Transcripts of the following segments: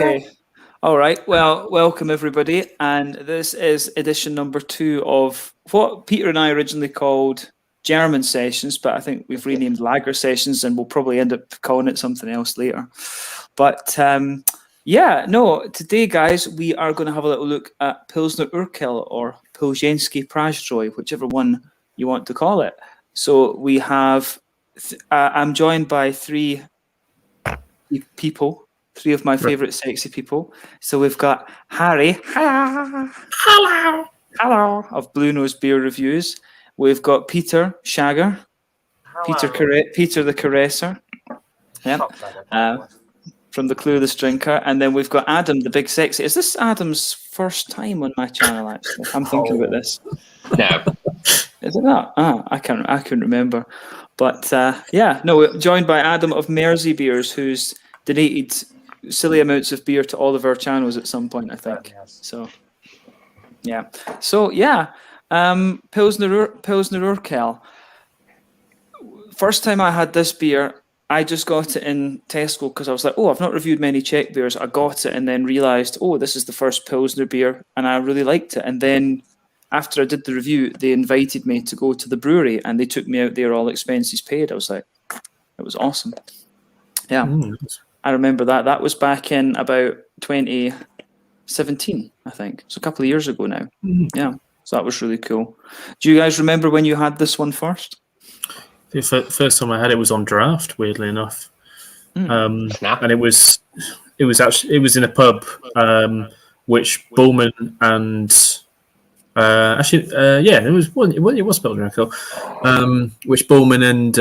Okay. All right. Well, welcome everybody. And this is edition number 2 of what Peter and I originally called German sessions, but I think we've renamed Lager sessions and we'll probably end up calling it something else later. But today, guys, we are going to have a little look at Pilsner Urquell or Plzeňský Prazdroj, whichever one you want to call it. So we have, I'm joined by 3 people. 3 of my favorite sexy people. So we've got Harry, hello, of BlueNoseBeerReviews. We've got Peter Shagger, Peter the Caresser, from the Clueless Drinker, and then we've got Adam, the big sexy. Is this Adam's first time on my channel? Actually, I'm thinking about this. No, is it not? I can't remember. But we're joined by Adam of MerseyBeers, who's donated silly amounts of beer to all of our channels at some point, I think. So, Pilsner Urquell. First time I had this beer, I just got it in Tesco because I was like, I've not reviewed many Czech beers. I got it and then realised, this is the first Pilsner beer, and I really liked it. And then after I did the review, they invited me to go to the brewery and they took me out there, all expenses paid. I was like, it was awesome. Yeah. I remember that. That was back in about 2017, I think. So a couple of years ago now. Yeah. So that was really cool. Do you guys remember when you had this one first? The first time I had it was on draft, weirdly enough. And it was in a pub, which Bullman and it was Pilsner Urquell, which Bullman and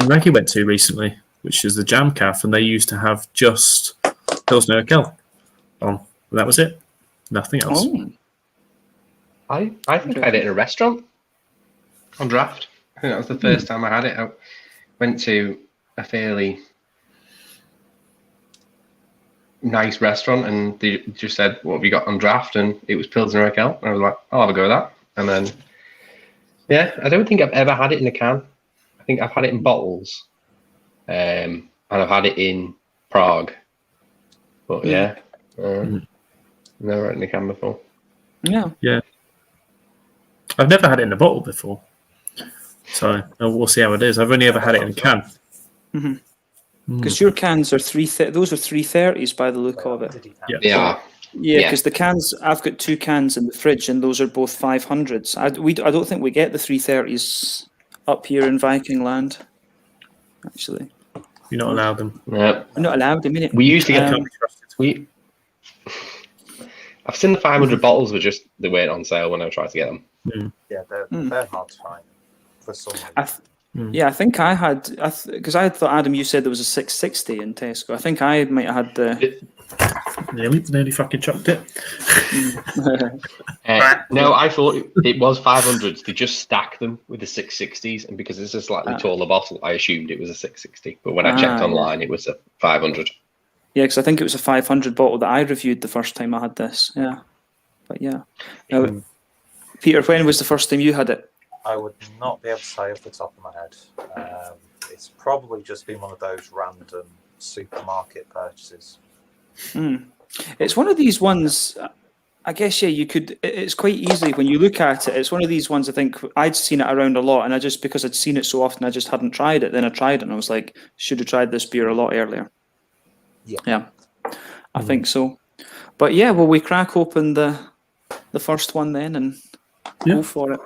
Maggie went to recently, which is the Jam Caf, and they used to have just Pilsner Urquell on. That was it. Nothing else. I think I had it in a restaurant on draft. I think that was the first time I had it. I went to a fairly nice restaurant and they just said, what have you got on draft? And it was Pilsner Urquell. And I was like, I'll have a go with that. And then, I don't think I've ever had it in a can. I think I've had it in bottles. And I've had it in Prague. But never had it in a can before. Yeah. I've never had it in a bottle before. So we'll see how it is. I've only ever had it in a can. Because your cans are those are 330s by the look of it. Yeah. Yeah, because the cans, I've got 2 cans in the fridge and those are both 500s. I don't think we get the 330s up here in Viking land, actually. You're not allowed them. Yeah. We're not allowed them, innit? We usually get I've seen the 500 bottles, but just they weren't on sale when I tried to get them. Yeah, they're hard to find for some reason. I think I had, because I thought, Adam, you said there was a 660 in Tesco. I think I might have had the... Nearly fucking chucked it. No, I thought it was 500s. They just stacked them with the 660s, and because it's a slightly taller bottle, I assumed it was a 660. But when I checked online, it was a 500. Yeah, because I think it was a 500 bottle that I reviewed the first time I had this. Yeah, but yeah. Now, Peter, when was the first time you had it? I would not be able to say off the top of my head. It's probably just been one of those random supermarket purchases. It's one of these ones, I guess, you could, it's quite easily, when you look at it, it's one of these ones, I think, I'd seen it around a lot, and because I'd seen it so often, I just hadn't tried it. Then I tried it, and I was like, should have tried this beer a lot earlier. Yeah, I think so. But yeah, will we crack open the first one then and go for it?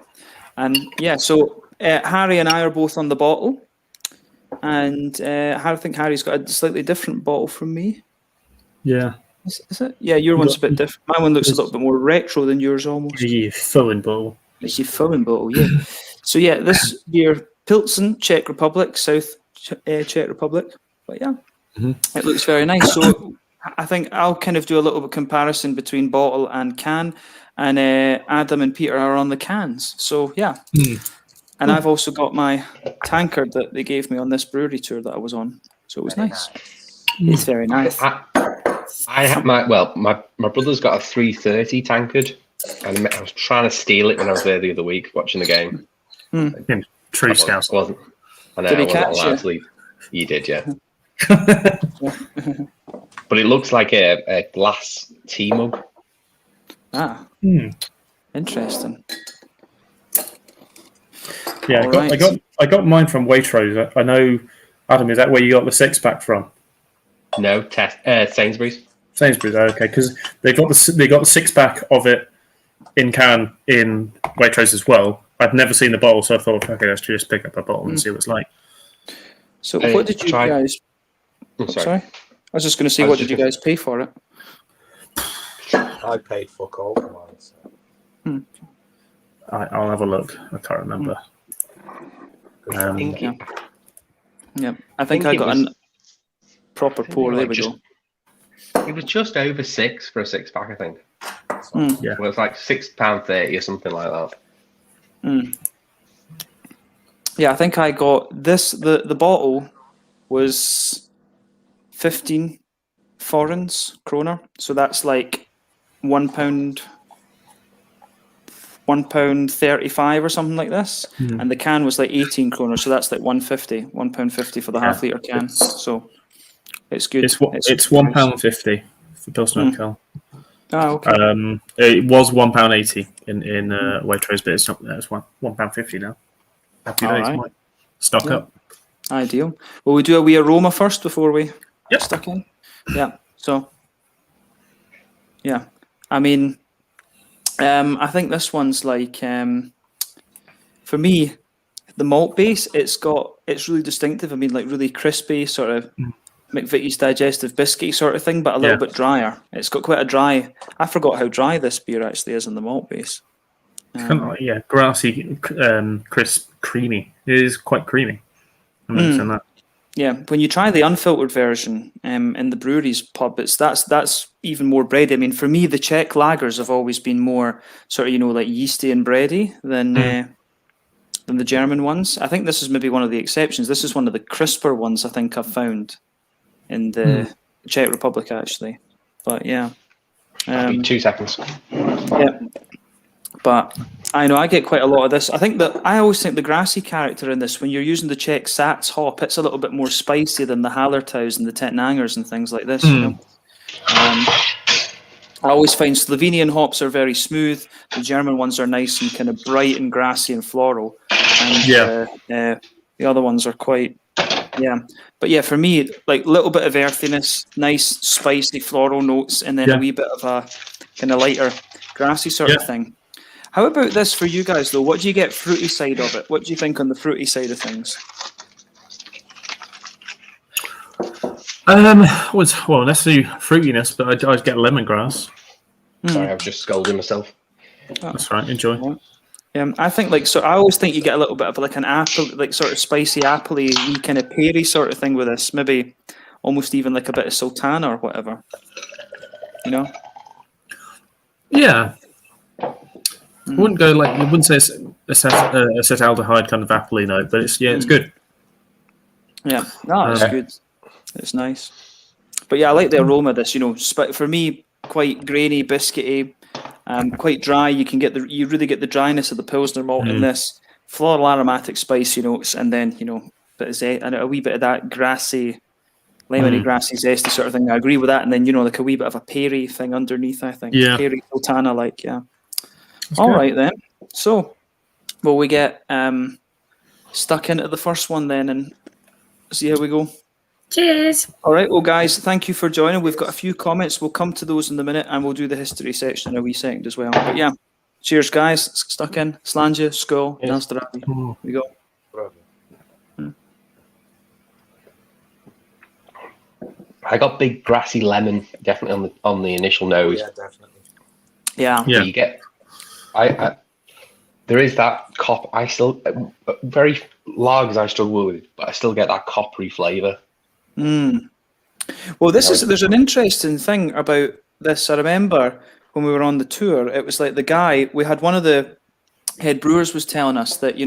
And so Harry and I are both on the bottle, and I think Harry's got a slightly different bottle from me. Yeah. Is it? Yeah, your one's a bit different. My one looks a little bit more retro than yours almost. The Foreign bottle. It's your foreign bottle, yeah. So this beer, Pilsen, Czech Republic, South Czech Republic. But it looks very nice. So I think I'll kind of do a little bit of comparison between bottle and can, and Adam and Peter are on the cans. So and I've also got my tankard that they gave me on this brewery tour that I was on. So it was nice. It's very nice. I have my brother's got a 330 tankard, and I was trying to steal it when I was there the other week watching the game. True Scouse. Wasn't. I know, Did he I wasn't catch allowed you? to leave. You did, yeah. But it looks like a glass tea mug. Ah, interesting. Yeah, I got mine from Waitrose. I know, Adam, is that where you got the 6-pack from? No, Sainsbury's. Sainsbury's, okay, because they got the 6-pack of it in can in Waitrose as well. I'd never seen the bottle, so I thought, okay, let's just pick up a bottle and see what it's like. So, what did you guys? Sorry, I was just going to say, what did you guys pay for it? I paid fuck all for mine. So. I'll have a look. I can't remember. Yeah, I think I got a proper pour. There we go. It was just over £6 for a 6-pack, I think. Yeah, well, it's like £6.30 or something like that. Yeah, I think I got this. The bottle was 15 forints kroner, so that's like £1, £1.35 or something like this. And the can was like 18 kroner, so that's like £1.50 for the half-litre can. So it's good. it's £1.50 for Pilsner Urquell. Oh, okay. It was £1.80 in Waitrose, but it's not. It's £1.50 now. Happy days, right. Mike. Stock up. Ideal. Will we do a wee aroma first before we Yep. stuck in? Yeah. So, yeah. I mean, I think this one's like, for me, the malt base. It's really distinctive. I mean, like really crispy, sort of McVitie's digestive biscuit sort of thing, but a little bit drier. It's got quite a dry. I forgot how dry this beer actually is in the malt base. Grassy, crisp, creamy. It is quite creamy. I mentioned that. Yeah, when you try the unfiltered version in the brewery's pub, that's even more bready. I mean, for me, the Czech lagers have always been more sort of like yeasty and bready than the German ones. I think this is maybe one of the exceptions. This is one of the crisper ones I think I've found in the Czech Republic actually. But yeah, 2 seconds. yeah. But I know I get quite a lot of this. I always think the grassy character in this, when you're using the Czech Sats hop, it's a little bit more spicy than the Hallertaus and the Tettnangers and things like this. You know, I always find Slovenian hops are very smooth. The German ones are nice and kind of bright and grassy and floral. And the other ones are quite, But yeah, for me, like a little bit of earthiness, nice spicy floral notes, and then a wee bit of a kind of lighter grassy sort of thing. How about this for you guys, though? What do you get fruity side of it? What do you think on the fruity side of things? Well, necessarily fruitiness, but I'd get lemongrass. Sorry, I was just scolding myself. That's right. Enjoy. I think I always think you get a little bit of like an apple, like sort of spicy appley, kind of peary sort of thing with this. Maybe almost even like a bit of sultana or whatever. You know? Yeah. I wouldn't go like I wouldn't say it's acetaldehyde kind of appley note, but it's good. Yeah, no, it's good. It's nice. But yeah, I like the aroma of this. For me, quite grainy, biscuity, quite dry. You really get the dryness of the Pilsner malt in this. Floral aromatic spicy notes, and then a wee bit of that grassy, lemony, grassy, zesty sort of thing. I agree with that. And then like a wee bit of a peary thing underneath. I think peary sultana, like All right then. So, will we get stuck into the first one then and see how we go? Cheers. All right. Well, guys, thank you for joining. We've got a few comments. We'll come to those in a minute, and we'll do the history section in a wee second as well. But yeah, cheers, guys. Stuck in. Slanja, skål, nazdraví. Here we go. I got big grassy lemon definitely on the initial nose. Yeah, definitely. Yeah. You get. There is that cop. I still very lagers I struggle with, but I still get that coppery flavour. Well, there's an interesting thing about this. I remember when we were on the tour, it was like we had one of the head brewers was telling us that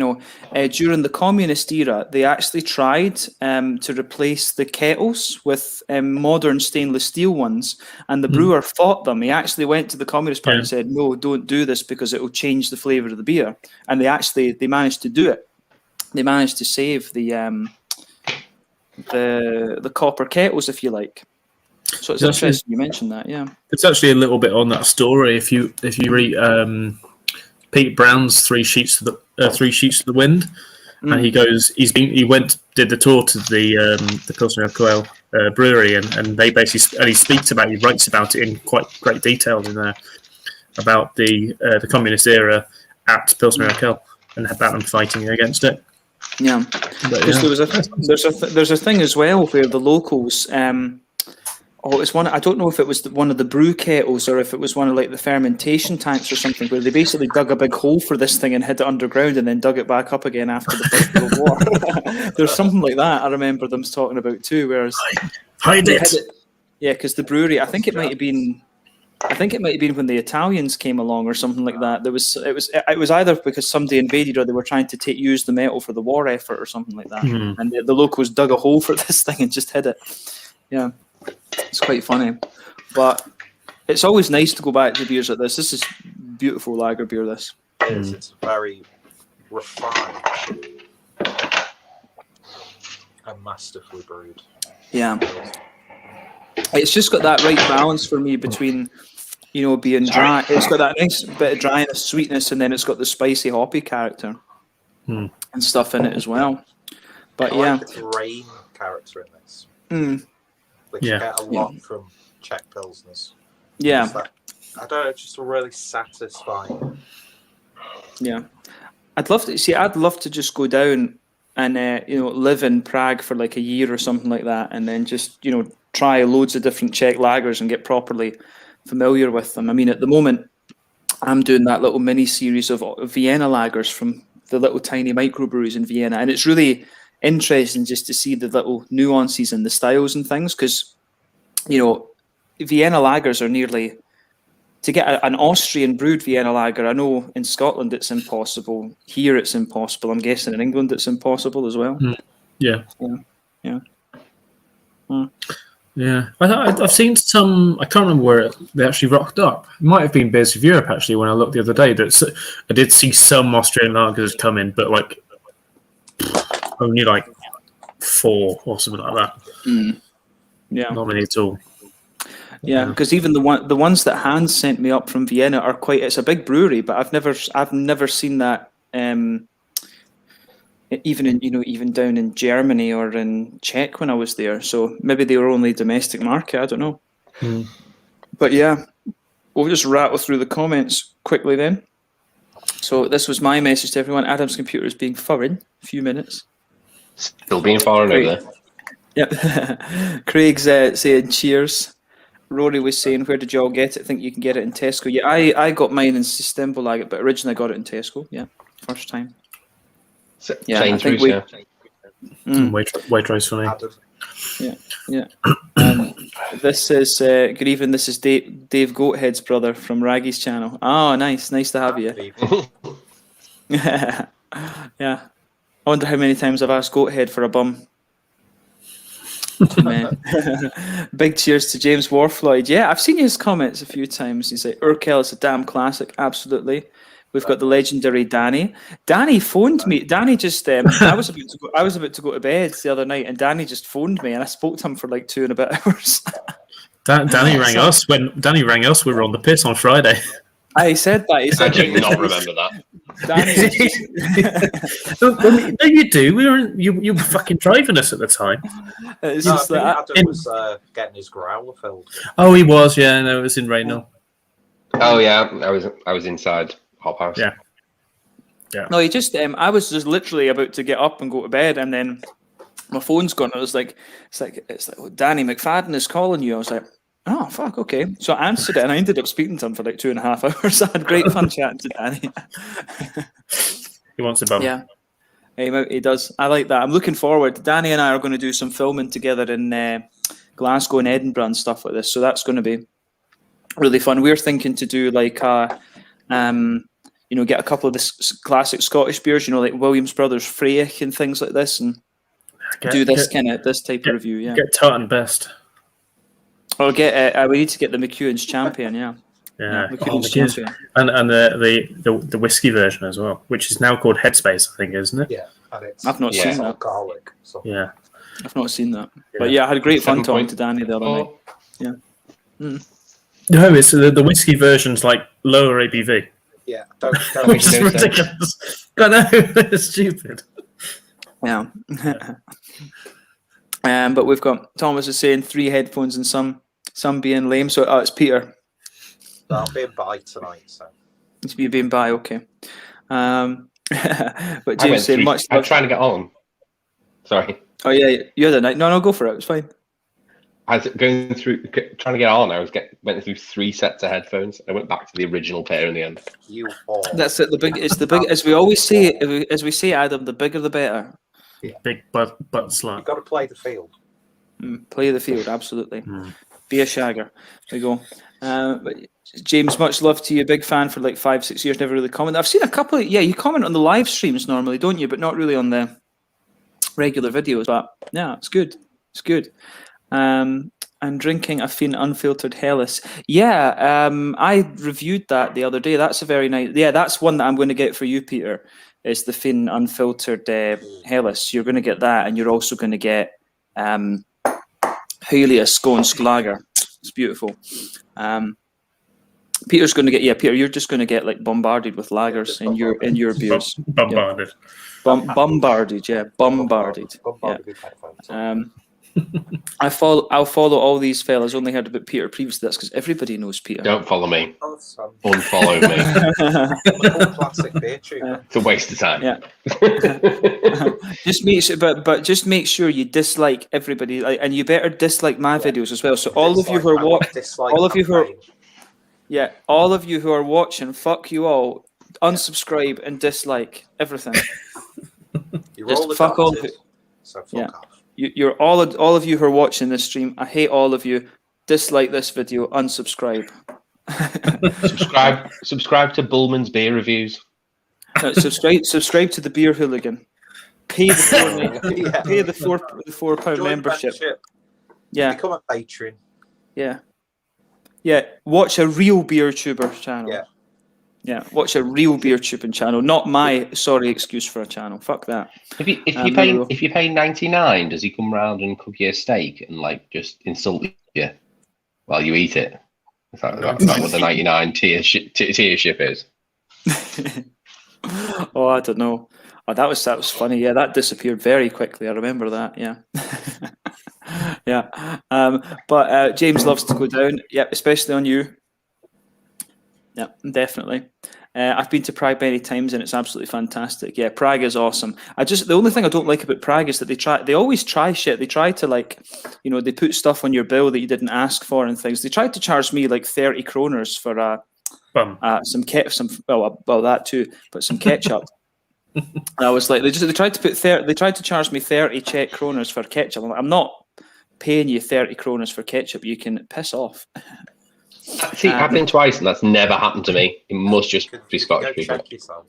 during the communist era they actually tried to replace the kettles with modern stainless steel ones, and the brewer fought them. He actually went to the Communist Party and said, no, don't do this because it will change the flavour of the beer, and they managed to do it. They managed to save the the copper kettles, if you like. So it's interesting you mentioned that. Yeah, it's actually a little bit on that story. If you read Pete Brown's Three Sheets to the Wind, and he did the tour to the Pilsner Urquell brewery, and they basically he writes about it in quite great detail in there about the communist era at Pilsner Urquell and about them fighting against it. Yeah, because there's a thing as well where the locals. It's one. I don't know if it was one of the brew kettles or if it was one of like the fermentation tanks or something, where they basically dug a big hole for this thing and hid it underground and then dug it back up again after the First World War. There's something like that. I remember them talking about too. Whereas hide it. Yeah, because the brewery. I think it might have been when the Italians came along or something like that. It was either because somebody invaded or they were trying to use the metal for the war effort or something like that. Mm-hmm. And the locals dug a hole for this thing and just hid it. Yeah. It's quite funny, but it's always nice to go back to beers like this. This is beautiful lager beer. This it is. It's very refined and masterfully brewed. Yeah, it's just got that right balance for me between, being dry. It's got that nice bit of dryness, sweetness, and then it's got the spicy hoppy character and stuff in it as well. But I like the grain character in this. Which you get a lot from Czech Pilsners. Yeah. I don't know, it's just really satisfying. Yeah. I'd love to just go down and, live in Prague for like a year or something like that. And then just, try loads of different Czech lagers and get properly familiar with them. I mean, at the moment, I'm doing that little mini series of Vienna lagers from the little tiny microbreweries in Vienna. And it's really interesting just to see the little nuances and the styles and things, because Vienna lagers are nearly to get an Austrian brewed Vienna lager. I know in Scotland it's impossible. Here it's impossible. I'm guessing in England it's impossible as well. Yeah. I've seen some. I can't remember where they actually rocked up. It might have been Beers of Europe actually when I looked the other day. I did see some Austrian lagers come in, but like only like 4 or something like that. Yeah, not many at all. Yeah, because even the ones that Hans sent me up from Vienna are quite. It's a big brewery, but I've never seen that. Even down in Germany or in Czech when I was there. So maybe they were only domestic market. I don't know. But yeah, we'll just rattle through the comments quickly then. So this was my message to everyone. Adam's computer is being foreign. A few minutes. Still being foreign over there. Yep. Craig's saying cheers. Rory was saying, where did y'all get it? I think you can get it in Tesco. Yeah, I got mine in Systembolaget, but originally I got it in Tesco. Yeah, first time. Yeah, I think we. Waitrose funny. Yeah. This is good evening. This is Dave Goathead's brother from Raggy's channel. Oh, nice to have you. Yeah. I wonder how many times I've asked Goathead for a bum. Big cheers to James Warfloyd. Yeah, I've seen his comments a few times. He's like, Urquell is a damn classic. Absolutely. We've got the legendary Danny. Danny phoned me. Danny just I was about to go to bed the other night, and Danny just phoned me, and I spoke to him for like 2 and a bit hours. Danny rang us when we were on the piss on Friday. I said that. He said, I do not remember that. No, you do. You were fucking driving us at the time. It's just Adam was getting his growler filled. Oh, he was. Yeah, no, it was in Raynell. Oh yeah, I was inside Hop House. Yeah. No, he just. I was just literally about to get up and go to bed, and then my phone's gone. It was like, it's like Danny McFadden is calling you. I was like, oh fuck, okay. So I answered it, and I ended up speaking to him for like 2.5 hours. I had great fun chatting to Danny. He wants a bum. Yeah, he does. I like that. I'm looking forward. Danny and I are going to do some filming together in Glasgow and Edinburgh and stuff like this. So that's going to be really fun. We're thinking to do like get a couple of the classic Scottish beers, like Williams Brothers Freyich and things like this, and do this type of review. Yeah, get Tartan Best. Or get we need to get the McEwen's Champion. Yeah. McEwen's Champion, and the whiskey version as well, which is now called Headspace, I think, isn't it? Yeah, I've not seen that. Alcoholic. So. Yeah, I've not seen that. But yeah, I had great fun 7 talking point. to Danny the other night. Oh, No, it's the whiskey version's like lower ABV. Yeah, don't Which is no sense. ridiculous. I know, it's stupid. Yeah. But we've got Thomas is saying 3 headphones and some being lame. So it's Peter. I'm being by tonight, so It's you being by, okay. But I went James saying through. much I'm love. trying to get on. Sorry. Oh yeah, you had a night. No, go for it. It's fine. I was going through, trying to get on. Went through 3 sets of headphones. I went back to the original pair in the end. you all. That's it. It's the big, as we always say, Adam, the bigger the better. Big butt You've slut. got to play the field. Play the field, absolutely. Be a shagger. There you go. But James, much love to you. Big fan for like 5-6 years. Never really commented. I've seen a couple. You comment on the live streams normally, don't you? But not really on the regular videos. But yeah, it's good. It's good. I'm drinking a Finn unfiltered Hellas. Yeah, I reviewed that the other day. That's a very nice. Yeah, that's one that I'm going to get for you, Peter. Is the Finn unfiltered Hellas? You're going to get that, and you're also going to get Helios Skånsk Lager. It's beautiful. Peter's going to get Peter. You're just going to get like bombarded with lagers in your beers. Bombarded. Bombarded, yeah, bombarded. Bombarded with headphones. I'll follow all these fellas. Only heard about Peter previously. That's because everybody knows Peter. Don't follow me. Oh, son. Unfollow me. I'm a cool classic beer tuber. It's a waste of time. Yeah. Just make sure, but just make sure you dislike everybody, and you better dislike my videos as well. So all of you who are all of you who are watching, fuck you all. Unsubscribe and dislike everything. You're Just all fuck all. adopted, so fuck off. You're all of you who are watching this stream. I hate all of you. Dislike this video. Unsubscribe. Subscribe to Bullman's beer reviews. Subscribe to the Beer Hooligan. Pay the pay the £4 Join membership. Yeah, Become a patron. yeah. Watch a real beer tuber channel. Yeah. Watch a real beer tubing channel, not my sorry excuse for a channel. Fuck that. If you pay 99, does he come round and cook you a steak and like just insult you while you eat it? Is that what the 99 tier ship is? Oh, I don't know. Oh, that was funny. Yeah, that disappeared very quickly. I remember that. Yeah. Yeah. But James loves to go down. Yeah, especially on you. Yeah, definitely. I've been to Prague many times and it's absolutely fantastic. Yeah, Prague is awesome. The only thing I don't like about Prague is that they always try shit. They try to they put stuff on your bill that you didn't ask for and things. They tried to charge me like 30 kroners for that too, but some ketchup. And I was like, they tried to charge me 30 Czech kroners for ketchup. I'm not paying you 30 kroners for ketchup. You can piss off. See, I've been twice and that's never happened to me. It must just be Scottish people. Check yourself.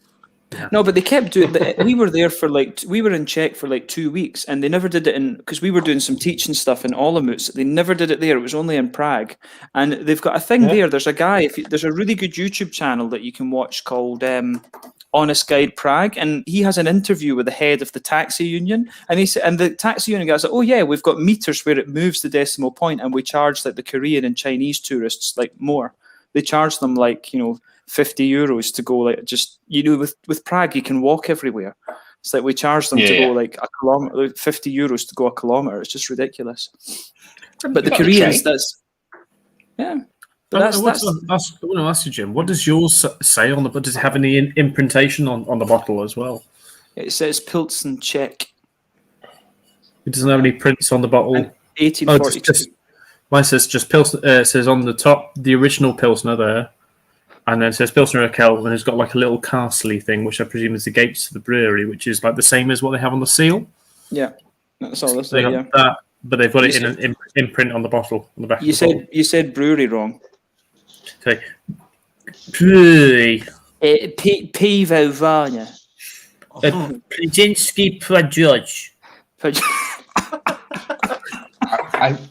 No, but they kept doing. We were there for we were in Czech for like 2 weeks, and they never did it because we were doing some teaching stuff in Olomouc. They never did it there. It was only in Prague, and they've got a thing there. There's a guy. There's a really good YouTube channel that you can watch called Honest Guide Prague, and he has an interview with the head of the taxi union, and the taxi union guy's like, "Oh yeah, we've got meters where it moves the decimal point, and we charge like the Korean and Chinese tourists like more. They charge them like €50 to go with Prague you can walk everywhere. It's like we charge them to go like a kilometer, like €50 to go a kilometer. It's just ridiculous. But the Koreans, But I want to ask you, Jim, what does yours say on the bottle? Does it have any imprintation on the bottle as well? It says Pilsen Czech. It doesn't have any prints on the bottle. 1842. Mine says just Pilsner. Says on the top the original Pilsner there, and then it says Pilsner Urquell, and it's got like a little castle thing, which I presume is the gates to the brewery, which is like the same as what they have on the seal. Yeah, that's all. That's they got yeah. that, but they've got it in an imprint on the bottle on the back. You said brewery wrong. Okay. Brewery. Pivo Varna. Plzeňský Prazdroj.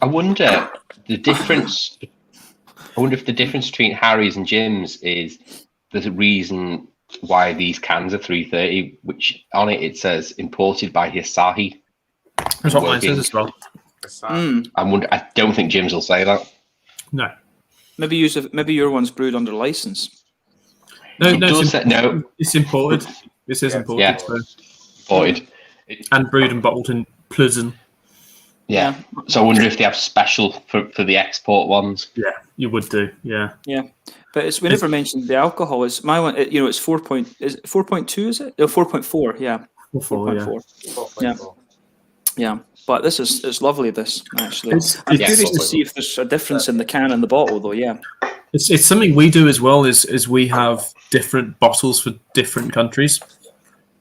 I wonder the difference. I wonder if the difference between Harry's and Jim's is the reason why these cans are 330, which on it says imported by Asahi. That's what mine says as well. I don't think Jim's will say that. No. Maybe your one's brewed under license. No, No. It's imported. This is imported. Yeah. So. Imported. And brewed and bottled in Plzeň. Yeah. So I wonder if they have special for the export ones. Yeah, you would do. Yeah. Yeah. But we never mentioned the alcohol. Is my one? It's 4.2. Is it? 4.4. Yeah. 4.4. Yeah. Yeah. But it's lovely. This actually. I'm curious to see if there's a difference in the can and the bottle, though. Yeah. It's something we do as well. Is we have different bottles for different countries.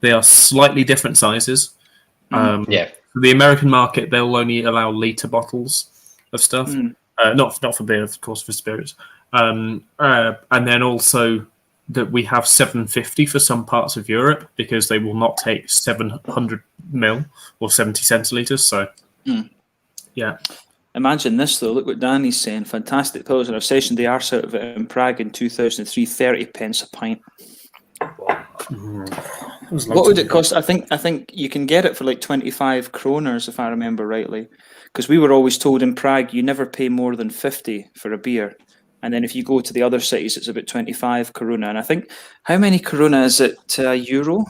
They are slightly different sizes. For the American market, they'll only allow litre bottles of stuff. Not for beer, of course, for spirits. And then also that we have 750 for some parts of Europe because they will not take 700 ml or 70 centilitres. So, yeah. Imagine this, though. Look what Danny's saying. Fantastic Pilsner. I've sessioned the arse out of it in Prague in 2003, 30 pence a pint. What would it cost? I think you can get it for like 25 kroners, if I remember rightly. Because we were always told in Prague you never pay more than 50 for a beer. And then if you go to the other cities, it's about 25 koruna. And I think, how many koruna is it to a euro?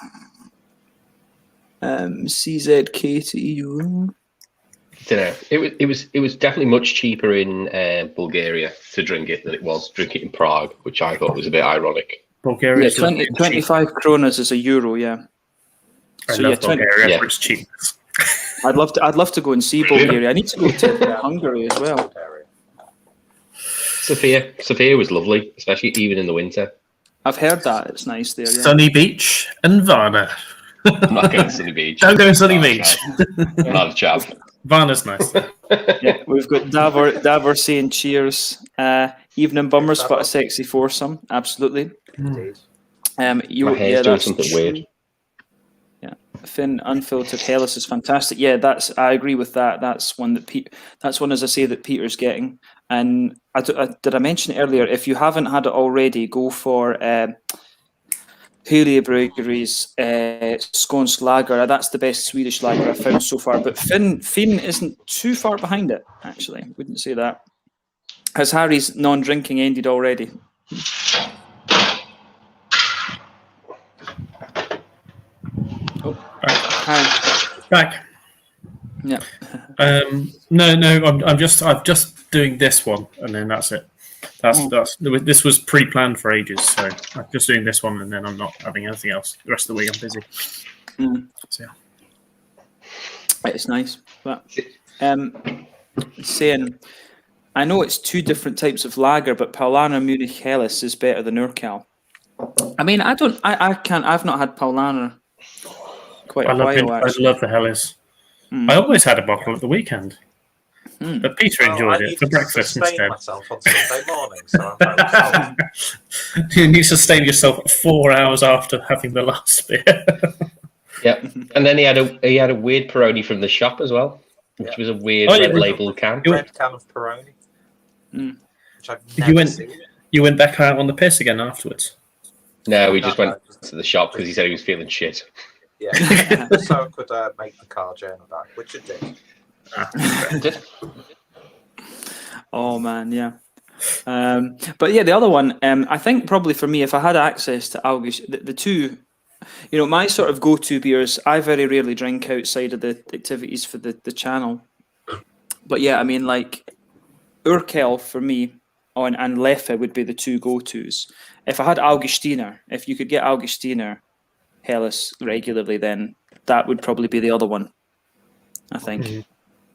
CZK to euro. I don't know. It was definitely much cheaper in Bulgaria to drink it than it was drink it in Prague, which I thought was a bit ironic. Bulgaria. Yeah, 25 kronas is a euro. Yeah. I love Bulgaria for its cheapness. I'd love to go and see Bulgaria. I need to go to Hungary as well. Sofia was lovely, especially even in the winter. I've heard that it's nice there. Yeah. Sunny Beach and Varna. I'm not going to Sunny Beach. Don't go to Sunny Beach. Not a chap. Varna's nice. Yeah, we've got Davor saying cheers. Evening bummers, but a sexy foursome. Absolutely. My hair's doing something weird. Yeah, Finn unfiltered Hellas is fantastic. Yeah, I agree with that. That's one that's one, as I say, that Peter's getting. And did I mention earlier? If you haven't had it already, go for Hyllie Brewery's Skånsk Lager. That's the best Swedish lager I've found so far. But Finn isn't too far behind it. Actually, wouldn't say that. Has Harry's non-drinking ended already? Harry. Back. Yeah. No. I'm just doing this one, and then that's it. This was pre-planned for ages, so I'm just doing this one, and then I'm not having anything else. The rest of the week I'm busy. So yeah. It's nice, but saying, I know it's two different types of lager, but Paulaner Munich Helles is better than Urquell. I mean, I've not had Paulaner quite a while. I love the Helles. I almost had a bottle at the weekend. But Peter enjoyed it for breakfast instead. Myself on Sunday morning, so I'm You sustain yourself 4 hours after having the last beer. Yeah, and then he had a weird Peroni from the shop as well, which was a weird red label can. Red can of Peroni. Which I've never seen. You went back out on the piss again afterwards? No, we just went to the shop because he said he was feeling shit. Yeah, so I could make the car journey back, which it did. Oh man, yeah. But yeah, the other one, I think probably for me, if I had access to August, the two, my sort of go-to beers, I very rarely drink outside of the activities for the channel. But yeah, I mean, like Urquell for me and Leffe would be the two go-tos. If I had Augustiner, if you could get Augustiner Helles regularly, then that would probably be the other one, I think.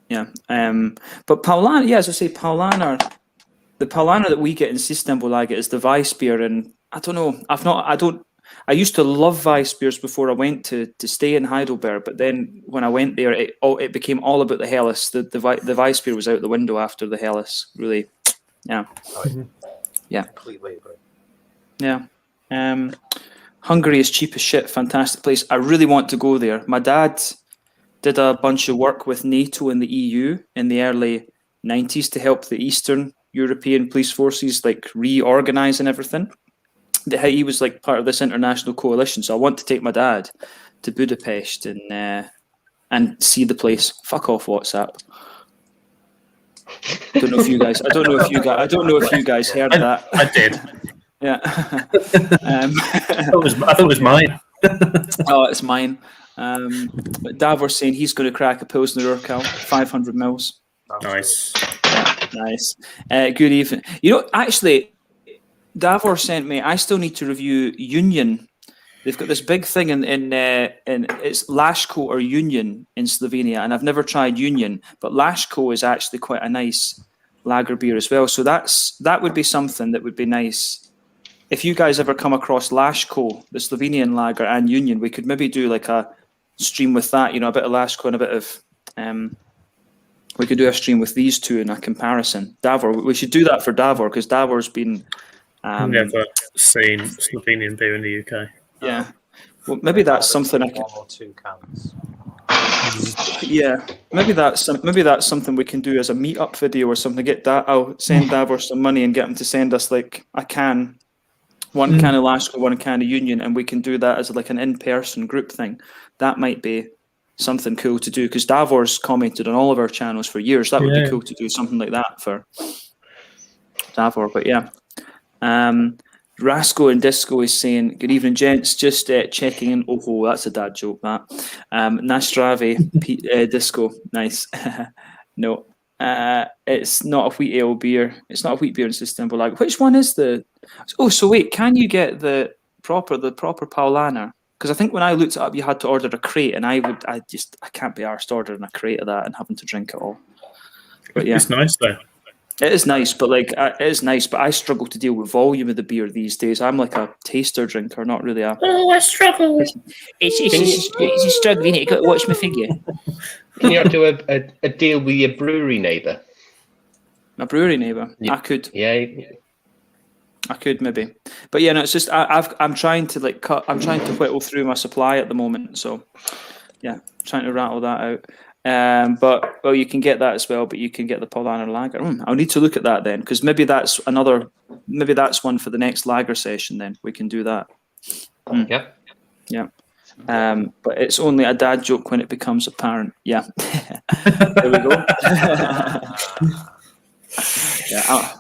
Yeah. But Paulaner, as I say, the Paulaner that we get in Systembolaget is the Weiss beer, and I don't know. I used to love Weiss beers before I went to stay in Heidelberg, but then when I went there, it became all about the Helles. The Weiss beer was out the window after the Helles. Really, yeah, yeah, completely agree. Yeah. Hungary is cheap as shit. Fantastic place. I really want to go there. My dad did a bunch of work with NATO and the EU in the early 90s to help the Eastern European police forces reorganize and everything. He was part of this international coalition. So I want to take my dad to Budapest in and see the place. Fuck off WhatsApp. I don't know if you guys heard that. I did. Yeah. I thought it was mine. Oh, it's mine. But Davor's saying he's going to crack a Pilsner Urquell, 500 mils. Nice. Nice. Good evening. You know, actually, Davor sent me. I still need to review Union. They've got this big thing in it's Lashko or Union in Slovenia, and I've never tried Union, but Lashko is actually quite a nice lager beer as well. So that would be something that would be nice. If you guys ever come across Lashko, the Slovenian lager, and Union, we could maybe do like a stream with that. You know, a bit of Lashko and a bit of. We could do a stream with these two in a comparison. Davor, we should do that for Davor because Davor's been. Never seen Slovenian beer in the UK. Yeah, well, maybe that's something I can. 1 or 2 cans. Yeah, maybe that's something we can do as a meetup video or something. I'll send Davor some money and get him to send us like a can, one can of Lashko, 1 can of Union, and we can do that as like an in-person group thing. That might be something cool to do because Davor's commented on all of our channels for years. That would be cool to do something like that for Davor. But yeah. Rasco and Disco is saying, good evening, gents. Just checking in. Oh, that's a dad joke, that. Nastrave, Disco. Nice. No, it's not a wheat ale beer. It's not a wheat beer in Sustainable Lager. Which one is the... Oh, so wait, can you get the proper Paulaner? Because I think when I looked it up, you had to order a crate, and I can't be arsed ordering a crate of that and having to drink it all. But yeah. It's nice, though. It is nice, but I struggle to deal with volume of the beer these days. I'm like a taster drinker, not really a. Oh, I struggle. It's a struggle, innit? You've got to watch my figure. Can you not do a deal with your brewery neighbour? My brewery neighbour. Yeah. I could. Yeah. I could maybe, but yeah, no. It's just I'm trying to I'm trying to whittle through my supply at the moment. So yeah, trying to rattle that out. But you can get that as well. But you can get the Paulaner Lager. I'll need to look at that then, because maybe that's one for the next lager session. Then we can do that. Yep. Yeah. But it's only a dad joke when it becomes apparent. Yeah. There we go. Yeah.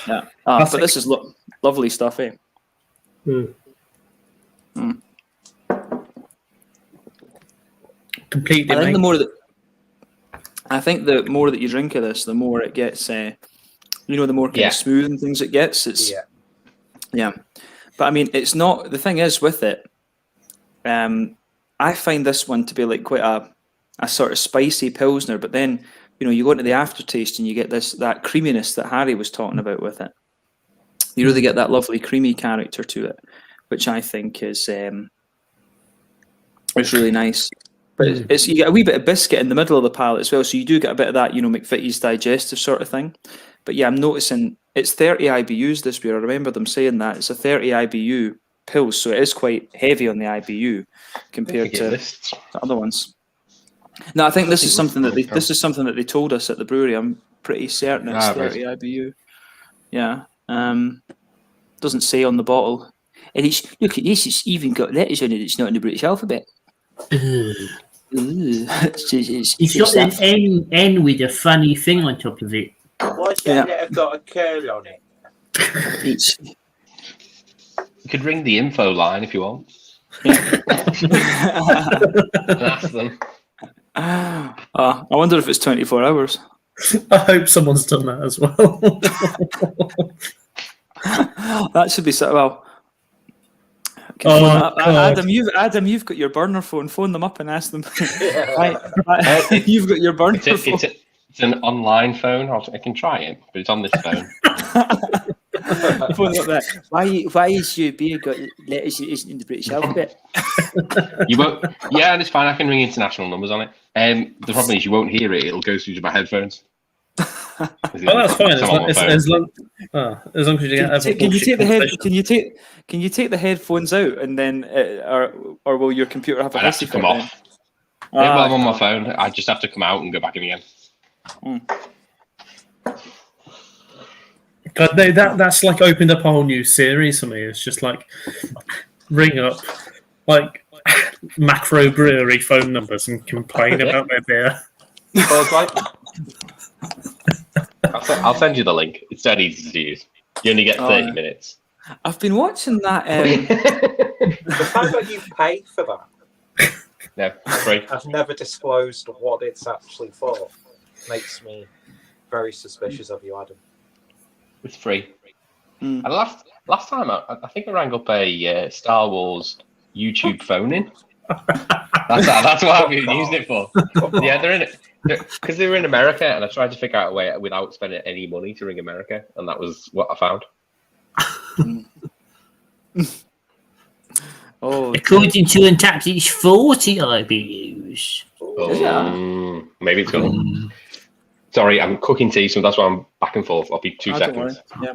Yeah. But this is lovely stuff, eh? Completely. I think the more that you drink of this, the more it gets. The more kind of smooth and things it gets. Yeah. But I mean, it's not. The thing is with it, I find this one to be like quite a sort of spicy Pilsner, but then you go into the aftertaste and you get that creaminess that Harry was talking about with it. You really get that lovely creamy character to it, which I think is really nice. But you get a wee bit of biscuit in the middle of the palate as well, so you do get a bit of that, McVitie's digestive sort of thing. But yeah, I'm noticing it's 30 IBUs this beer. I remember them saying that it's a 30 IBU Pils, so it is quite heavy on the IBU compared to other ones. No, I think this is something that they told us at the brewery. I'm pretty certain it's 30 IBU. Yeah, doesn't say on the bottle. And look at this. It's even got letters on it. It's not in the British alphabet. It's got an N with a funny thing on top of it. Why's that letter got a curl on it? You could ring the info line if you want. Ask them. I wonder if it's 24 hours. I hope someone's done that as well. That should be so well. Adam, you've got your burner phone. Phone them up and ask them. You've got your burner phone. It's an online phone. I can try it, but it's on this phone. Phone up there. Why is your beer got letters that isn't in the British alphabet? You won't. Yeah, it's fine. I can ring international numbers on it. The problem is you won't hear it. It'll go through to my headphones. That's fine. As long as you get. Can you take the headphones out and then, or will your computer have a? I'd have to come off. Well, I'm on my phone. I just have to come out and go back in again. God, no, that's like opened up a whole new series for me. It's just like ring up, like macro brewery phone numbers and complain about their beer. Well, it's like, I'll send you the link. It's dead easy to use. You only get 30 minutes. I've been watching that. The fact that you pay for that, No, free. I've never disclosed what it's actually for, makes me very suspicious of you, Adam. It's free. And last time, I think I rang up a Star Wars YouTube phone-in. That's what I've been using it for. Yeah, they're in it. Because they were in America, and I tried to figure out a way without spending any money to ring America, and that was what I found. According to Untappd, it's 40 IBUs. Maybe it's gone. Sorry, I'm cooking tea, so that's why I'm back and forth. I'll be 2 seconds. Yeah.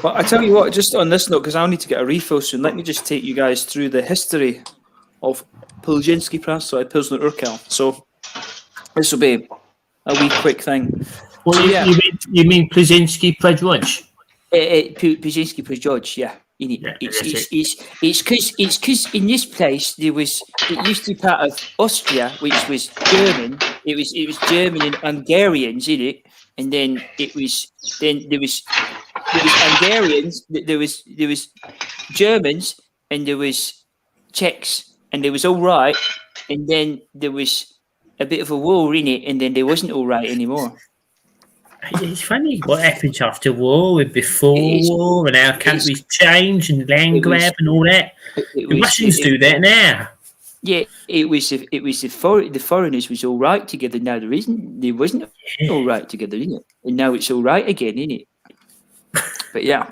Well, I tell you what, just on this note, because I'll need to get a refill soon, let me just take you guys through the history of Plzeňský Prazdroj, Pilsner Urquell. So this will be a wee quick thing. Well, So, yeah. you mean Plzeňský Prazdroj? Plzeňský Prazdroj, yeah. It's because in this place it used to be part of Austria, which was German. It was German and Hungarians in it, and then there was Hungarians, there was Germans, and there was Czechs, and they was all right, and then there was a bit of a war in it, and then there wasn't all right anymore. It's funny what happens after war and before war and how countries change and land grab and all that. The Russians do that now. Yeah, the foreigners was all right together. Now there wasn't all right together, isn't it? And now it's all right again, isn't it? But yeah.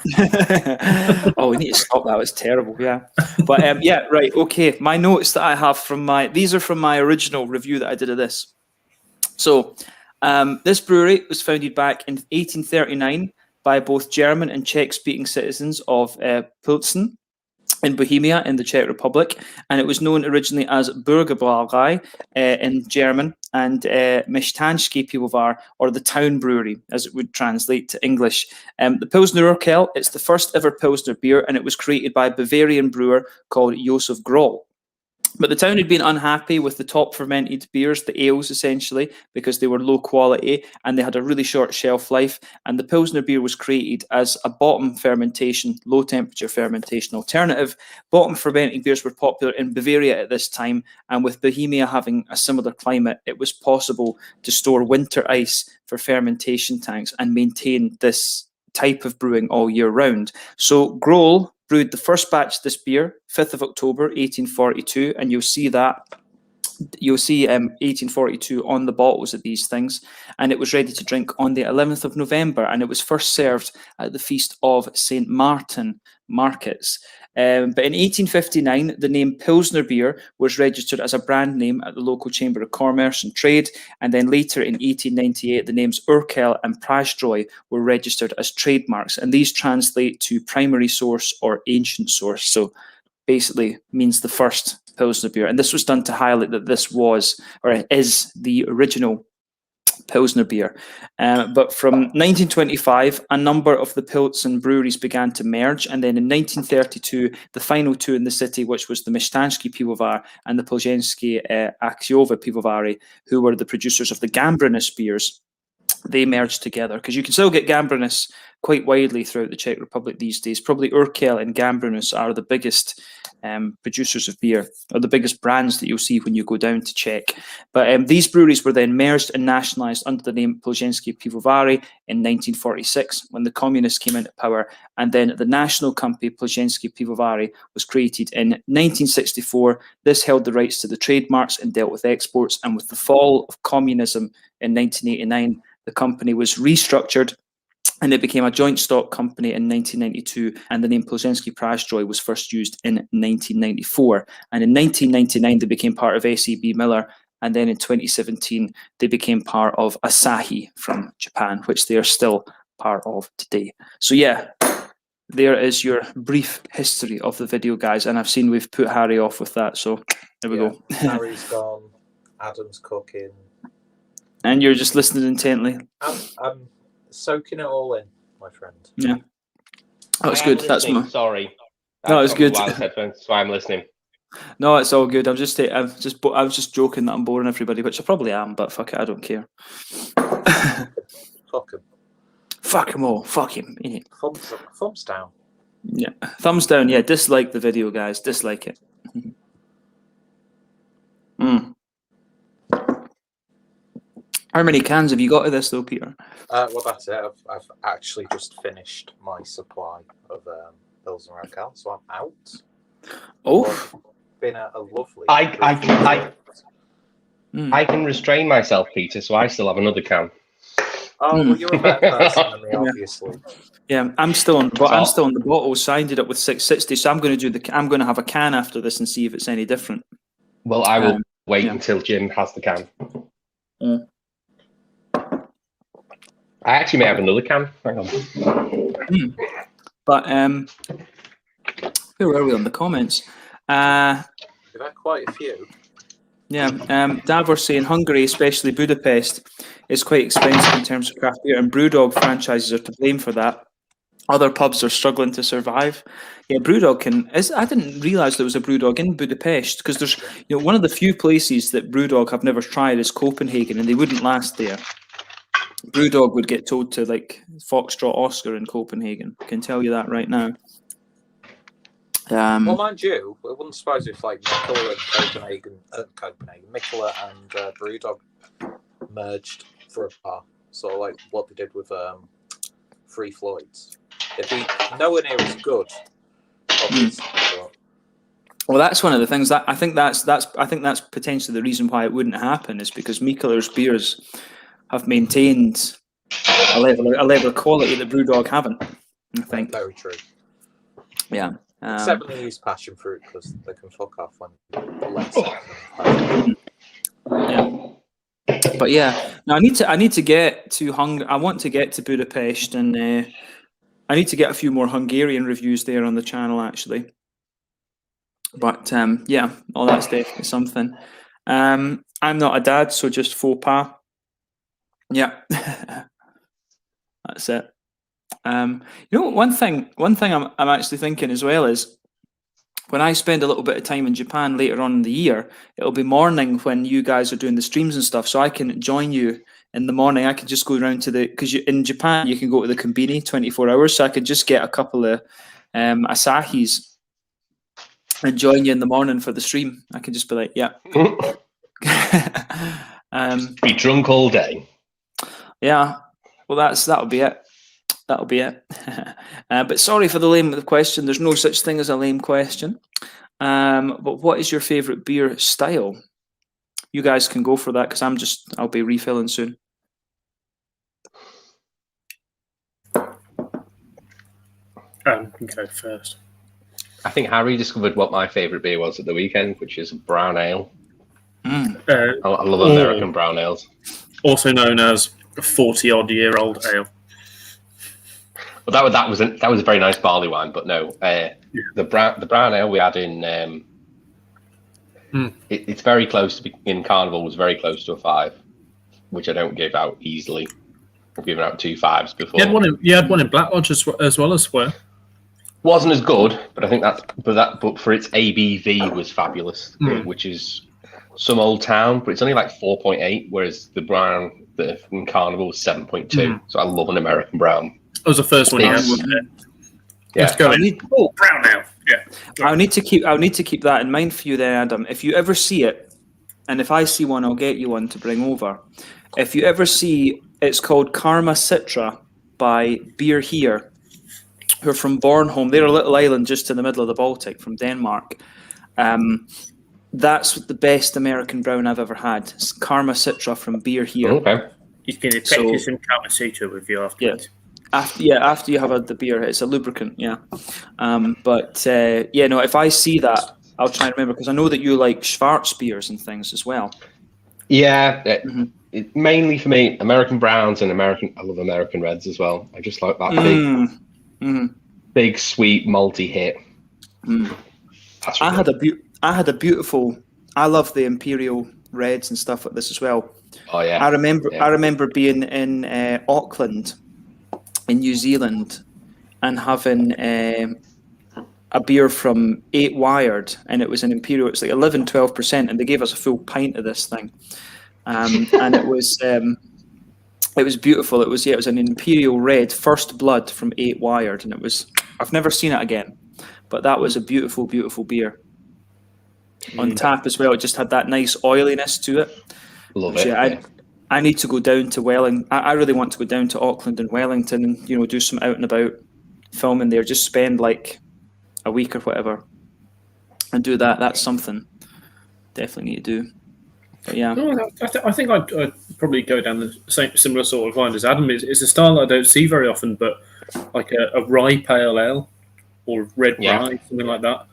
We need to stop that. It's terrible. Yeah. But yeah, right. Okay. My notes that I have these are from my original review that I did of this. So this brewery was founded back in 1839 by both German and Czech-speaking citizens of Pilsen in Bohemia in the Czech Republic, and it was known originally as Bürgerbrauerei in German and Miesztański Piwovar, or the town brewery, as it would translate to English. The Pilsner Urquell, it's the first ever Pilsner beer, and it was created by a Bavarian brewer called Josef Groll. But the town had been unhappy with the top fermented beers, the ales essentially, because they were low quality and they had a really short shelf life. And the Pilsner beer was created as a bottom fermentation, low temperature fermentation alternative. Bottom fermenting beers were popular in Bavaria at this time. And with Bohemia having a similar climate, it was possible to store winter ice for fermentation tanks and maintain this type of brewing all year round. So Groll brewed the first batch of this beer, 5th of October, 1842, and you'll see 1842 on the bottles of these things, and it was ready to drink on the 11th of November, and it was first served at the Feast of St. Martin markets. But in 1859, the name Pilsner beer was registered as a brand name at the local Chamber of Commerce and Trade, and then later in 1898, the names Urquell and Prazdroj were registered as trademarks, and these translate to primary source or ancient source, so basically means the first Pilsner beer. And this was done to highlight that this was, or is, the original Pilsner beer. But from 1925, a number of the Pilsen breweries began to merge, and then in 1932, the final two in the city, which was the Miesztański Piwovar and the Plzeňskie Prazdroj, who were the producers of the Gambrinus beers, they merged together, because you can still get Gambrinus quite widely throughout the Czech Republic these days. Probably Urquell and Gambrinus are the biggest producers of beer, or the biggest brands that you'll see when you go down to Czech. But these breweries were then merged and nationalised under the name Plzeňský Pivovar in 1946 when the communists came into power, and then the national company Plzeňský Pivovar was created in 1964. This held the rights to the trademarks and dealt with exports, and with the fall of communism in 1989, the company was restructured and it became a joint stock company in 1992, and the name Plzeňský Prazdroj was first used in 1994. And in 1999, they became part of SAB Miller, and then in 2017, they became part of Asahi from Japan, which they are still part of today. So yeah, there is your brief history of the video, guys, and I've seen we've put Harry off with that, so there we go. Harry's gone, Adam's cooking. And you're just listening intently. I'm soaking it all in, my friend. Yeah. Oh, it's good. That's my... Sorry. No, it's good. Wireless headphones, so I'm listening. No, it's all good. I was just joking that I'm boring everybody, which I probably am, but fuck it, I don't care. Fuck him. Fuck him all. Fuck him. Yeah. Thumbs down. Yeah. Thumbs down. Yeah. Dislike the video, guys. Dislike it. How many cans have you got of this, though, Peter? Well, that's it. I've actually just finished my supply of Pilsner Urquell, so I'm out. Oh. But been a lovely. I can restrain myself, Peter, so I still have another can. Oh, well, you're a better person than me, obviously. Yeah, I'm still on the bottle, so I ended up with 660. So I'm going to have a can after this and see if it's any different. Well, I will wait until Jim has the can. I actually may have another can. Hang on. But where were we on the comments? We've had quite a few. Yeah, Davor saying Hungary, especially Budapest, is quite expensive in terms of craft beer, and Brewdog franchises are to blame for that. Other pubs are struggling to survive. Yeah, Brewdog I didn't realise there was a Brewdog in Budapest, because there's one of the few places that Brewdog have never tried is Copenhagen, and they wouldn't last there. Brewdog would get told to like Foxtrot Oscar in Copenhagen. I can tell you that right now. Well, mind you, it wouldn't surprise me if like Mikkeller and Mikkeller and Brewdog merged for a bar. So like what they did with Free Floyd's. It'd be nowhere near as good, obviously. Well, that's one of the things that I think that's potentially the reason why it wouldn't happen, is because Mikkeller's beers have maintained a level of quality that Brewdog haven't. I think. Very true. Yeah. Except when they use passion fruit, because they can fuck off when less. Yeah. But yeah, no, I need to get to I want to get to Budapest, and I need to get a few more Hungarian reviews there on the channel actually. But yeah, all that's definitely something. I'm not a dad, so just faux pas. Yeah, that's it. One thing I'm actually thinking as well is, when I spend a little bit of time in Japan later on in the year, it'll be morning when you guys are doing the streams and stuff, so I can join you in the morning. I can just go around to because in Japan you can go to the Konbini 24 hours, so I could just get a couple of Asahis and join you in the morning for the stream. I can just be like, yeah. Be drunk all day. Yeah, well, that'll be it. That'll be it. But sorry for the lame question. There's no such thing as a lame question. But what is your favourite beer style? You guys can go for that, because I'll be refilling soon. You can go first. I think Harry discovered what my favourite beer was at the weekend, which is brown ale. I love American brown ales. Also known as a 40-odd-year-old ale. Well, that was a very nice barley wine, but no, the brown ale we had in it's very close to, in Carnival was very close to a 5, which I don't give out easily. I've given out 2 5s before. You had one in Black Lodge as well, I swear. Wasn't as good, but I think but for its ABV was fabulous, which is some old town, but it's only like 4.8, whereas the brown in Carnival was 7.2. So I love an American brown. That was the first one you had, wasn't it? Yeah. Let's go. Brown ale. Yeah. I'll need to keep that in mind for you then, Adam. If you ever see it, and if I see one, I'll get you one to bring over. If you ever see, it's called Karma Citra by Beer Here, who are from Bornholm. They're a little island just in the middle of the Baltic, from Denmark. That's the best American brown I've ever had. It's Karma Citra from Beer Here. Okay. He's going to practice some Karma Citra with you afterwards. After you have had the beer, it's a lubricant, yeah. If I see that, I'll try and remember, because I know that you like Schwarz beers and things as well. Yeah, mainly for me, American browns and I love American reds as well. I just like that big sweet malty hit. I had a beautiful. I love the Imperial reds and stuff like this as well. Oh yeah, I remember being in Auckland, in New Zealand, and having a beer from 8 Wired, and it was an Imperial. It's like 11-12%, and they gave us a full pint of this thing, and it was beautiful. It was an Imperial Red First Blood from 8 Wired, and I've never seen it again, but that was a beautiful, beautiful beer. On tap as well, it just had that nice oiliness to it. Love it. Yeah, I need to go down to Wellington. I really want to go down to Auckland and Wellington and do some out and about filming there. Just spend like a week or whatever and do that. That's something definitely need to do. But yeah, No, I think I'd probably go down the similar sort of line as Adam. It's a style I don't see very often, but like a rye pale ale or red rye, something like that.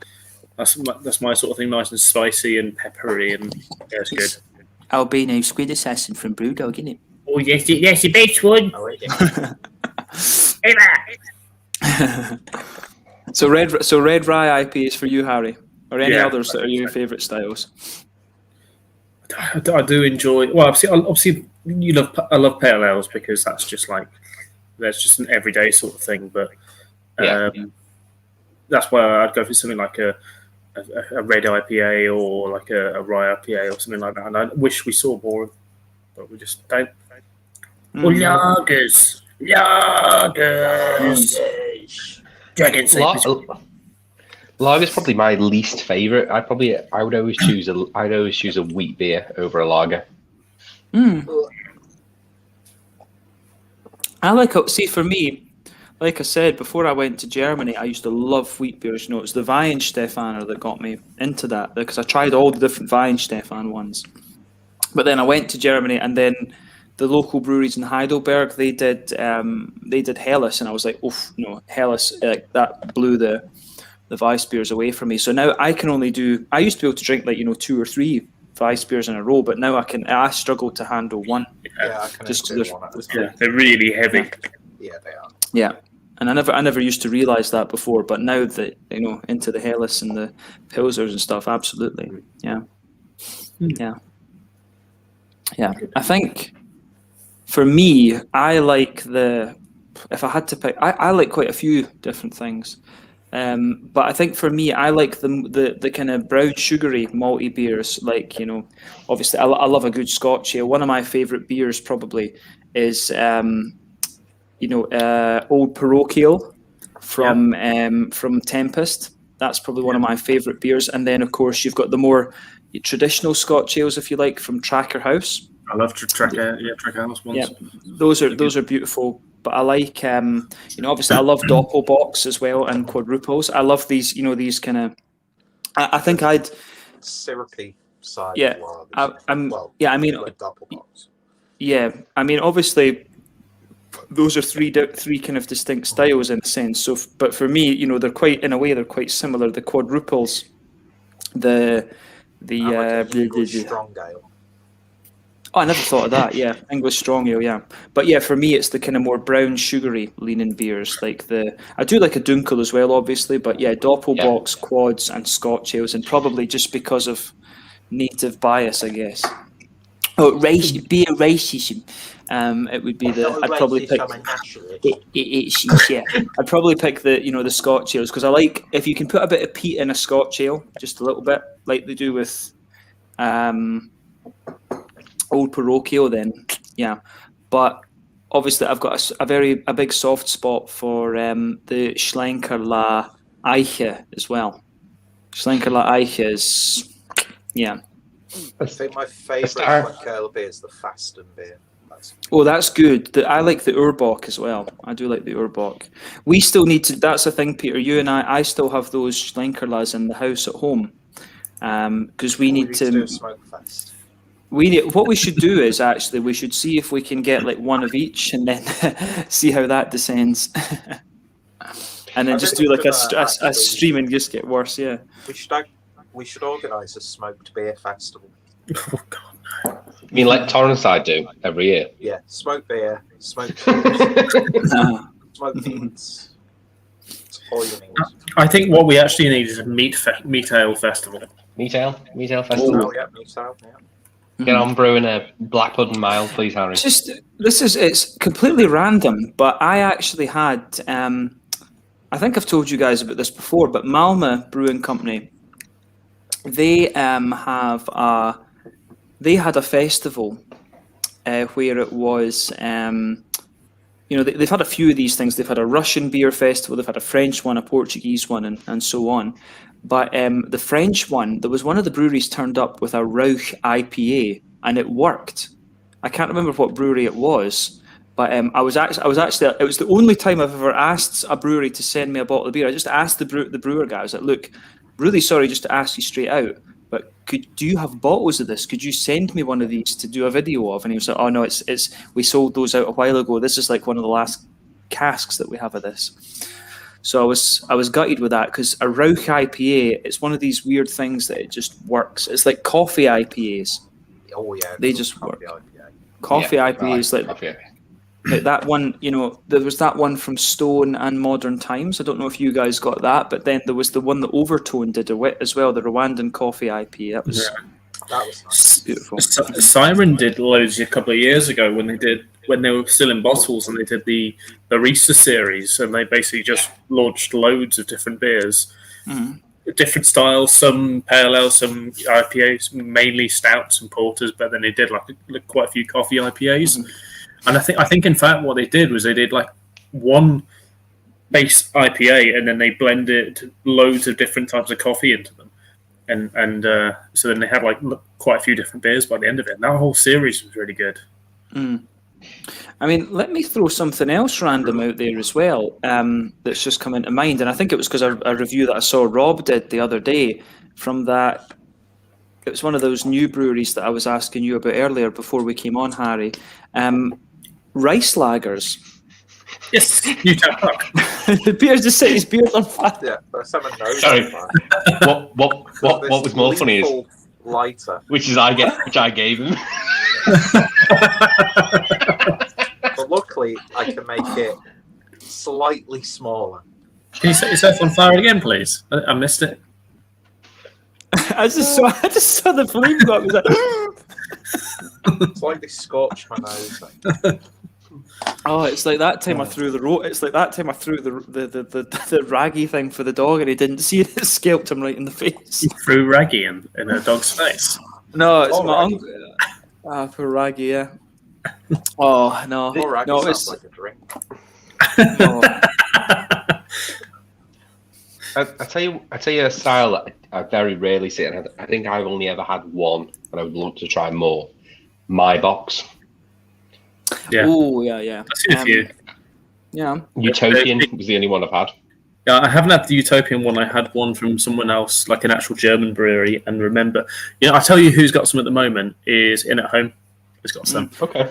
That's my sort of thing, nice and spicy and peppery, and yeah, it's good. Albino Squid Assassin from Brewdog, isn't it? Oh, yes, that's the best one. So red rye IPAs for you, Harry, or any others that are your favourite styles? I do enjoy. Well, obviously, I love pale ales because that's just an everyday sort of thing. But that's why I'd go for something like a red IPA or like a rye IPA or something like that. And I wish we saw more of, but we just don't. Or lagers. Dragon Lager's probably my least favorite. I would always choose a wheat beer over a lager. For me, like I said, before I went to Germany, I used to love wheat beers. It was the Weihenstephaner that got me into that, because I tried all the different Weihenstephan ones. But then I went to Germany, and then the local breweries in Heidelberg, they did Helles, and I was like, oof, no, Helles, that blew the Weiss beers away from me. So now I can only do. I used to be able to drink 2 or 3 Weiss beers in a row, but now I struggle to handle one. Yeah, I can just do one. They're really heavy. Yeah, they are. Yeah, and I never used to realize that before, but now that into the Helles and the Pilsners and stuff, absolutely, yeah. I think for me, I like if I had to pick, I like quite a few different things. But I think for me, I like the kind of brown sugary malty beers. Obviously, I love a good Scotch ale. One of my favourite beers probably is Old Parochial from Tempest. That's probably one of my favourite beers. And then of course you've got the more traditional Scotch ales, if you like, from Tracker House. I love Tracker House ones. Yeah, those are beautiful. But I like, obviously I love Doppelbocks as well and quadruples. I love these, these kind of. I think I'd syrupy side. Yeah, Doppelbocks. Yeah, I mean, obviously, those are three kind of distinct styles in a sense. So, but for me, they're quite similar. The quadruples, the strong ale. Oh, I never thought of that. Yeah, English strong ale. Yeah, but yeah, for me, it's the kind of more brown, sugary leaning beers. I do like a Dunkel as well, obviously. But yeah, Doppelbocks, quads, and Scotch ales, and probably just because of native bias, I guess. Oh, beer racism. It would be I'd probably pick. I'd probably pick the Scotch ales, because I like if you can put a bit of peat in a Scotch ale, just a little bit, like they do with Old Parochial, then yeah. But obviously I've got a big soft spot for the Schlenker La Eiche as well. Schlenker La Eiche is I think my favourite curl beer is the Fasten beer. That's good. I like the Urbach as well. I do like the Urbach. We still need to. That's the thing, Peter. You and I still have those Schlenkerlas in the house at home, because we need to. Do a smoke fest. What we should do is actually we should see if we can get one of each, and then see how that descends, and then just do a stream and just get worse. Yeah. We should organise a smoked beer festival. Oh God. You mean like Torrenside do every year? Yeah, smoked beer, smoked beers, smoked beans. I think what we actually need is a meat ale festival. Meat ale festival. Oh yeah, meat ale. Yeah. Get on brewing a black pudding mild, please, Harry. It's completely random, but I actually had I I think I've told you guys about this before, but Malmö Brewing Company, they they had a festival where it was, they've had a few of these things. They've had a Russian beer festival, they've had a French one, a Portuguese one, and so on. But the French one, there was one of the breweries turned up with a Rauch IPA, and it worked. I can't remember what brewery it was, but it was the only time I've ever asked a brewery to send me a bottle of beer. I just asked the brewer guy, I was like, look, really sorry just to ask you straight out, but do you have bottles of this? Could you send me one of these to do a video of? And he was like, oh no, it's we sold those out a while ago. This is like one of the last casks that we have of this. So I was gutted with that, because a Rauch IPA, it's one of these weird things that it just works. It's like coffee IPAs. Oh yeah, they just work. IPA. Coffee IPAs, like that one. There was that one from Stone and Modern Times. I don't know if you guys got that, but then there was the one that Overtone did as well, the Rwandan coffee IPA. That was nice. Beautiful. Siren did loads a couple of years ago when they were still in bottles, and they did the barista series, and they basically just launched loads of different beers, different styles, some pale ale, some IPAs, mainly stouts and porters, but then they did like quite a few coffee IPAs. And I think in fact what they did was they did like one base IPA, and then they blended loads of different types of coffee into them, and so then they had like quite a few different beers by the end of it. And that whole series was really good. I mean, let me throw something else random out there as well, that's just come into mind, and I think it was because a review that I saw Rob did the other day from that. It was one of those new breweries that I was asking you about earlier before we came on, Harry. Rice lagers. Yes, Untappd. The beer just set his beard on fire. Yeah, but someone knows. Sorry. What was more funny is lighter, which I gave him. but luckily I can make it slightly smaller. Can you set yourself on fire again, please? I missed it. I just saw the flame go up. It was like, Slightly scorched my nose. oh, it's like that time I threw the raggy thing for the dog, and he didn't see it. It scalped him right in the face. You threw raggy in a dog's face. No, it's my Raggy. uncle. Ah, poor Raggy, yeah. Oh no, Raggy no, sounds it's like a drink. no. I tell you a style that I very rarely see, and I think I've only ever had one, and I would love to try more. My box. Yeah. Oh yeah. I've seen a few. Yeah. Utopian was the only one I've had. Yeah, I haven't had the Utopian one. I had one from someone else, like an actual German brewery. And remember, I tell you who's got some at the moment is In At Home. Who's got some? Okay.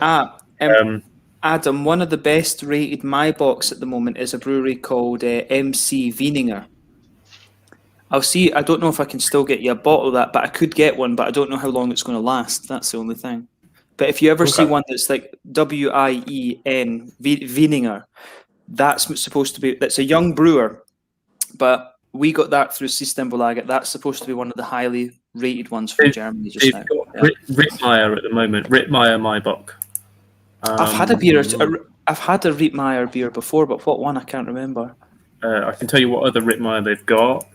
Adam, one of the best rated My Box at the moment is a brewery called MC Wieninger. I'll see. I don't know if I can still get you a bottle of that, but I could get one, but I don't know how long it's going to last. That's the only thing. But if you ever see one that's like WIEN, Wieninger, that's supposed to be, that's a young brewer, but we got that through Systembolaget. That's supposed to be one of the highly rated ones from Germany just now. Got Rittmeyer at the moment. Rittmeyer Maibock. I've had a beer. I've had a Rittmeyer beer before, but what one I can't remember. I can tell you what other Rittmeyer they've got.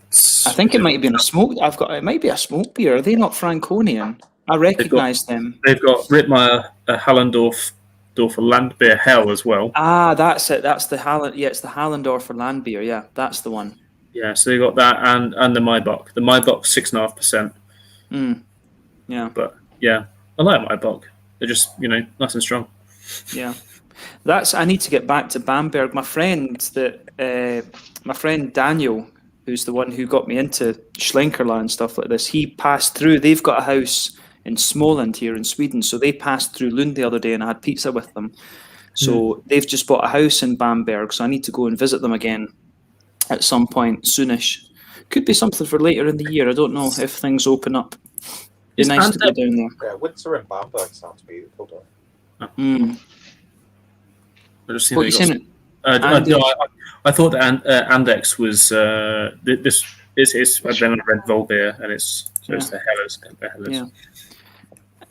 I think it might have been a smoke. It might be a smoke beer. Are they not Franconian? I recognise them. They've got Rittmeyer, Hallendorfer Landbier Hell as well. Ah, that's it. That's the Halland. Yeah, it's the Hallendorfer Landbier. Yeah, that's the one. Yeah, so they got that and the Maibock. The Maibock 6.5%. Yeah. But yeah, I like Maibock. They're just nice and strong. Yeah, I need to get back to Bamberg. My friend Daniel, who's the one who got me into Schlenkerla and stuff like this, he passed through. They've got a house in Småland here in Sweden, so they passed through Lund the other day, and I had pizza with them. So they've just bought a house in Bamberg, so I need to go and visit them again at some point soonish. Could be something for later in the year. I don't know if things open up. It's nice to go down there. Yeah, winter in Bamberg sounds beautiful, though. I just What you saying? I thought that Andex was this is then a red Volbeer, and it's the Helles. Yeah.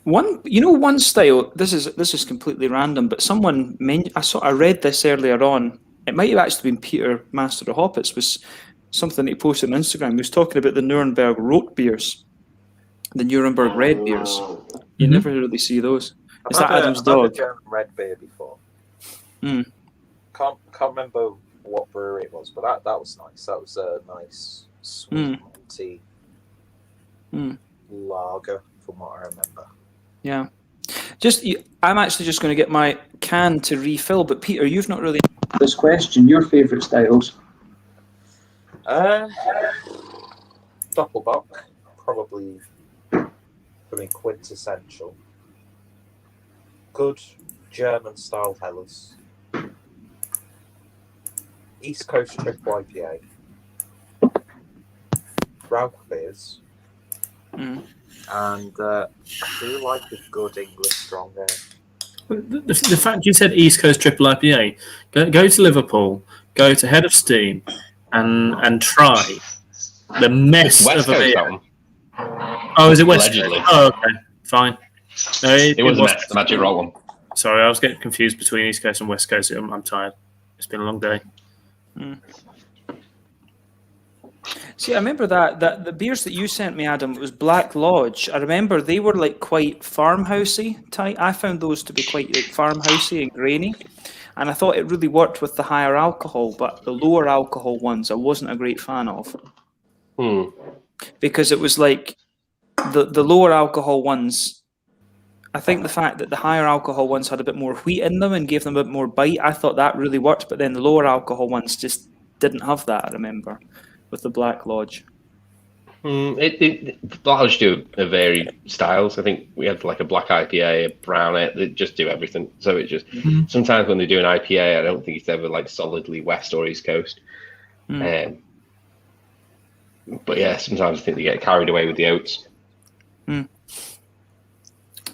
One style. This is completely random, but I read this earlier on it might have actually been Peter Master of Hoppets, was something he posted on Instagram. He was talking about the Nuremberg Rot beers, the Nuremberg red beers. You never really see those. Is that Adam's dog? I've had a German red beer before. Can't remember what brewery it was, but that was nice. That was a nice sweet malty lager, from what I remember. Yeah. I'm actually just going to get my can to refill, but Peter, you've not really answered this question. Your favourite styles? Doppelbock, probably for me quintessential. Good German style Helles. East Coast Triple IPA. Rauchbeers. And I do like a good English strong ale. The fact you said East Coast Triple IPA, go to Liverpool, go to Head of Steam, and try the mess West of a Coast, beer. that one. Oh, is it West Allegedly. Coast? Oh, okay, fine. No, It was a mess, the Magic Roll one. Sorry, I was getting confused between East Coast and West Coast. I'm tired. It's been a long day. See, I remember that the beers that you sent me, Adam, was Black Lodge. I remember they were like quite farmhousey type. I found those to be quite like farmhousey and grainy, and I thought it really worked with the higher alcohol. But the lower alcohol ones, I wasn't a great fan of, because it was like the lower alcohol ones. I think the fact that the higher alcohol ones had a bit more wheat in them and gave them a bit more bite, I thought that really worked. But then the lower alcohol ones just didn't have that. I remember. With the Black Lodge. Black Lodge do a varied styles. I think we had like a black IPA, a brown ale, they just do everything. So it just sometimes when they do an IPA, I don't think it's ever like solidly West or East Coast. But yeah, sometimes I think they get carried away with the oats. Yeah.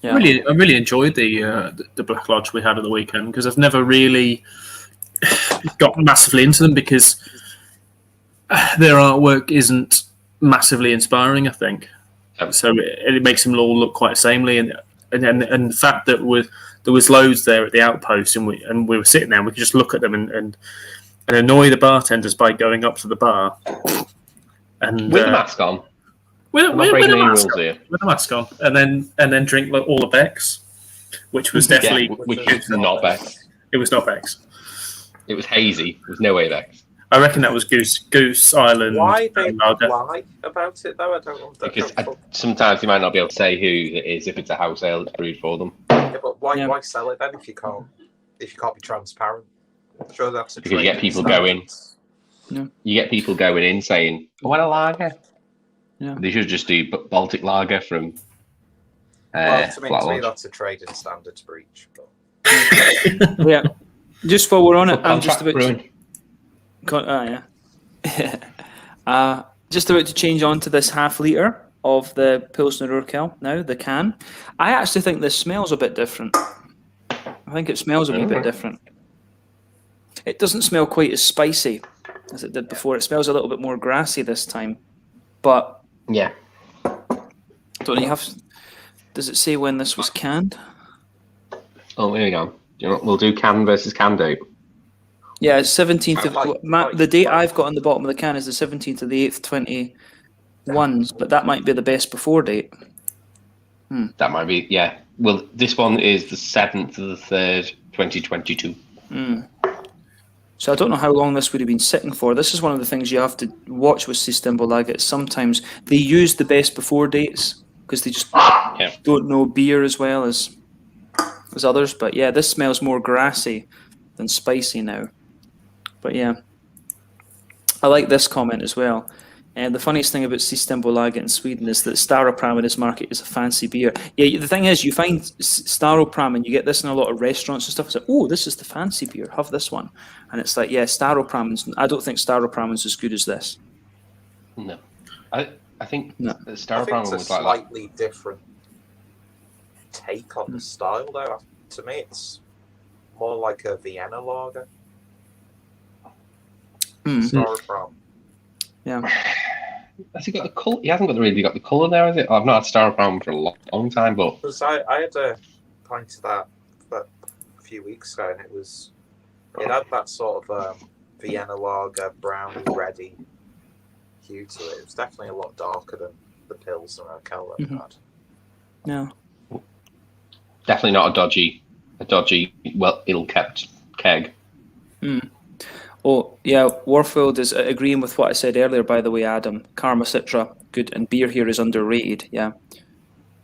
I really enjoyed the Black Lodge we had at the weekend, because I've never really got massively into them because their artwork isn't massively inspiring, I think. So it makes them all look quite samely, and the fact that there was loads there at the outpost, and we were sitting there, and we could just look at them and annoy the bartenders by going up to the bar and With the mask on. With the mask on, and then drink like all the Becks, which was definitely which is not Becks. It was not Becks. It was hazy. There was no way Becks. I reckon that was Goose Island. Why they lie about it though? I don't understand. Because sometimes you might not be able to say who it is if it's a house ale that's brewed for them. Yeah, but why sell it then if you can't be transparent? Sure, that's because you get people going. Yeah. You get people going in saying, "I want a lager." Yeah. They should just do Baltic lager from. To me, that's a trading standards breach. But... yeah. Just while we're on it, I'm just about. Just about to change on to this half-litre of the Pilsner Urquell now, the can. I actually think this smells a bit different. I think it smells a wee bit different. It doesn't smell quite as spicy as it did before. It smells a little bit more grassy this time. But yeah, don't you have? Does it say when this was canned? Oh, there we go. We'll do can versus can date. Yeah, it's 17th of... the date I've got on the bottom of the can is the 17th of the 8th, 21, but that might be the best before date. That might be, yeah. Well, this one is the 7th of the 3rd, 2022. So I don't know how long this would have been sitting for. This is one of the things you have to watch with Systembolaget. Sometimes they use the best before dates because they just don't know beer as well as others. But yeah, this smells more grassy than spicy now. But yeah, I like this comment as well. And the funniest thing about Systembolaget in Sweden is that Staropram in this market is a fancy beer. Yeah, the thing is, you find Staropram and you get this in a lot of restaurants and stuff. It's like, oh, this is the fancy beer. Have this one. And it's like, yeah, Staropram. I don't think Staropram is as good as this. No, I think I Staropram think it's a was like slightly different take on the style, though. To me, it's more like a Vienna lager. Staropram. Yeah. Has he got the colour? He hasn't really got the colour there, has it? I've not had Staropram for a long time, but Because I had a pint of that a few weeks ago, and it was It had that sort of Vienna lager, browny, reddy hue to it. It was definitely a lot darker than the Pilsner Urquell that we had. No. Definitely not a dodgy, well, ill-kept keg. Oh, yeah, Warfield is agreeing with what I said earlier, by the way, Adam. Karma Citra, good, and beer here is underrated, yeah.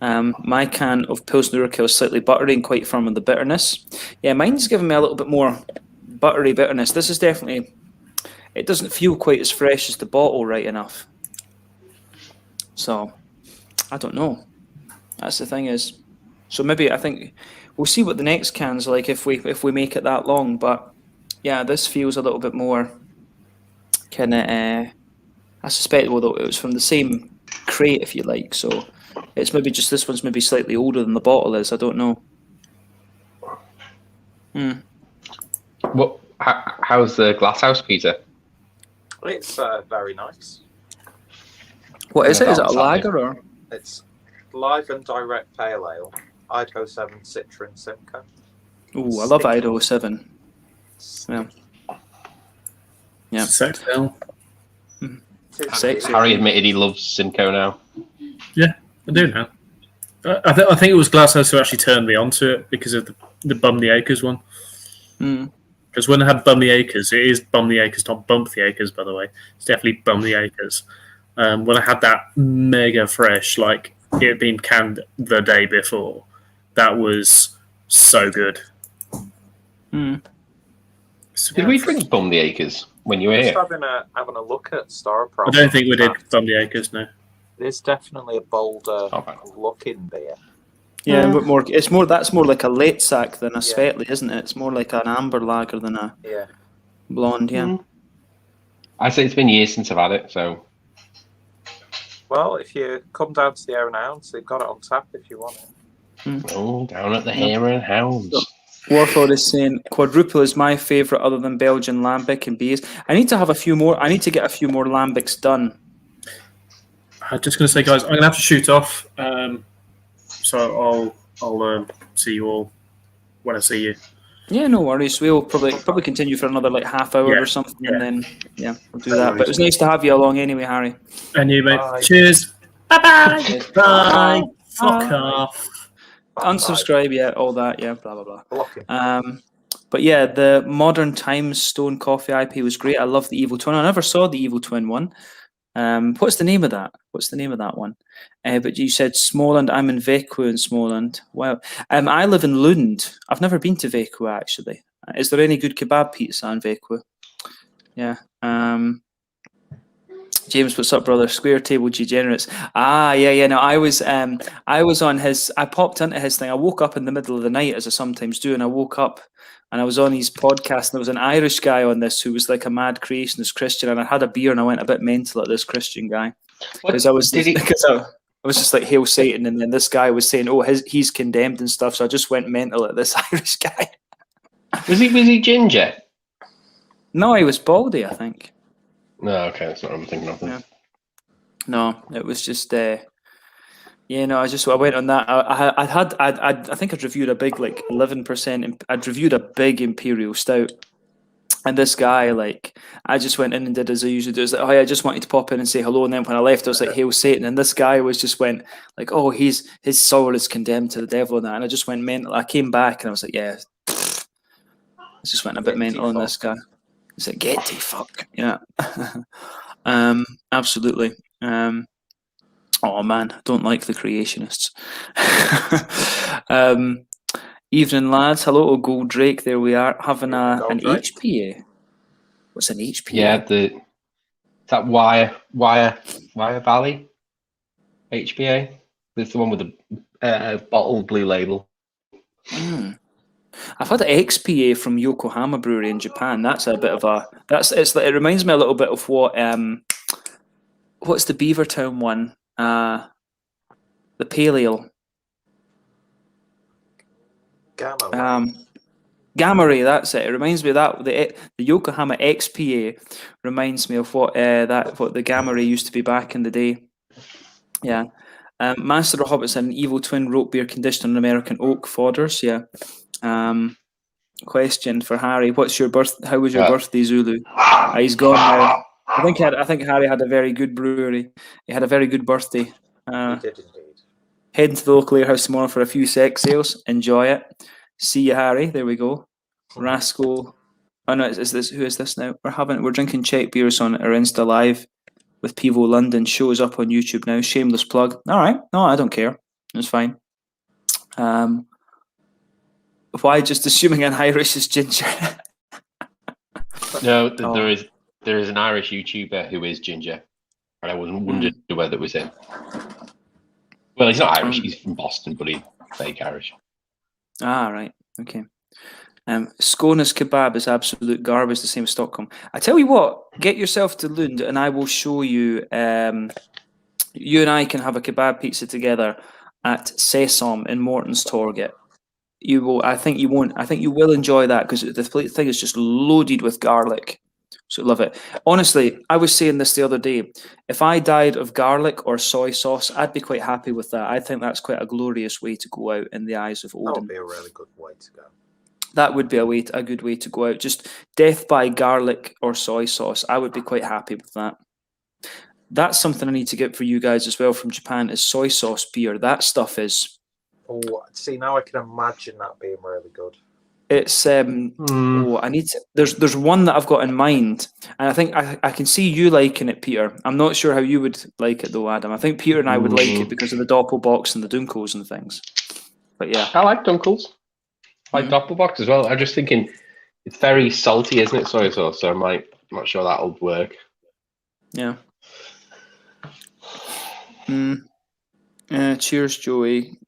My can of Pilsner Urquell is slightly buttery and quite firm in the bitterness. Yeah, mine's giving me a little bit more buttery bitterness. This is definitely, it doesn't feel quite as fresh as the bottle, right enough. So, I don't know. That's the thing is. So maybe I think we'll see what the next can's like if we make it that long. But yeah, this feels a little bit more kind of. I suspect although it was from the same crate, if you like. So it's maybe just this one's maybe slightly older than the bottle is. I don't know. What? How's the glasshouse, Peter? It's very nice. What is it? Is it a That's lager or? It's live and direct pale ale. Idaho 7 Citra and Simcoe. Ooh, I love Idaho 7. Yeah. Yeah. Sextail. Sexy. Harry admitted he loves Simcoe now. Yeah, I do now. I think it was Glasshouse who actually turned me onto it because of the Bum the Acres one. Because when I had Bum the Acres, it is Bum the Acres, not Bump the Acres, by the way. It's definitely Bum the Acres. When I had that mega fresh, like it had been canned the day before, that was so good. Did we drink Bum the Acres when you were Just here? having a look at Staroprom. I don't think we did Bum the Acres, no. It's definitely a bolder looking beer. Yeah, but more. It's more. That's more like a late sack than a Svetli, isn't it? It's more like an amber lager than a blonde. Yeah. I say it's been years since I've had it, so. Well, if you come down to the Hare and Hounds, they've got it on tap if you want it. Oh, down at the Hare and Hounds. Warford is saying quadruple is my favourite, other than Belgian lambic and beers. I need to have a few more. I need to get a few more lambics done. I'm just going to say, guys, I'm going to have to shoot off. So I'll see you all when I see you. Yeah, no worries. We'll probably continue for another like half hour or something, and then we'll do that. But it was nice to have you along anyway, Harry. And you, mate. Bye. Cheers. Bye-bye. Bye. Fuck off. Unsubscribe, yeah, all that, yeah, blah blah blah. Okay. But yeah, the Modern Times Stone Coffee IP was great. I love the Evil Twin. I never saw the Evil Twin one. What's the name of that? What's the name of that one? But you said Småland. I'm in Växjö in Småland. Wow. I live in Lund. I've never been to Växjö actually. Is there any good kebab pizza in Växjö? Yeah. James, what's up, brother? Square Table Degenerates. Yeah. No, I was on his. I popped into his thing. I woke up in the middle of the night, as I sometimes do, and I woke up and I was on his podcast, and there was an Irish guy on this who was like a mad creationist Christian, and I had a beer and I went a bit mental at this Christian guy because I was just like, hail Satan, and then this guy was saying, oh, he's condemned and stuff, so I just went mental at this Irish guy. Was he ginger? No, he was baldy, I think. No, okay, that's not what I'm thinking of. Yeah. No, it was just I went on that. I think I'd reviewed a big 11%. I'd reviewed a big imperial stout, and this guy I just went in and did as I usually do. It was like, oh yeah, I just wanted to pop in and say hello, and then when I left, I was like, hail Satan, and this guy went like, oh, his soul is condemned to the devil and that, and I just went mental. I came back and I was like, yeah, I just went a bit mental on this guy. He's like, get the fuck, yeah. Absolutely. Oh man, I don't like the creationists. Evening, lads. Hello to Gold Drake. There we are, having an HPA. What's an HPA? Yeah, that Wire Valley HPA. It's the one with the bottle blue label. I've had an XPA from Yokohama Brewery in Japan. That's a bit of a it reminds me a little bit of what what's the Beavertown one? The Pale Ale. Gamma Ray, that's it. It reminds me of that. The Yokohama XPA reminds me of what the Gamma Ray used to be back in the day. Yeah. Master of Hobbits and Evil Twin root beer conditioned on American oak fodders. Yeah. question for Harry. What's your How was your birthday, Zulu? He's gone now. I think Harry had a very good brewery. He had a very good birthday. He did indeed. Heading to the local alehouse tomorrow for a few sex sales. Enjoy it. See you, Harry. There we go. Rascal. Oh no, is this? Who is this now? We're drinking Czech beers on our Insta Live with Pivo London. Shows up on YouTube now. Shameless plug. All right. No, I don't care. It's fine. Why just assuming an Irish is ginger? No, there is an Irish YouTuber who is ginger, and I wondered whether it was him. Well, he's not Irish. He's from Boston, but he's fake Irish. Ah, right. Okay. Skånes kebab is absolute garbage, the same as Stockholm. I tell you what, get yourself to Lund and I will show you. You and I can have a kebab pizza together at Sesam in Mortenstorget. You will. I think you won't. I think you will enjoy that because the thing is just loaded with garlic. So love it. Honestly, I was saying this the other day. If I died of garlic or soy sauce, I'd be quite happy with that. I think that's quite a glorious way to go out in the eyes of Odin. That would be a really good way to go. That would be a good way to go out. Just death by garlic or soy sauce. I would be quite happy with that. That's something I need to get for you guys as well from Japan is soy sauce beer. That stuff is... Oh, see, now I can imagine that being really good. It's I need to. There's one that I've got in mind, and I think I can see you liking it, Peter. I'm not sure how you would like it though, Adam. I think Peter and I would like it because of the Doppelbox and the Dunkels and things. But yeah, I like Dunkels. I like Doppelbox as well. I'm just thinking it's very salty, isn't it, soy sauce? So I'm not sure that'll work. Yeah. Cheers, Joey.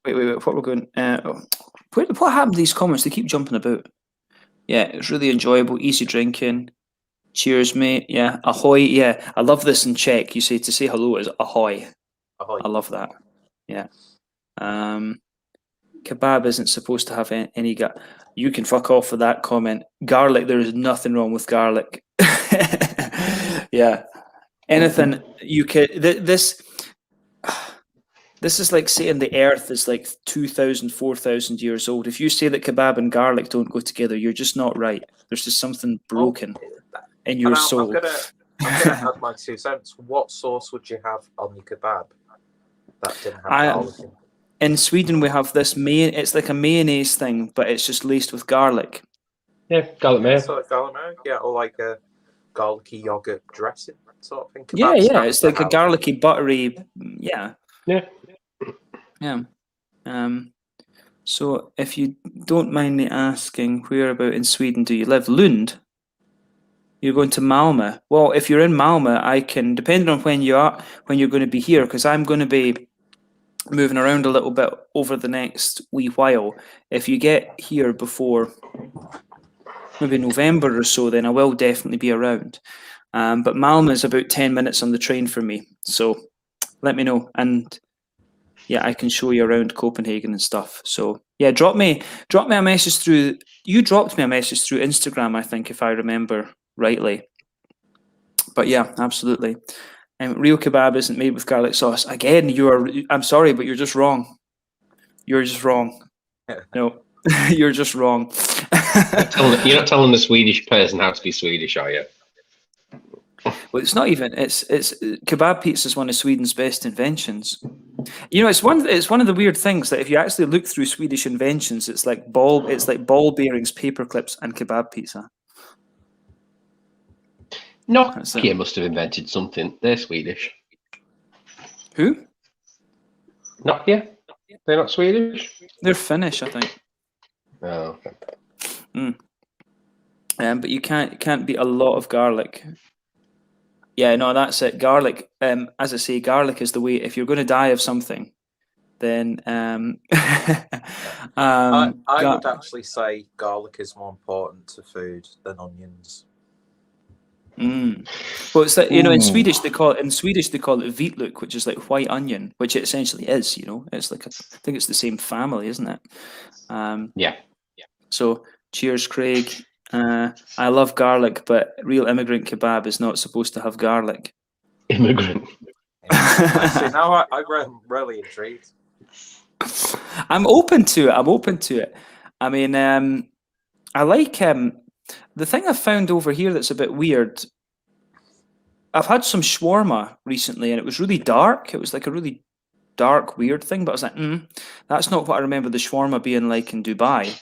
Wait, what we're going... what happened to these comments? They keep jumping about. Yeah, it's really enjoyable, easy drinking. Cheers, mate. Yeah, ahoy. Yeah, I love this in Czech. You say to say hello is ahoy. Ahoy. I love that. Yeah. Kebab isn't supposed to have any... You can fuck off with that comment. Garlic, there is nothing wrong with garlic. Yeah. Anything you can... This is like saying the earth is like 2,000, 4,000 years old. If you say that kebab and garlic don't go together, you're just not right. There's just something broken in your soul. I'm gonna add my 2 cents. What sauce would you have on your kebab that didn't have garlic in? In Sweden, we have this it's like a mayonnaise thing, but it's just laced with garlic. Yeah, garlic mayo. So garlic mayo, yeah, or like a garlicky yogurt dressing sort of thing. Yeah, it's like a garlicky, buttery, yeah. Yeah. So if you don't mind me asking, where about in Sweden do you live? Lund? You're going to Malmö. Well, if you're in Malmö, I can, depending on when you're going to be here, because I'm going to be moving around a little bit over the next wee while. If you get here before maybe November or so, then I will definitely be around. But Malmö is about 10 minutes on the train for me. So let me know. And yeah, I can show you around Copenhagen and stuff. So yeah, drop me a message through. You dropped me a message through Instagram, I think, if I remember rightly. But yeah, absolutely. Real kebab isn't made with garlic sauce. Again, I'm sorry, but you're just wrong. You're just wrong. No, you're just wrong. You're not telling the Swedish person how to be Swedish, are you? Well, it's not even. It's kebab pizza is one of Sweden's best inventions. You know, it's one of the weird things that if you actually look through Swedish inventions, it's like ball bearings, paper clips, and kebab pizza. Nokia must have invented something. They're Swedish. Who? Nokia? They're not Swedish? They're Finnish, I think. Oh, okay. But you can't beat a lot of garlic. Yeah, no, that's it. Garlic, as I say, garlic is the way. If you're going to die of something, then I would actually say garlic is more important to food than onions. Well, it's like, you know, in Swedish they call it vitlök, which is like white onion, which it essentially is. You know, it's like I think it's the same family, isn't it? Yeah. So, cheers, Craig. I love garlic, but real immigrant kebab is not supposed to have garlic. Immigrant. See, now I'm really intrigued. I'm open to it. I mean, I like the thing I've found over here that's a bit weird. I've had some shawarma recently, and it was really dark. It was like a really dark, weird thing. But I was like, that's not what I remember the shawarma being like in Dubai.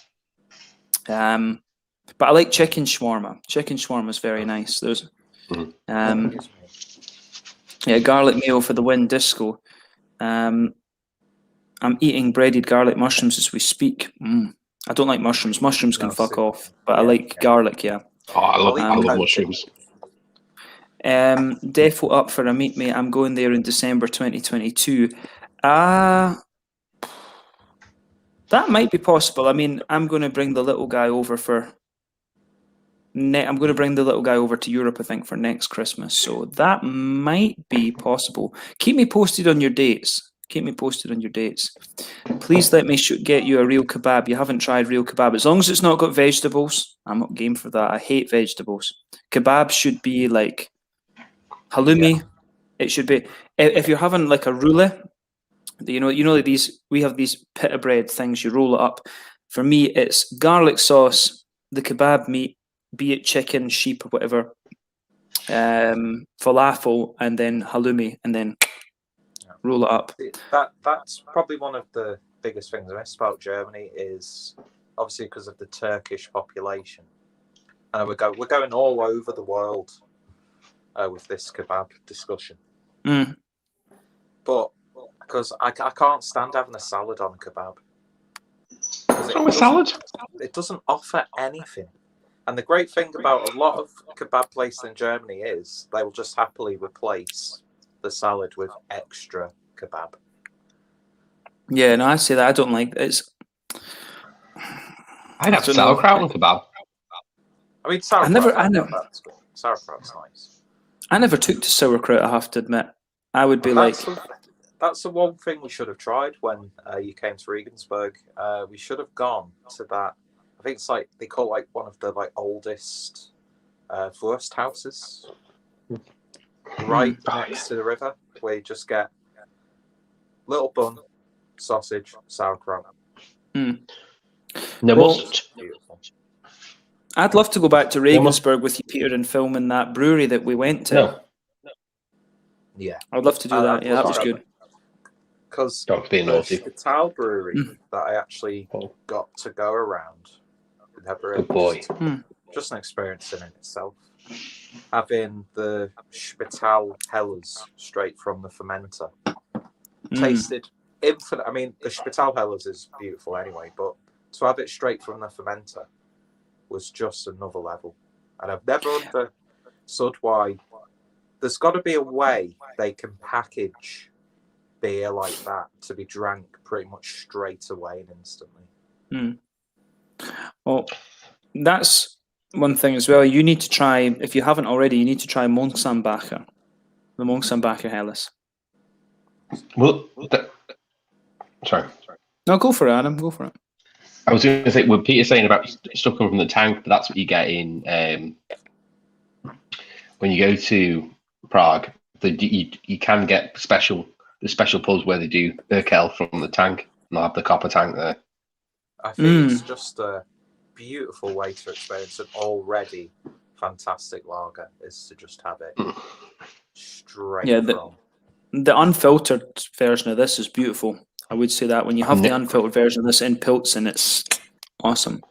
But I like chicken shawarma. Chicken shawarma is very nice. There's, yeah, garlic mayo for the win, disco. I'm eating breaded garlic mushrooms as we speak. I don't like mushrooms. Mushrooms can fuck off, but I like garlic. Yeah. Oh, I love mushrooms. Defo up for a meet, mate. I'm going there in December 2022. That might be possible. I mean, I'm going to bring the little guy over I'm going to bring the little guy over to Europe, I think, for next Christmas. So that might be possible. Keep me posted on your dates. Please let me get you a real kebab. You haven't tried real kebab. As long as it's not got vegetables, I'm not game for that. I hate vegetables. Kebab should be like halloumi. It should be, if you're having like a roulette, you know, like these, we have these pita bread things, you roll it up. For me, it's garlic sauce, the kebab meat, be it chicken, sheep, or whatever, falafel, and then halloumi, and then roll it up. That's probably one of the biggest things I miss about Germany is obviously because of the Turkish population, and we're going all over the world with this kebab discussion. But because I can't stand having a salad on a kebab. It doesn't offer anything. And the great thing about a lot of kebab places in Germany is they will just happily replace the salad with extra kebab. Yeah, no, I say that. I don't like it. I'd have sauerkraut and kebab. I mean, sauerkraut's good. Sauerkraut's nice. I never took to sauerkraut, I have to admit. I would be That's the one thing we should have tried when you came to Regensburg. We should have gone to that. I think it's like they call it like one of the like oldest Wurst houses, right next to the river, where you just get little bun, sausage, sauerkraut. Beautiful. I'd love to go back to Regensburg with you, Peter, and film in that brewery that we went to. No. Yeah, I'd love to do that. Yeah, that was good. Because the Spital brewery that I actually got to go around with her brewery, just an experience in itself. Having the Spital Helles straight from the fermenter, tasted infinite. I mean, the Spital Helles is beautiful anyway, but to have it straight from the fermenter was just another level. And I've never understood why. There's got to be a way they can package beer like that to be drank pretty much straight away and instantly. Well, that's one thing as well. You need to try, if you haven't already, you need to try Monsanbacher, the Monsanbacher Helles. Well, sorry. No, go for it, Adam. Go for it. I was going to say, what Peter's saying about stuff coming from the tank, but that's what you get in when you go to Prague. You can get the special pubs where they do Urquell from the tank, and they'll have the copper tank there. I think it's just a beautiful way to experience an already fantastic lager, is to just have it straight from. The unfiltered version of this is beautiful. I would say that when you have the unfiltered version of this in Pilsen, it's awesome.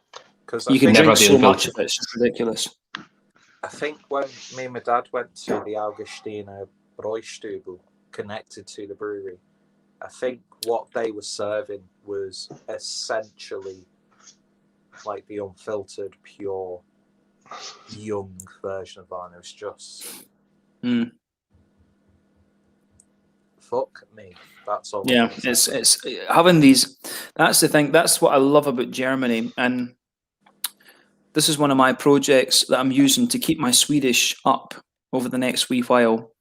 You can drink so much of it, it's just ridiculous. I think when me and my dad went to the Augustiner Bräustubel connected to the brewery, I think what they were serving was essentially like the unfiltered, pure, young version of Vine. It was just fuck me. That's all. Yeah, it's having these. That's the thing. That's what I love about Germany, and this is one of my projects that I'm using to keep my Swedish up over the next wee while.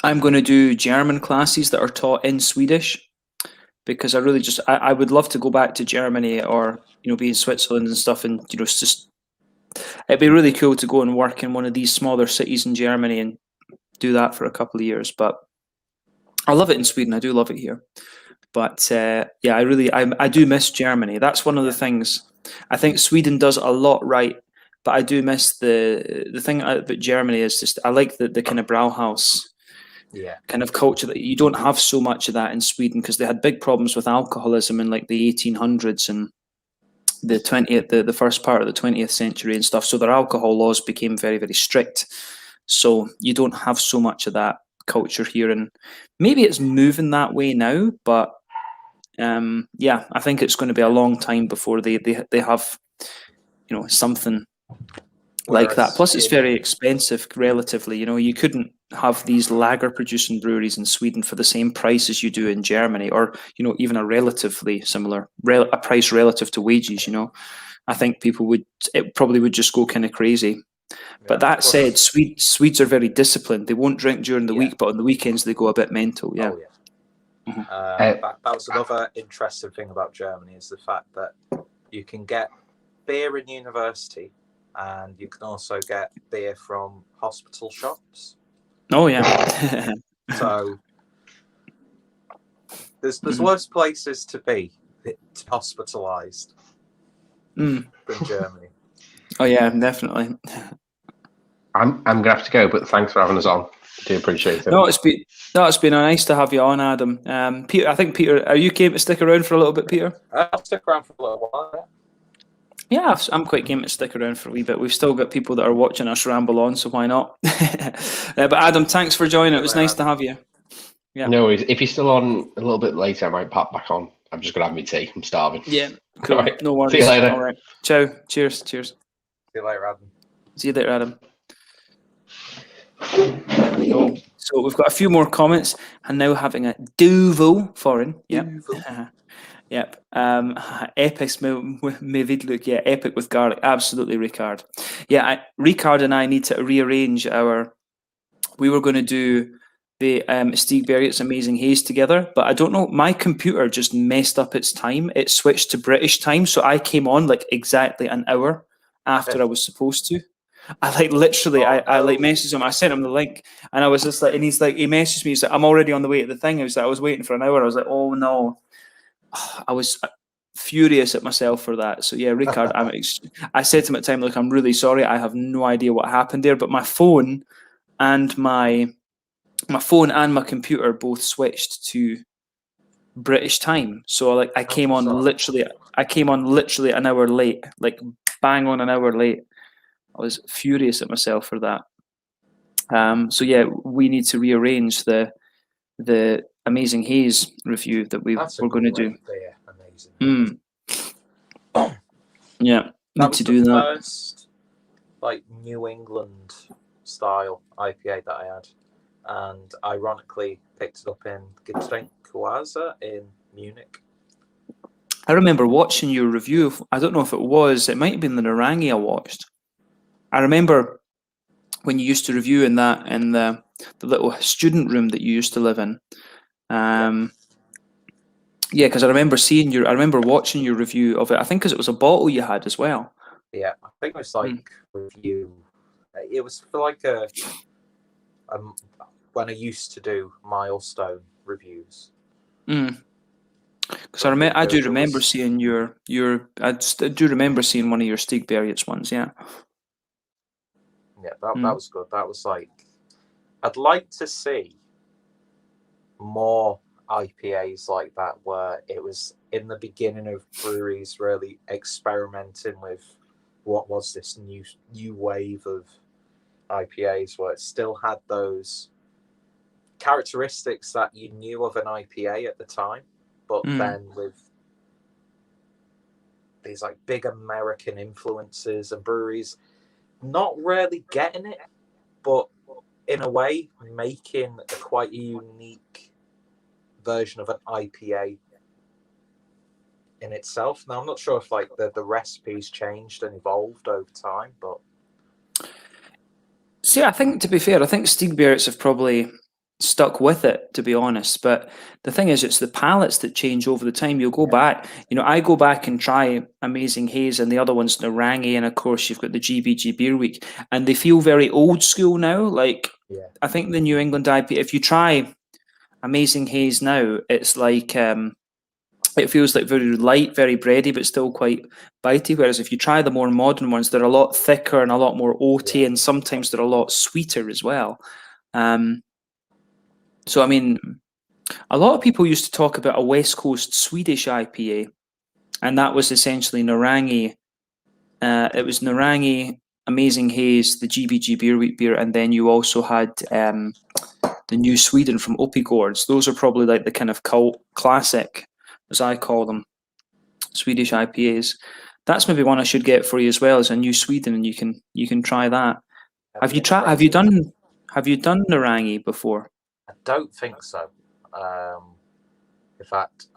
I'm going to do German classes that are taught in Swedish, because I really I would love to go back to Germany or be in Switzerland and stuff, and it's just it'd be really cool to go and work in one of these smaller cities in Germany and do that for a couple of years. But I love it in Sweden. I do love it here. But yeah, I do miss Germany. That's one of the things. I think Sweden does a lot right, but I do miss the thing about Germany is just I like the kind of Brauhaus kind of culture that you don't have so much of that in Sweden because they had big problems with alcoholism in like the 1800s and the first part of the 20th century and stuff. So their alcohol laws became very, very strict. So you don't have so much of that culture here, and maybe it's moving that way now, but yeah, I think it's going to be a long time before they have, you know, something like that. Plus, it's very expensive relatively. You know, you couldn't have these lager producing breweries in Sweden for the same price as you do in Germany, or you know, even a relatively similar a price relative to wages. You know, I think it probably would just go kind of crazy. But that said, Swedes are very disciplined. They won't drink during the week, but on the weekends they go a bit mental. Yeah. Oh, yeah. That was another interesting thing about Germany is the fact that you can get beer in university, and you can also get beer from hospital shops. Oh yeah. So there's worse places to be hospitalized than Germany. Oh yeah, definitely. I'm gonna have to go, but thanks for having us on. I do appreciate it. No, it's been nice to have you on, Adam. Peter, I think Peter, are you keen to stick around for a little bit, Peter? I'll stick around for a little while. Yeah, I'm quite keen to stick around for a wee bit. We've still got people that are watching us ramble on, so why not? But Adam, thanks for joining. It was nice to have you. Yeah. No worries. If you're still on a little bit later, I might pop back on. I'm just gonna have my tea. I'm starving. Yeah, cool. All right. No worries. See you later. All right. Ciao. Cheers. See you later, Adam. See you later, Adam. There we go. So we've got a few more comments, and now having a Duvel foreign. Yep. Yep. Epic look. Yeah, epic with garlic. Absolutely, Ricard. Yeah, Ricard and I need to rearrange we were going to do the Stigbergets Amazing Haze together, but I don't know. My computer just messed up its time. It switched to British time, so I came on like exactly an hour after I was supposed to. I like literally, I like messaged him. I sent him the link, and I was just like, and he's like, he messaged me. He's like, I'm already on the way to the thing. I was like, I was waiting for an hour. I was like, oh no, I was furious at myself for that. So yeah, Ricard, I said to him at the time, look, I'm really sorry. I have no idea what happened there, but my phone and my computer both switched to British time. So like I came on literally an hour late, like bang on an hour late. I was furious at myself for that. So yeah, we need to rearrange the Amazing Haze review that we're going to do. Amazing. Yeah, need to do that. First, like New England style IPA that I had, and ironically picked it up in Gitrinkwasser in Munich. I remember watching your review. I don't know if it might have been the Narangi I watched. I remember when you used to review in the little student room that you used to live in. Yeah, because I remember watching your review of it. I think because it was a bottle you had as well. Yeah, I think it was like review. It was for like when I used to do milestone reviews. Because I do remember seeing I do remember seeing one of your Stigbergets ones. Yeah. Yeah, that was good. That was like, I'd like to see more IPAs like that, where it was in the beginning of breweries really experimenting with what was this new wave of IPAs, where it still had those characteristics that you knew of an IPA at the time, but then with these like big American influences and breweries not really getting it, but in a way making a quite unique version of an IPA in itself. Now I'm not sure if like the recipes changed and evolved over time, but see, I think to be fair, I think Stigbergets have probably stuck with it, to be honest. But the thing is, it's the palates that change over the time. You'll go back, I go back and try Amazing Haze, and the other one's Narangi, and of course you've got the GBG Beer Week, and they feel very old school now. Like I think the New England IPA, if you try Amazing Haze now, it's like it feels like very light, very bready, but still quite bitey. Whereas if you try the more modern ones, they're a lot thicker and a lot more oaty, and sometimes they're a lot sweeter as well. So I mean, a lot of people used to talk about a West Coast Swedish IPA, and that was essentially Narangi. It was Narangi, Amazing Haze, the GBG Beer Wheat beer, and then you also had the New Sweden from Opigårds. Those are probably like the kind of cult classic, as I call them, Swedish IPAs. That's maybe one I should get for you as well, as a New Sweden, and you can try that. Have you done Narangi before? I don't think so. In fact,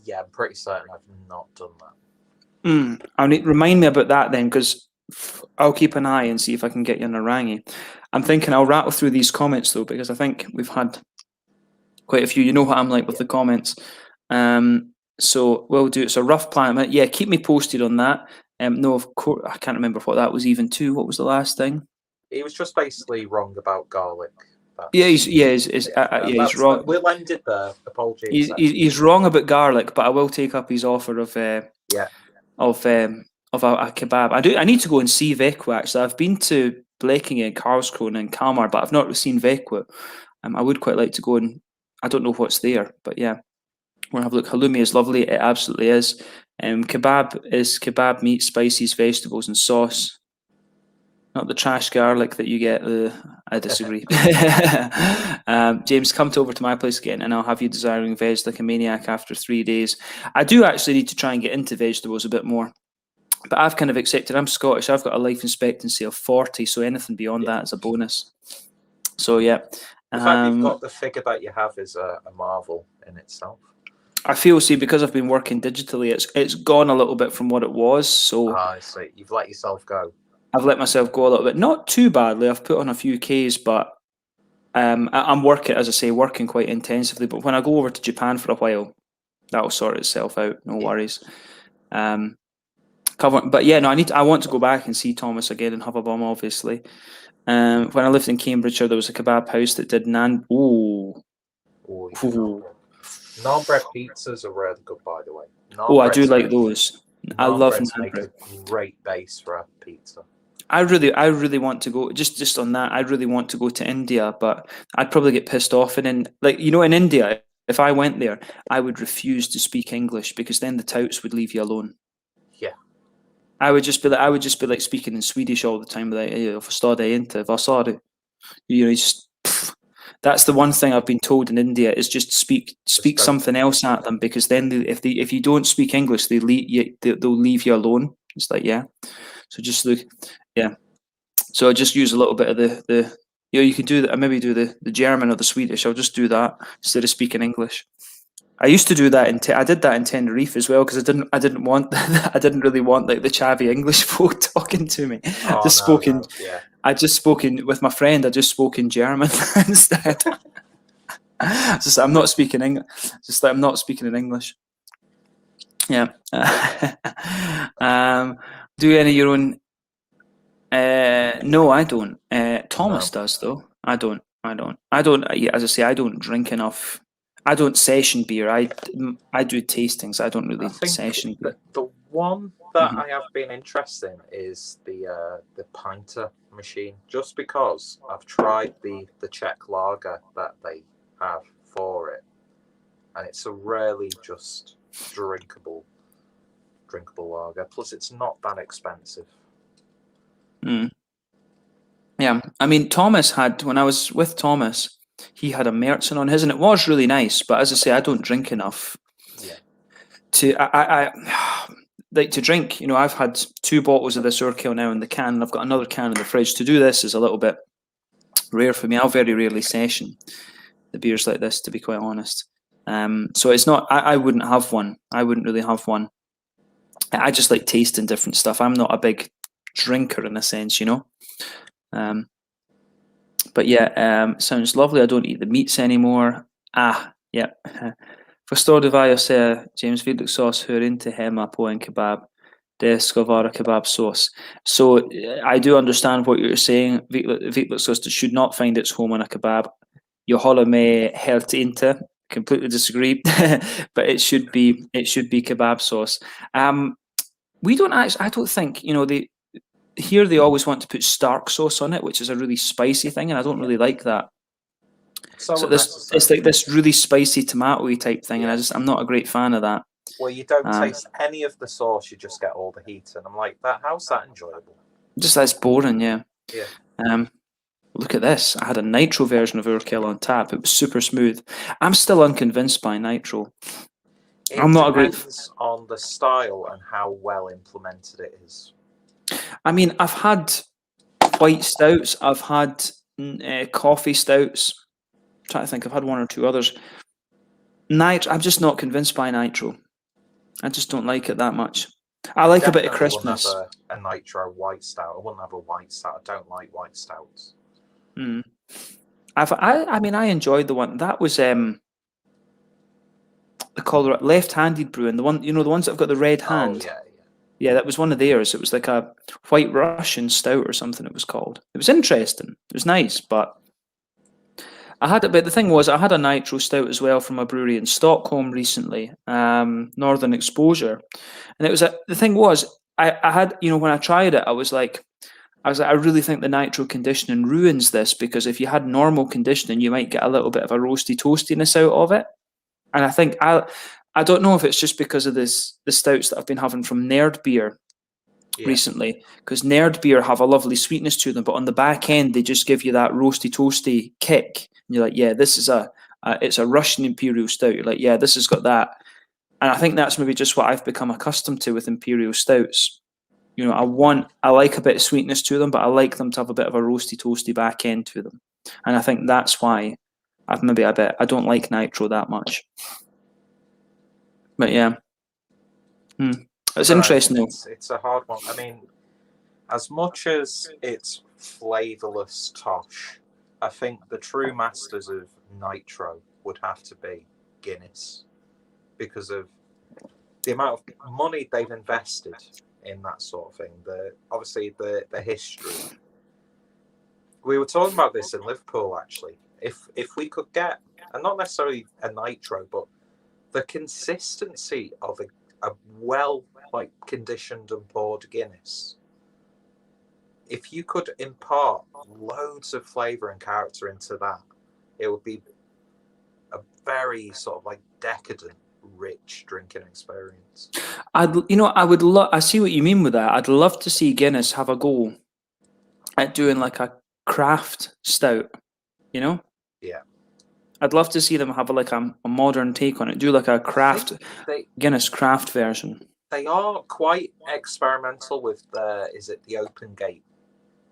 yeah, I'm pretty certain I've not done that. Remind me about that then, because I'll keep an eye and see if I can get you a Narangi. I'm thinking I'll rattle through these comments though, because I think we've had quite a few. You know what I'm like with the comments. So we'll do it. So Rough Planet, yeah, keep me posted on that. No, of course, I can't remember what that was even too. What was the last thing? He was just basically wrong about garlic. He's wrong. We'll end it there. Apologies. He's wrong about garlic, but I will take up his offer of a kebab. I need to go and see Vekwa actually. I've been to Blekinge, Karlskrona, and Kalmar, but I've not seen Vekwa. I would quite like to go, and I don't know what's there, but yeah, we'll have a look. Halloumi is lovely. It absolutely is. Kebab is kebab meat, spices, vegetables, and sauce. Not the trash garlic that you get. I disagree. James, come over to my place again, and I'll have you desiring veg like a maniac after 3 days. I do actually need to try and get into vegetables a bit more, but I've kind of accepted. I'm Scottish. I've got a life expectancy of 40, so anything beyond that is a bonus. So yeah. The fact you've got the figure that you have is a marvel in itself. I feel, because I've been working digitally, it's gone a little bit from what it was. So I see. You've let yourself go. I've let myself go a little bit, not too badly. I've put on a few Ks, but I'm working, as I say, working quite intensively. But when I go over to Japan for a while, that'll sort itself out. No worries. But yeah, no, I want to go back and see Thomas again and have a bum, obviously. When I lived in Cambridgeshire, there was a kebab house that did naan. Naan-bread pizzas are really good, by the way. I do like those. I love naan bread. Make a great base for a pizza. I really want to go. Just on that, I really want to go to India, but I'd probably get pissed off. And in India, if I went there, I would refuse to speak English because then the touts would leave you alone. Yeah, I would just be like speaking in Swedish all the time. Like, förstår dig inte, vad sa du? That's the one thing I've been told in India is just speak something else at them, because then if you don't speak English, they'll leave you alone. It's like, yeah. So just look, yeah. So I just use a little bit of the you can do that. I maybe do the German or the Swedish. I'll just do that instead of speaking English. I used to do that I did that in Tenerife as well, because I didn't really want like the chavvy English folk talking to me. I just spoken with my friend. I just spoke in German instead. I'm not speaking English. Just like I'm not speaking in English. Yeah. Do any of your own? No, I don't. Thomas does though. I don't. As I say, I don't drink enough. I don't session beer. I do tastings. I don't really session beer. The one that I have been interested in is the pinter machine, just because I've tried the Czech lager that they have for it, and it's a really just drinkable lager. Plus, it's not that expensive. Yeah, I mean, Thomas had, when I was with Thomas, he had a Märzen on his, and it was really nice. But as I say, I don't drink enough. Yeah. I like to drink. I've had 2 bottles of this Urquell now in the can, and I've got another can in the fridge. To do this is a little bit rare for me. I'll very rarely session the beers like this, to be quite honest. So it's not. I wouldn't have one. I wouldn't really have one. I just like tasting different stuff. I'm not a big drinker in a sense, but yeah, sounds lovely. I don't eat the meats anymore. Yeah. Förstår du vad jag säger, James? Vitlökssås hör inte hemma på en kebab. Det ska vara kebabsås. So I do understand what you're saying. Vitlökssås should not find its home on a kebab. Jag håller med helt inte. completely disagree, but it should be kebab sauce. We don't actually. I don't think they always want to put Stark sauce on it, which is a really spicy thing, and I don't really like that. So it's like this really spicy tomato-y type thing, and I'm not a great fan of that. Well, you don't taste any of the sauce; you just get all the heat, and I'm like, how's that enjoyable? Just that's boring, yeah. Yeah. Look at this. I had a nitro version of Urquell on tap. It was super smooth. I'm still unconvinced by nitro. I'm not a great. Depends on the style and how well implemented it is. I mean, I've had white stouts. I've had coffee stouts. I'm trying to think. I've had one or two others. Nitro. I'm just not convinced by nitro. I just don't like it that much. I like a bit of crispness. I wouldn't have a nitro white stout. I wouldn't have a white stout. I don't like white stouts. I mean, I enjoyed the one that was the Colorado left-handed brewing. The one, the ones that have got the red hand. Oh, yeah, that was one of theirs. It was like a White Russian stout or something. It was called. It was interesting. It was nice, but but the thing was, I had a nitro stout as well from a brewery in Stockholm recently, Northern Exposure, and it was the thing was, I had when I tried it, I was like, I really think the nitro conditioning ruins this, because if you had normal conditioning, you might get a little bit of a roasty toastiness out of it. And I think I don't know if it's just because of the stouts that I've been having from Nerd Beer recently, because Nerd Beer have a lovely sweetness to them, but on the back end they just give you that roasty toasty kick, and you're like, yeah, this is it's a Russian Imperial Stout. You're like, yeah, this has got that. And I think that's maybe just what I've become accustomed to with Imperial Stouts. I like a bit of sweetness to them, but I like them to have a bit of a roasty toasty back end to them. And I think that's why I don't like nitro that much. But yeah. It's interesting though. It's a hard one. I mean, as much as it's flavourless tosh, I think the true masters of nitro would have to be Guinness, because of the amount of money they've invested in that sort of thing. Obviously the history. We were talking about this in Liverpool actually. If we could get, and not necessarily a nitro, but the consistency of a well conditioned and poured Guinness, if you could impart loads of flavour and character into that, it would be a very sort of decadent, rich drinking experience. I would love. I see what you mean with that. I'd love to see Guinness have a go at doing like a craft stout. Yeah. I'd love to see them have a modern take on it. Do like a craft Guinness craft version. They are quite experimental with the Open Gate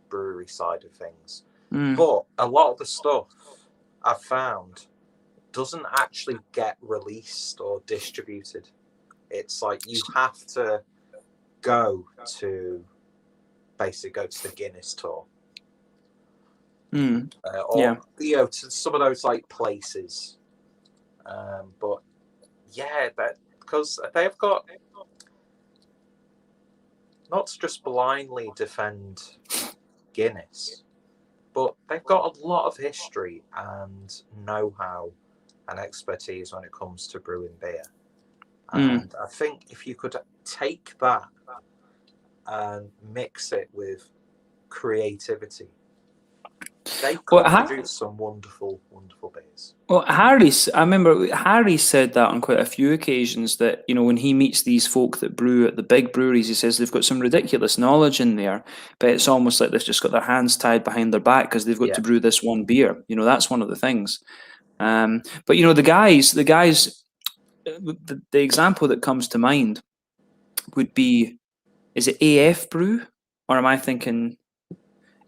brewery side of things. But a lot of the stuff I've found doesn't actually get released or distributed. It's like you have to go to the Guinness tour. To some of those places. But yeah, because they've got, not to just blindly defend Guinness, but they've got a lot of history and know-how and expertise when it comes to brewing beer. And I think if you could take that and mix it with creativity, they could produce some wonderful, wonderful beers. Well, I remember Harry said that on quite a few occasions, that when he meets these folk that brew at the big breweries, he says they've got some ridiculous knowledge in there, but it's almost like they've just got their hands tied behind their back because they've got to brew this one beer. That's one of the things. But the guys, the example that comes to mind would be, is it AF Brew, or am I thinking?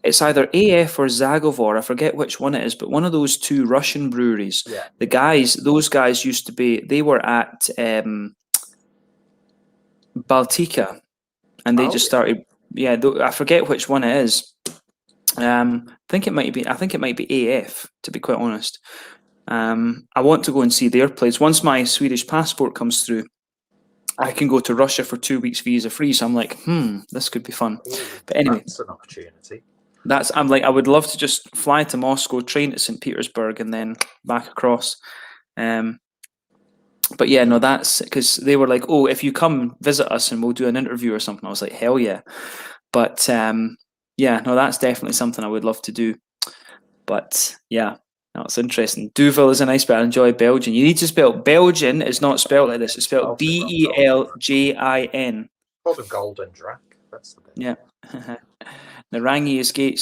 It's either AF or Zagovor. I forget which one it is, but one of those two Russian breweries. Yeah. Those guys used to be. They were at Baltica, and they just started. Yeah, I forget which one it is. I think it might be AF. To be quite honest, I want to go and see their place. Once my Swedish passport comes through, I can go to Russia for 2 weeks visa free. So I'm like, this could be fun. But anyway, that's an opportunity. I would love to just fly to Moscow, train to St. Petersburg, and then back across. But yeah, no, that's because they were like, oh, if you come visit us and we'll do an interview or something. I was like, hell yeah. But yeah, no, that's definitely something I would love to do. But yeah, no, it's interesting. Deauville is a nice bit. I enjoy Belgian. You need to spell Belgian is not spelled like this. It's spelled Beljin. Called a golden drac. That's the bit. Yeah. Narangi is great.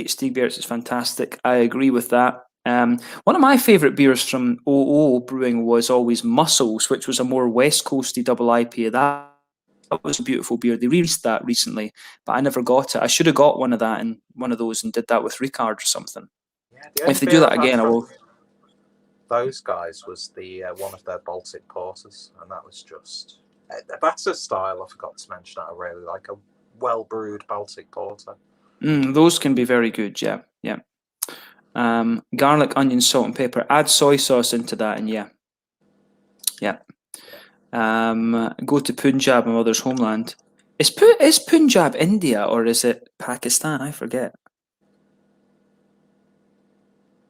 Stigberts is fantastic. I agree with that. One of my favourite beers from OO Brewing was always Muscles, which was a more West Coasty double IPA. That was a beautiful beer. They released that recently, but I never got it. I should have got one of those and did that with Ricard or something. Yeah, If they do that again, I will. Those guys was the one of their Baltic porters, and that was just that's a style I forgot to mention that I really like, a well brewed Baltic porter. Those can be very good. Yeah. Garlic, onion, salt, and pepper. Add soy sauce into that, and yeah. Go to Punjab, my mother's homeland. Is Punjab India or is it Pakistan? I forget.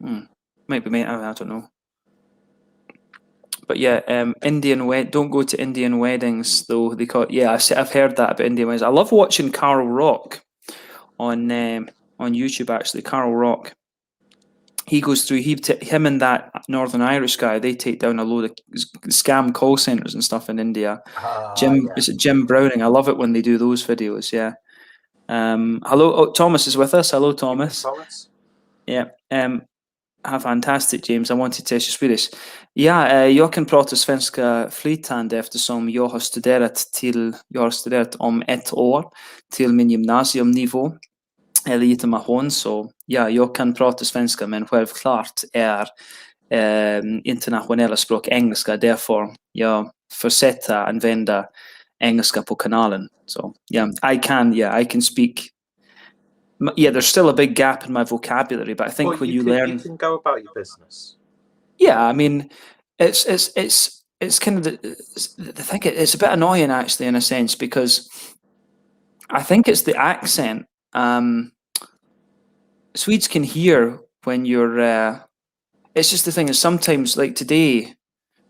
Might be, mate. I don't know. But yeah, don't go to Indian weddings though. They call it, yeah. I've heard that about Indian weddings. I love watching Carl Rock on YouTube. Actually, Carl Rock. He goes through. Him and that Northern Irish guy. They take down a load of scam call centers and stuff in India. Is it Jim Browning? I love it when they do those videos. Yeah. Hello, Thomas is with us. Hello, Thomas. Yeah. Fantastic, James. I wanted to test you Swedish. Ja, jag kan prata svenska flytande eftersom jag har studerat om 1 år till min gymnasiumnivå. Lite mahon, så ja, jag kan prata svenska, men självklart är internationella språk engelska, därför jag fortsätter använda engelska på kanalen. So yeah, I can speak. Yeah, there's still a big gap in my vocabulary, but I think when you learn, you can go about your business. Yeah, I mean, it's kind of the thing. It's a bit annoying actually in a sense because I think it's the accent. Swedes can hear when you're. It's just the thing is sometimes, like today,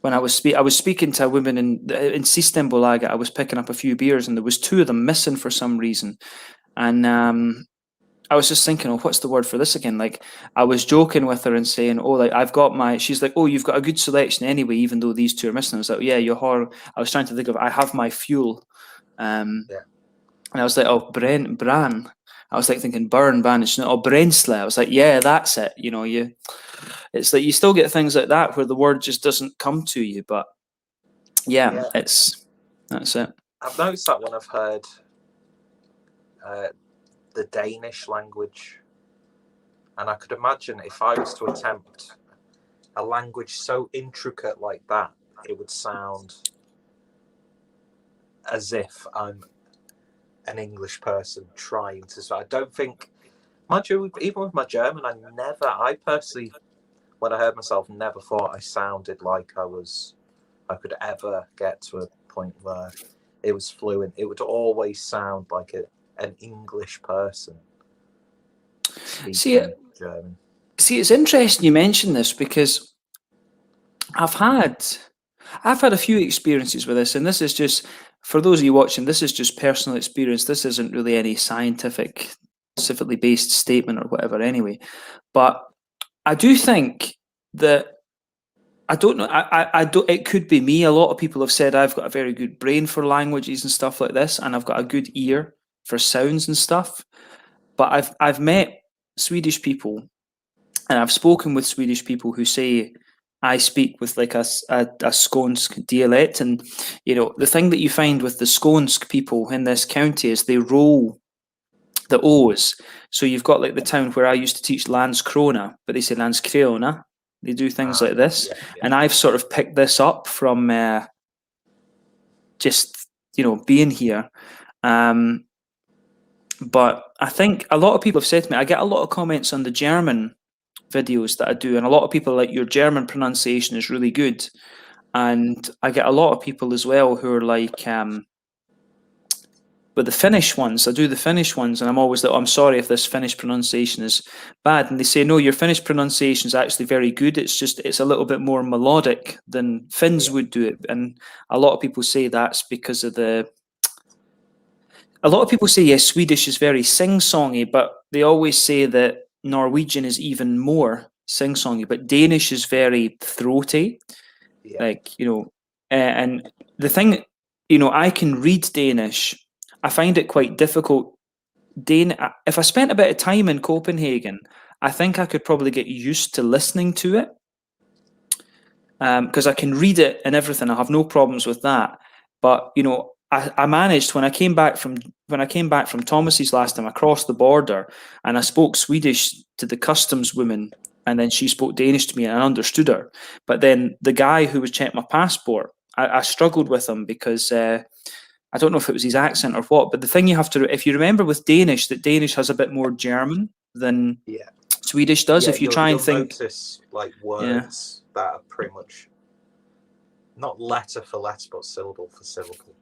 when I was speaking to a woman in Systembolaget, I was picking up a few beers and there was 2 of them missing for some reason, and I was just thinking, oh, what's the word for this again? Like I was joking with her and saying, oh, like I've got my. She's like, oh, you've got a good selection anyway, even though these 2 are missing. I was like, yeah, I was trying to think of. I have my fuel, and I was like, oh, Bran. I was like thinking burn, banish, or brainsla. I was like, yeah, that's it. You know, it's like you still get things like that where the word just doesn't come to you. But yeah. That's it. I've noticed that when I've heard the Danish language, and I could imagine if I was to attempt a language so intricate like that, it would sound as if I'm an English person trying to. So I don't think, mind you, even with my German, I personally, when I heard myself, never thought I sounded like I could ever get to a point where it was fluent. It would always sound like an English person speaking German. See, it's interesting you mention this because I've had a few experiences with this, and this is just, for those of you watching, this is just personal experience. This isn't really any scientifically based statement or whatever anyway. But I do think that, I don't know, I don't, it could be me. A lot of people have said I've got a very good brain for languages and stuff like this, and I've got a good ear for sounds and stuff. But I've met Swedish people, and I've spoken with Swedish people who say I speak with like a Skånsk dialect, and you know the thing that you find with the Skånsk people in this county is they roll the O's. So you've got like the town where I used to teach Landskrona, but they say Landskrona. They do things like this, and I've sort of picked this up from just being here. But I think a lot of people have said to me, I get a lot of comments on the German videos that I do, and a lot of people are like, your German pronunciation is really good. And I get a lot of people as well who are like, But the Finnish ones, I do the Finnish ones, and I'm always like, oh, I'm sorry if this Finnish pronunciation is bad. And they say, no, your Finnish pronunciation is actually very good. It's a little bit more melodic than Finns would do it. And a lot of people say that's because of a lot of people say, yes, Swedish is very sing-songy, but they always say that Norwegian is even more sing-songy, but Danish is very throaty. Yeah. Like, and the thing, I can read Danish. I find it quite difficult. If I spent a bit of time in Copenhagen, I think I could probably get used to listening to it, because I can read it and everything. I have no problems with that. But I managed when I came back from Thomas's last time. I crossed the border and I spoke Swedish to the customs woman, and then she spoke Danish to me, and I understood her. But then the guy who was checking my passport, I struggled with him because I don't know if it was his accent or what. But the thing you have to, if you remember with Danish, that Danish has a bit more German than Swedish does. If you try and think, notice like words that are pretty much not letter for letter, but syllable for syllable.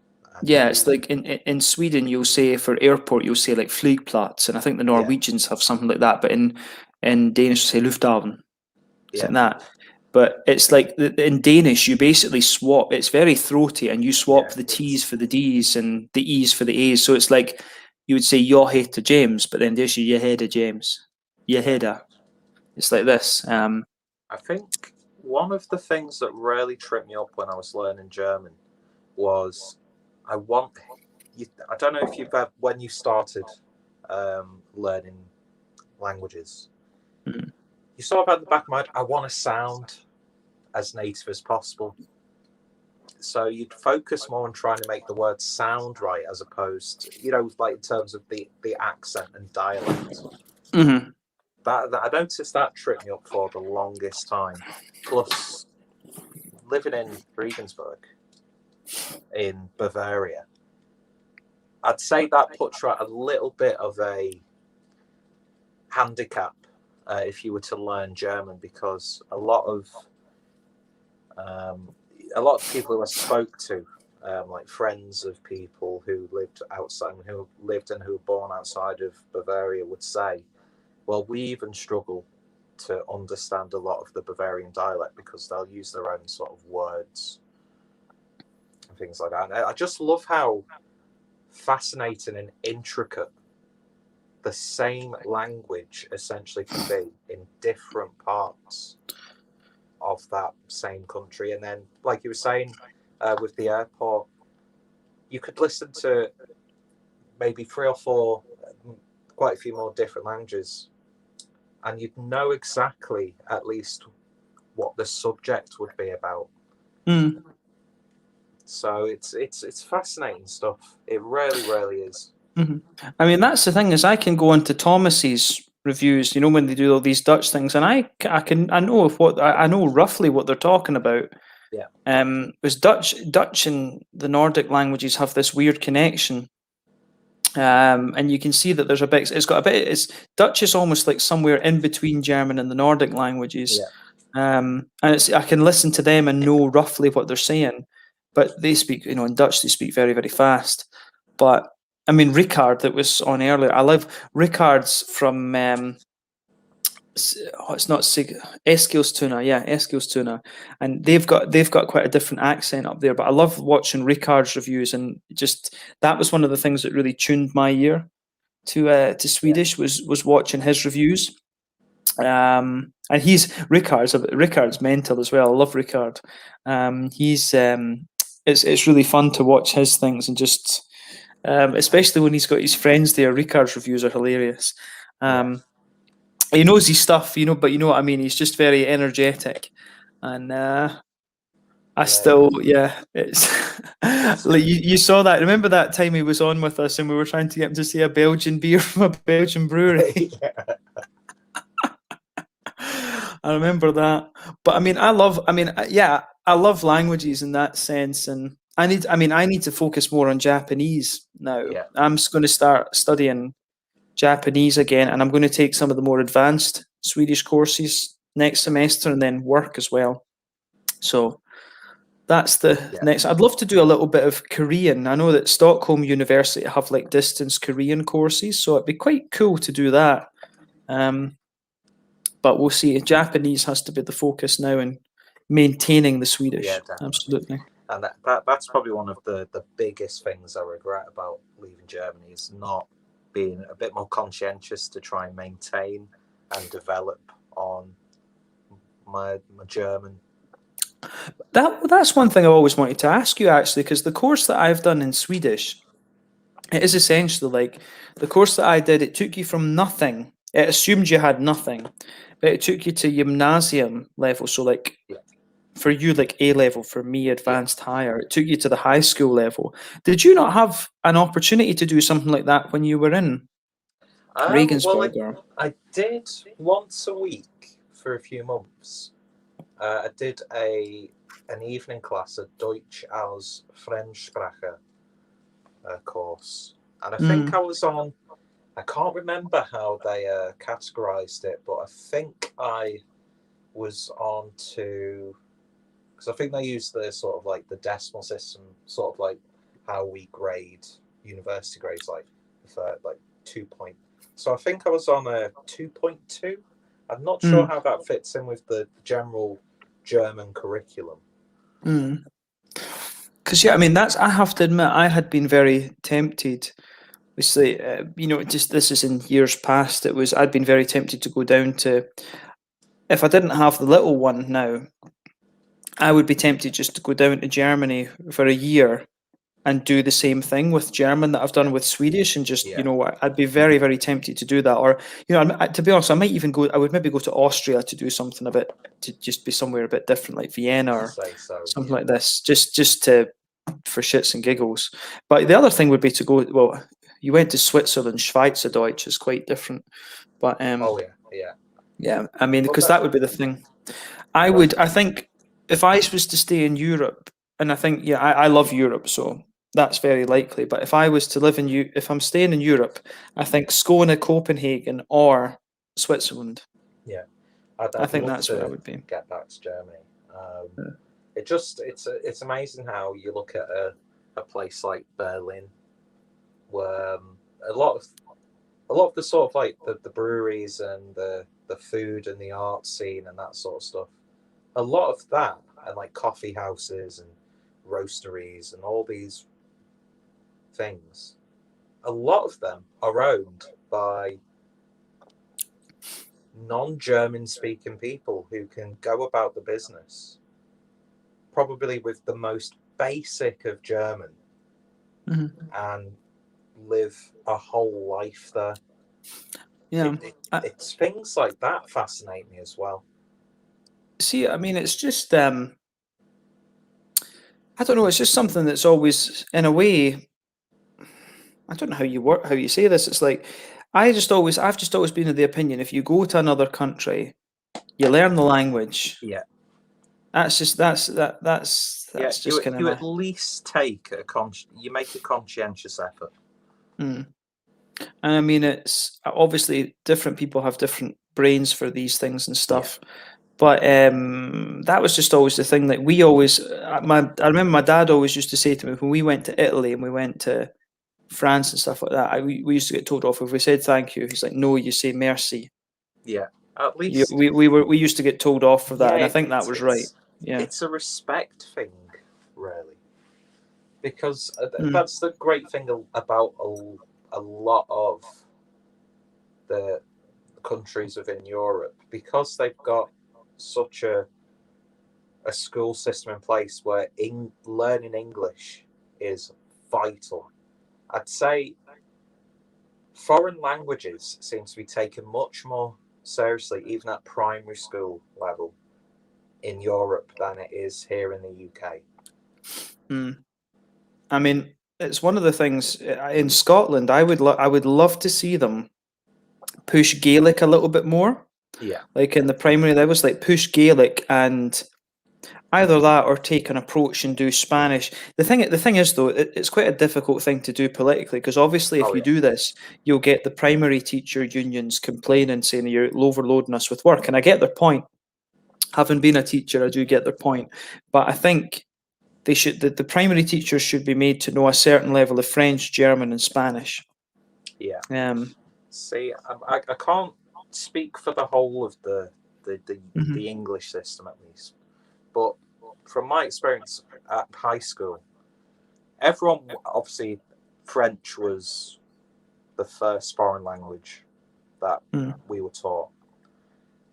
Yeah, it's like in Sweden, you'll say for airport, you'll say like flygplats, and I think the Norwegians have something like that. But in Danish, you say lufthavn, like that. But it's like in Danish, you basically swap. It's very throaty, and you swap the T's for the D's and the E's for the A's. So it's like you would say "your head to James," but then there's your head of James, your header. It's like this. I think one of the things that really tripped me up when I was learning German was I don't know if you've had, when you started learning languages, you sort of had the back of my mind, I want to sound as native as possible. So you'd focus more on trying to make the words sound right, as opposed to, like in terms of the accent and dialect. Mm-hmm. That I noticed that tripped me up for the longest time. Plus, living in Regensburg in Bavaria, I'd say that puts you at a little bit of a handicap if you were to learn German, because a lot of people who I spoke to, like friends of people who lived outside, who lived and who were born outside of Bavaria, would say, well, we even struggle to understand a lot of the Bavarian dialect because they'll use their own sort of words and things like that. And I just love how fascinating and intricate the same language essentially can be in different parts of that same country. And then, like you were saying, with the airport, you could listen to maybe 3 or 4, quite a few more different languages, and you'd know exactly at least what the subject would be about. So it's fascinating stuff. It really, really is. Mm-hmm. I mean, that's the thing, is I can go into Thomas's reviews, when they do all these Dutch things, and I know roughly what they're talking about. Yeah. Because Dutch and the Nordic languages have this weird connection. And you can see that there's Dutch is almost like somewhere in between German and the Nordic languages. Yeah. And I can listen to them and know roughly what they're saying, but they speak, in Dutch, they speak very, very fast. But I mean, Ricard that was on earlier, I love Ricard's from, it's not Eskilstuna, Eskilstuna, and they've got quite a different accent up there. But I love watching Ricard's reviews, and just that was one of the things that really tuned my ear to Swedish was watching his reviews. And Ricard's mental as well. I love Ricard. It's really fun to watch his things, and just especially when he's got his friends there. Ricard's reviews are hilarious. He knows his stuff, but you know what I mean. He's just very energetic, and it's like you saw that. Remember that time he was on with us, and we were trying to get him to say a Belgian beer from a Belgian brewery. I remember that. But I mean, I love languages in that sense, and I need to focus more on Japanese now. Yeah. I'm just going to start studying Japanese again, and I'm going to take some of the more advanced Swedish courses next semester, and then work as well. So That's the next. I'd love to do a little bit of Korean. I know that Stockholm University have like distance Korean courses, so it'd be quite cool to do that. But we'll see. Japanese has to be the focus now and maintaining the Swedish. Yeah, definitely. Absolutely. And that's probably one of the biggest things I regret about leaving Germany is not being a bit more conscientious to try and maintain and develop on my German. That's one thing I always wanted to ask you, actually, because the course that I've done in Swedish, it is essentially like the course that I did. It took you from nothing. It assumed you had nothing, but it took you to gymnasium level. So like for you, like A level, for me, advanced higher. It took you to the high school level. Did you not have an opportunity to do something like that when you were in Regensburg? Well, I did once a week for a few months. I did an evening class, a Deutsch als Fremdsprache course. And I think I was on, I can't remember how they categorized it, but I think I was on to, because I think they use the sort of like the decimal system, sort of like how we grade university grades, like for like 2 point. So I think I was on a 2.2. I'm not sure how that fits in with the general German curriculum. Because I mean, I have to admit, I had been very tempted. Obviously, just this is in years past. I'd been very tempted to go down to. If I didn't have the little one now, I would be tempted just to go down to Germany for a year and do the same thing with German that I've done with Swedish, and just I'd be very, very tempted to do that. Or to be honest, I might even go. I would maybe go to Austria to do something a bit, to just be somewhere a bit different, like Vienna or something like this, just for shits and giggles. But the other thing would be to go. Well, you went to Switzerland. Schweizerdeutsch is quite different, but yeah. I mean, because that would be the thing. I think if I was to stay in Europe, and I think I love Europe, so that's very likely. But if I was to live if I'm staying in Europe, I think Skåne, Copenhagen, or Switzerland. Yeah, I think that's where I would be. Get back to Germany. It's amazing how you look at a place like Berlin, where a lot of the sort of like the breweries and the food and the art scene and that sort of stuff. A lot of that, and like coffee houses and roasteries and all these things, a lot of them are owned by non-German speaking people who can go about the business probably with the most basic of German and live a whole life there. It's things like that fascinate me as well. See, I mean, it's just I don't know. It's just something that's always, in a way, I don't know how you say this. It's like I've just always been of the opinion, if you go to another country, you learn the language. Yeah, that's just kind of. You at least you make a conscientious effort. And I mean, it's obviously different people have different brains for these things and stuff. Yeah. But that was just always the thing that we always. I remember my dad always used to say to me when we went to Italy and we went to France and stuff like that. We used to get told off if we said thank you. He's like, no, you say merci. Yeah, at least we used to get told off for that, and I think that was right. Yeah, it's a respect thing, really, because that's the great thing about a lot of the countries within Europe, because they've got such a school system in place where learning English is vital. I'd say foreign languages seem to be taken much more seriously, even at primary school level in Europe, than it is here in the UK. I mean, it's one of the things in Scotland. I would love to see them push Gaelic a little bit more. Yeah, like in the primary levels, like push Gaelic and either that or take an approach and do Spanish. The thing is though, it's quite a difficult thing to do politically, because obviously if you do this, you'll get the primary teacher unions complaining, saying you're overloading us with work. And I get their point. Having been a teacher, I do get their point. But I think the primary teachers should be made to know a certain level of French, German, and Spanish. Yeah. Um, See, I can't speak for the whole of the Mhm. English system at least, but from my experience at high school, everyone obviously French was the first foreign language that Mm. we were taught,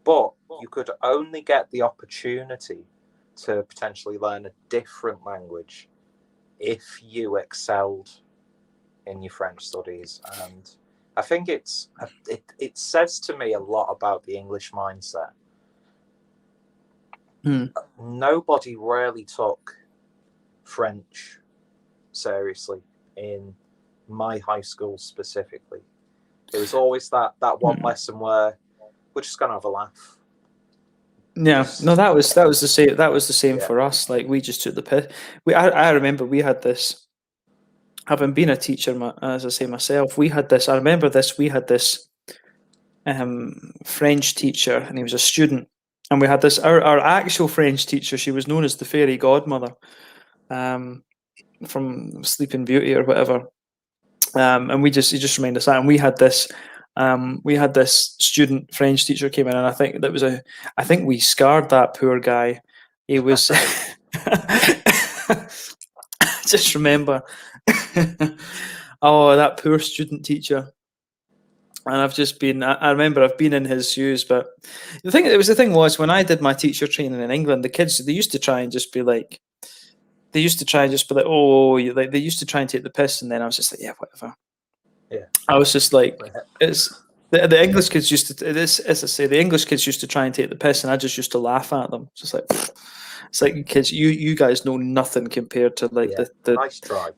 but you could only get the opportunity to potentially learn a different language if you excelled in your French studies. And I think it says to me a lot about the English mindset. Nobody really took French seriously in my high school specifically. It was always that one lesson where we're just gonna have a laugh. Yeah, no, that was the same. That was the same Yeah. for us. Like, we just took the piss. I remember we had this. Having been a teacher, as I say myself, we had this. I remember this. We had this French teacher, and he was a student. And we had this. Our actual French teacher. She was known as the fairy godmother, from Sleeping Beauty or whatever. And he just reminded us that. And we had this. We had this student French teacher came in, and I think we scarred that poor guy. He was. Just remember. Oh, that poor student teacher. And I remember I've been in his shoes, but the thing was when I did my teacher training in England, the kids, they used to try and just be like, oh, like, they used to try and take the piss, and then I was just like, yeah, whatever. Yeah. I was just like, it's the English kids used to, as I say, the English kids used to try and take the piss, and I just used to laugh at them. Just like, it's like, kids, you guys know nothing compared to like the nice try.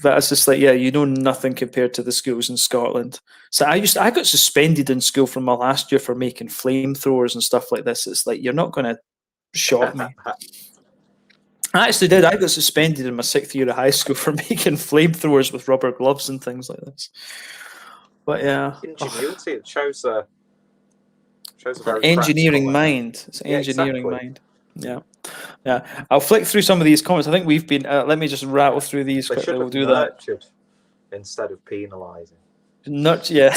That's just like, yeah, you know nothing compared to the schools in Scotland. So I got suspended in school from my last year for making flamethrowers and stuff like this. It's like, you're not going to shock me. I actually did. I got suspended in my 6th year of high school for making flamethrowers with rubber gloves and things like this. But yeah, ingenuity. It shows a very engineering practical, mind. It's engineering exactly. mind. Yeah. Yeah, I'll flick through some of these comments. I think we've been. Let me just rattle through these They quickly. should We'll have do that. nurtured instead of penalising. Yeah.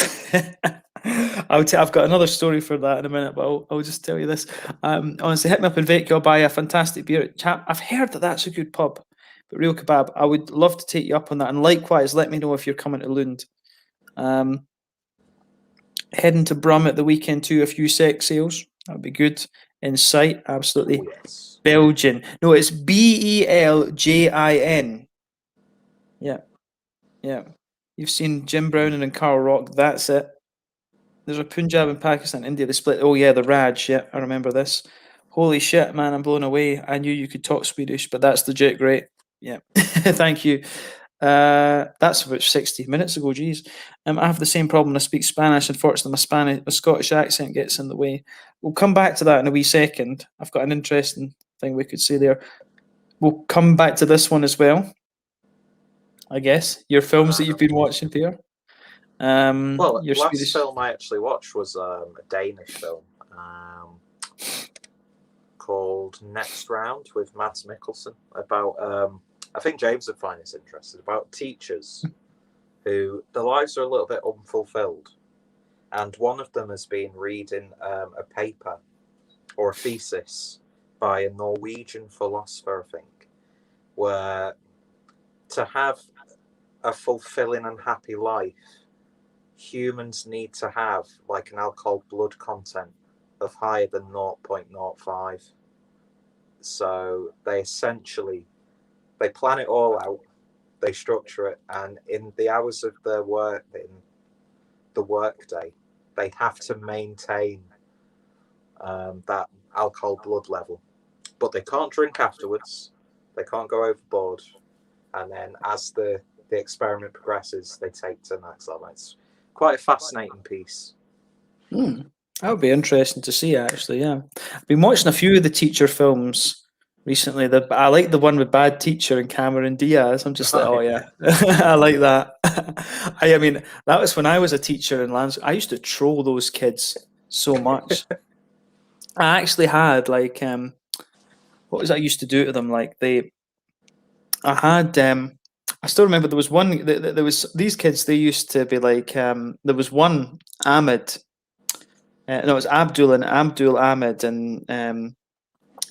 I've got another story for that in a minute, but I'll just tell you this. Honestly, hit me up in Vecchio. I'll buy a fantastic beer. Chap, I've heard that that's a good pub, but Real Kebab, I would love to take you up on that. And likewise, let me know if you're coming to Lund. Heading to Brum at the weekend too. A few sex sales. That would be good. In sight, absolutely. Oh, yes. Belgian. No, it's Beljin. Yeah. Yeah. You've seen Jim Browning and Carl Rock. That's it. There's a Punjab in Pakistan, India. They split. Oh, yeah, the Raj. Yeah, I remember this. Holy shit, man. I'm blown away. I knew you could talk Swedish, but that's legit great. Yeah. Thank you. That's about 60 minutes ago. Geez. I have the same problem. I speak Spanish. Unfortunately, my Scottish accent gets in the way. We'll come back to that in a wee second. I've got an interesting thing we could say there. We'll come back to this one as well. I guess your films that you've been watching, Peter. Well, your last Swedish film I actually watched was a Danish film called Next Round with Mads Mikkelsen about. I think James would find this interesting, about teachers who their lives are a little bit unfulfilled, and one of them has been reading a paper or a thesis by a Norwegian philosopher, I think, where to have a fulfilling and happy life, humans need to have like an alcohol blood content of higher than 0.05. So they essentially plan it all out, they structure it, and in the hours of their work, in the workday, they have to maintain that alcohol blood level, but they can't drink afterwards, they can't go overboard, and then as the experiment progresses, they take to the next level. It's quite a fascinating piece. that would be interesting to see, actually. Yeah, I've been watching a few of the teacher films recently. I like the one with Bad Teacher and Cameron Diaz. I'm just like, oh yeah, I like that. I mean, that was when I was a teacher in Lans. I used to troll those kids so much. I actually had like, what was I used to do to them? Like I had. I still remember there was one. There was these kids. They used to be like. There was one Ahmed. No, it was Abdul Ahmed, and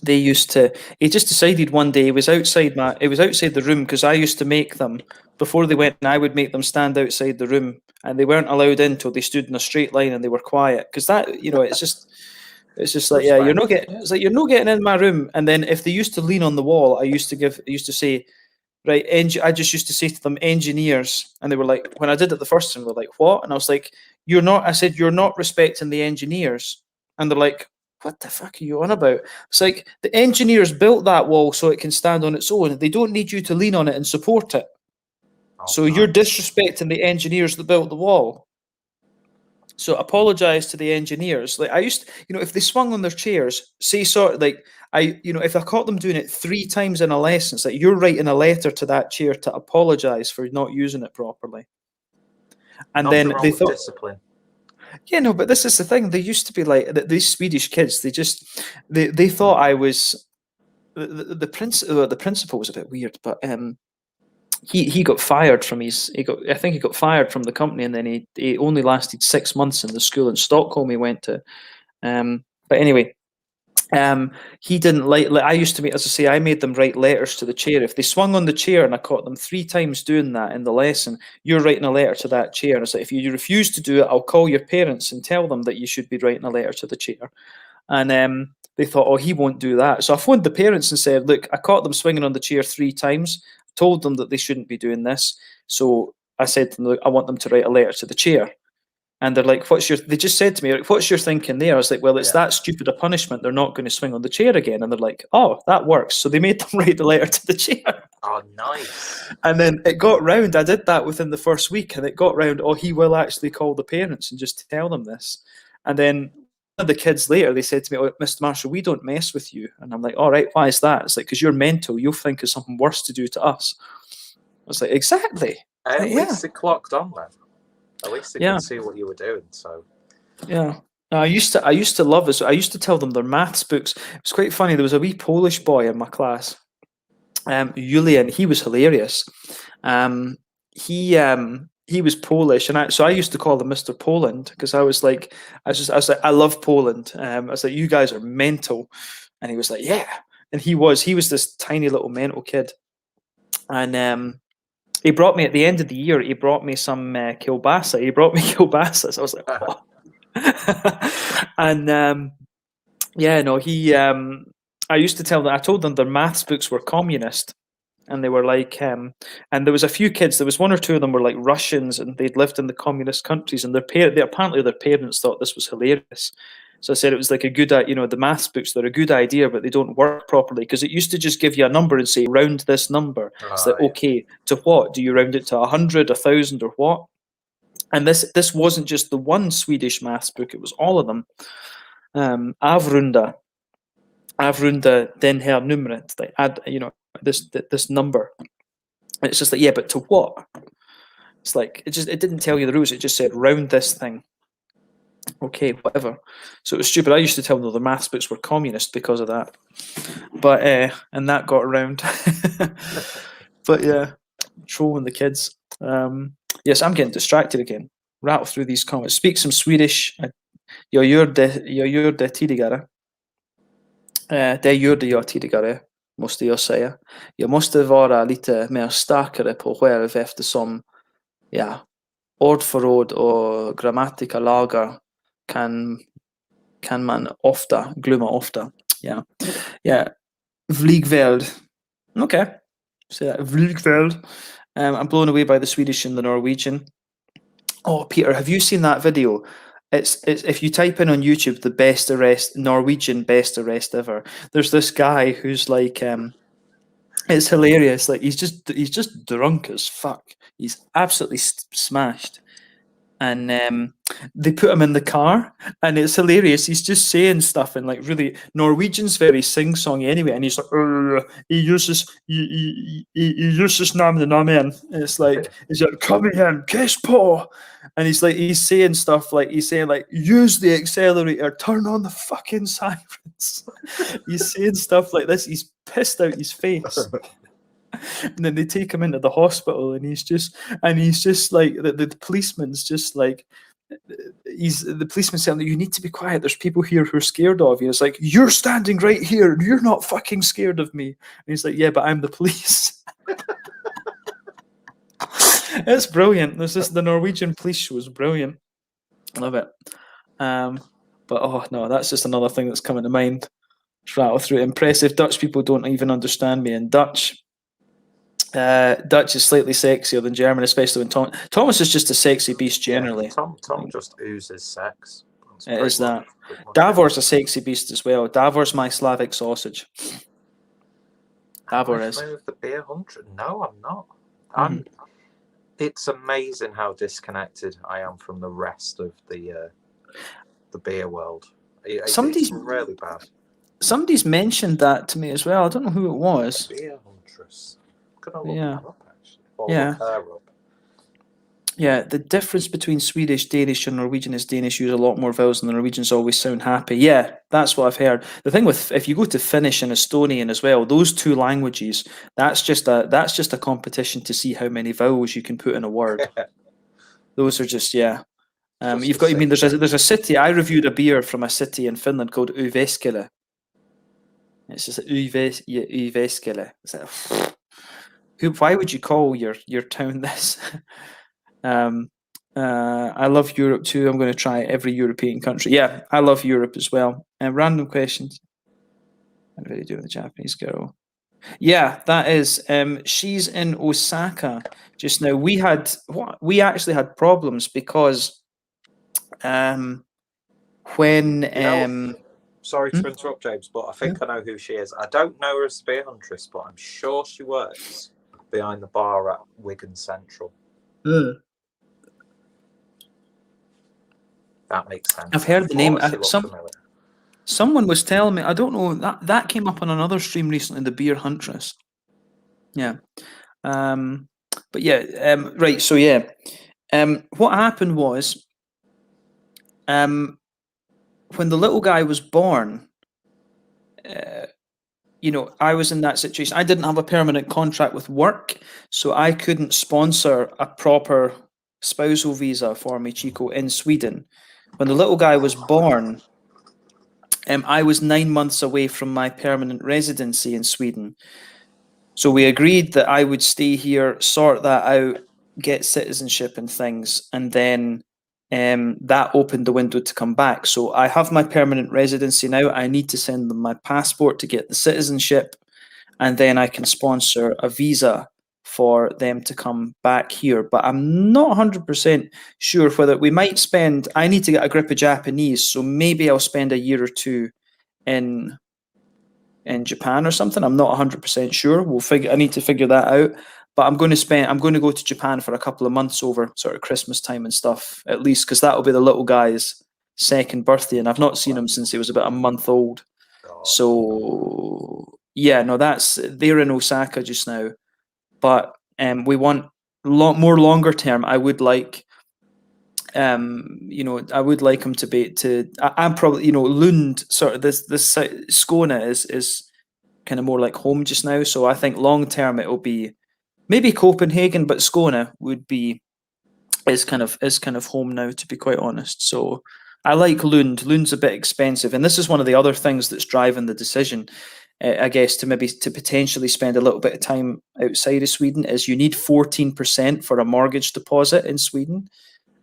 they used to. He just decided one day. He was outside the room because I used to make them before they went. And I would make them stand outside the room, and they weren't allowed in until they stood in a straight line and they were quiet. Because that, it's just like, yeah, you're not getting. It's like you're not getting in my room. And then if they used to lean on the wall, I used to say. Right, I just used to say to them, engineers, and they were like, when I did it the first time, they're like, what? And I was like, you're not. I said, you're not respecting the engineers, and they're like, what the fuck are you on about? It's like the engineers built that wall so it can stand on its own. They don't need you to lean on it and support it. So you're disrespecting the engineers that built the wall. So apologize to the engineers. Like I used to, if they swung on their chairs, say sort of like. If I caught them doing it 3 times in a lesson, it's like you're writing a letter to that chair to apologise for not using it properly. And then they thought, discipline. Yeah, no, but this is the thing. They used to be like these Swedish kids. They thought I was the principal was a bit weird, but he got fired from I think he got fired from the company, and then he only lasted 6 months in the school in Stockholm he went to. But anyway. He didn't like I used to make, as I say, I made them write letters to the chair. If they swung on the chair and I caught them 3 times doing that in the lesson, you're writing a letter to that chair. And it's like, if you refuse to do it, I'll call your parents and tell them that you should be writing a letter to the chair. And they thought, oh, he won't do that. So I phoned the parents and said, look, I caught them swinging on the chair 3 times, told them that they shouldn't be doing this. So I said to them, look, I want them to write a letter to the chair. And they're like, they just said to me, like, what's your thinking there? I was like, well, it's that stupid a punishment. They're not going to swing on the chair again. And they're like, oh, that works. So they made them write the letter to the chair. Oh, nice. And then it got round. I did that within the first week, and it got round, oh, he will actually call the parents and just tell them this. And then one of the kids later, they said to me, oh, Mr. Marshall, we don't mess with you. And I'm like, all right, why is that? It's like, because you're mental. You'll think of something worse to do to us. I was like, exactly. At least it clocked on then. At least they could see what you were doing. So yeah, I used to love this. I used to tell them their maths books. It was quite funny. There was a wee Polish boy in my class, Julian. He was hilarious. He was Polish, and I used to call him Mr. Poland because I was like, I love Poland. I was like, you guys are mental, and he was like, yeah, and he was this tiny little mental kid, and he brought me at the end of the year. He brought me some kielbasa. He brought me kielbasa. So I was like, oh. And I used to tell them. I told them their maths books were communist, and they were like, and there was a few kids. There was 1 or 2 of them were like Russians, and they'd lived in the communist countries. And apparently their parents thought this was hilarious. So I said it was like a good, the maths books, they're a good idea, but they don't work properly because it used to just give you a number and say, round this number. It's like, okay, to what? Do you round it to 100, 1,000 or what? And this wasn't just the one Swedish maths book, it was all of them. Avrunda den här numret, like add, this number. And it's just like, yeah, but to what? It's like, it didn't tell you the rules, it just said, round this thing. Okay, whatever. So it was stupid. I used to tell them the maths books were communist because of that. But and that got around. But yeah, trolling the kids. Yes, I'm getting distracted again. Rattle through these comments. Speak some Swedish. Jag gör det tidigare. Det gjorde jag tidigare, måste jag säga. Jag måste vara lite mer starkare på själv eftersom ordförråd och grammatikalagar kan man glömma ofta. Yeah. Vligveld. Okay. So Vligveld. I'm blown away by the Swedish and the Norwegian. Oh, Peter, have you seen that video? It's if you type in on YouTube the best arrest, Norwegian best arrest ever. There's this guy who's like it's hilarious. Like he's just drunk as fuck. He's absolutely smashed. And they put him in the car, and it's hilarious. He's just saying stuff, and like really, Norwegian's very sing-songy anyway. And he's like, he uses namen. And it's like, he's like, come again, kiss Paul. And he's saying stuff like, use the accelerator, turn on the fucking sirens. He's saying stuff like this. He's pissed out his face. And then they take him into the hospital, and he's just like the policeman's just like. The policeman saying, you need to be quiet, there's people here who are scared of you. It's like, you're standing right here and you're not fucking scared of me. And he's like, yeah, but I'm the police. It's brilliant. The Norwegian police show is brilliant. Love it. But oh no, that's just another thing that's coming to mind. Rattle through it. Impressive. Dutch people don't even understand me in Dutch. Dutch is slightly sexier than German, especially when Thomas is just a sexy beast generally. Yeah, Tom just oozes sex. It is that. Davor's a sexy beast as well. Davor's my Slavic sausage. Davor is. The beer hunter? No, I'm not. It's amazing how disconnected I am from the rest of the beer world. It's really bad. Somebody's mentioned that to me as well. I don't know who it was. Beer huntress. Look up, actually. Yeah. Yeah, the difference between Swedish, Danish, and Norwegian is Danish use a lot more vowels and the Norwegians always sound happy. Yeah, that's what I've heard. The thing with, if you go to Finnish and Estonian as well, those two languages, that's just a competition to see how many vowels you can put in a word. Those are just, yeah. You've got, I mean, there's a city, I reviewed a beer from a city in Finland called Uveskele. It's just Uveskele. Why would you call your town this? I love Europe too. I'm going to try every European country. Yeah, I love Europe as well. Random questions. What are you doing with the Japanese girl? Yeah, that is. She's in Osaka just now. We actually had problems because when sorry to interrupt, James, but I think I know who she is. I don't know her as Spear Huntress, but I'm sure she works behind the bar at Wigan Central. That makes sense. I've heard the name. Someone was telling me, I don't know, that came up on another stream recently, the Beer Huntress. Yeah. But yeah, right, so yeah. What happened was, when the little guy was born, I was in that situation. I didn't have a permanent contract with work, so I couldn't sponsor a proper spousal visa for me, Chico, in Sweden. When the little guy was born, I was 9 months away from my permanent residency in Sweden. So we agreed that I would stay here, sort that out, get citizenship and things, and then that opened the window to come back. So I have my permanent residency now. I need to send them my passport to get the citizenship, and then I can sponsor a visa for them to come back here. But I'm not 100% sure whether we might spend, I need to get a grip of Japanese, so maybe I'll spend a year or two in Japan or something. I'm not 100% sure. I need to figure that out. But I'm going to go to Japan for a couple of months over sort of Christmas time and stuff, at least, because that'll be the little guy's second birthday, and I've not seen him since he was about a month old. So yeah, no, they're in Osaka just now. But we want more longer term. I would like, I would like him to be I'm probably, Lund, sort of this Skåne is kind of more like home just now. So I think long term it'll be maybe Copenhagen, but Skåne is kind of home now, to be quite honest. So I like Lund. Lund's a bit expensive, and this is one of the other things that's driving the decision. I guess to potentially spend a little bit of time outside of Sweden is you need 14% for a mortgage deposit in Sweden.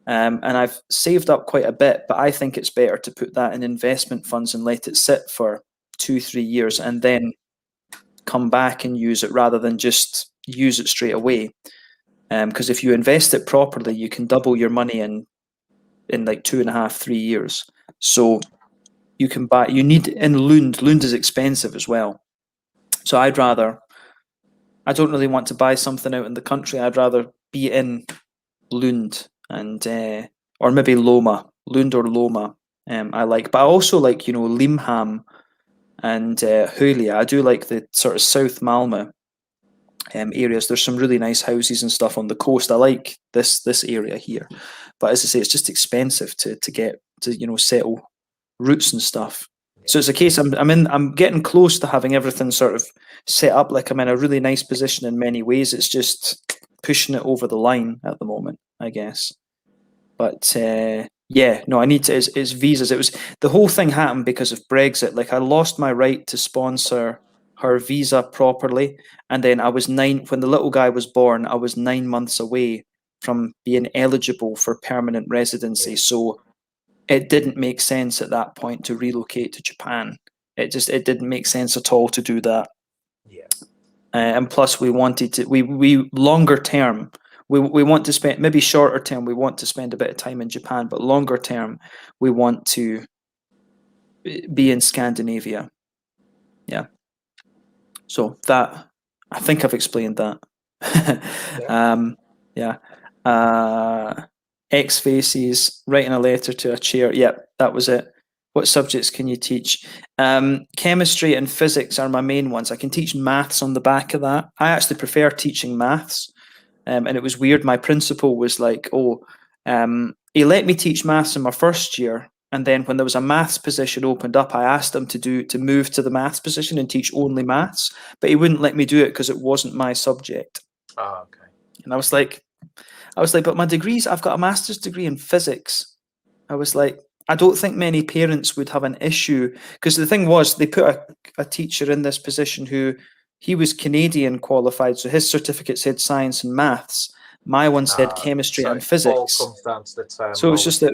And I've saved up quite a bit, but I think it's better to put that in investment funds and let it sit for 2-3 years and then come back and use it rather than just use it straight away. Because if you invest it properly, you can double your money in like 2.5-3 years. So you need in Lund is expensive as well. So I don't really want to buy something out in the country. I'd rather be in Lund and or maybe Loma, Lund or Loma. But I also like, Limhamn and Hölia. I do like the sort of South Malmö areas. There's some really nice houses and stuff on the coast. I like this area here. But as I say, it's just expensive to get to, settle roots and stuff. So it's a case I'm getting close to having everything sort of set up. Like I'm in a really nice position in many ways. It's just pushing it over the line at the moment, I guess. But yeah, no, I need to. It's visas. It was the whole thing happened because of Brexit. Like I lost my right to sponsor her visa properly, and then I was when the little guy was born. I was 9 months away from being eligible for permanent residency. So it didn't make sense at that point to relocate to Japan. It didn't make sense at all to do that. Yeah. And plus, we wanted to. We longer term. We want to spend, maybe shorter term, we want to spend a bit of time in Japan, but longer term, we want to be in Scandinavia. Yeah. So that, I think I've explained that. Yeah. X faces, writing a letter to a chair. Yep, that was it. What subjects can you teach? Chemistry and physics are my main ones. I can teach maths on the back of that. I actually prefer teaching maths. And it was weird. My principal was like, he let me teach maths in my first year. And then when there was a maths position opened up, I asked him to move to the maths position and teach only maths, but he wouldn't let me do it because it wasn't my subject. Oh, okay. And I was like, but my degrees, I've got a master's degree in physics. I was like, I don't think many parents would have an issue, because the thing was, they put a teacher in this position who, he was Canadian qualified, so his certificate said science and maths. My one said chemistry and physics. All comes down to the so it was just like,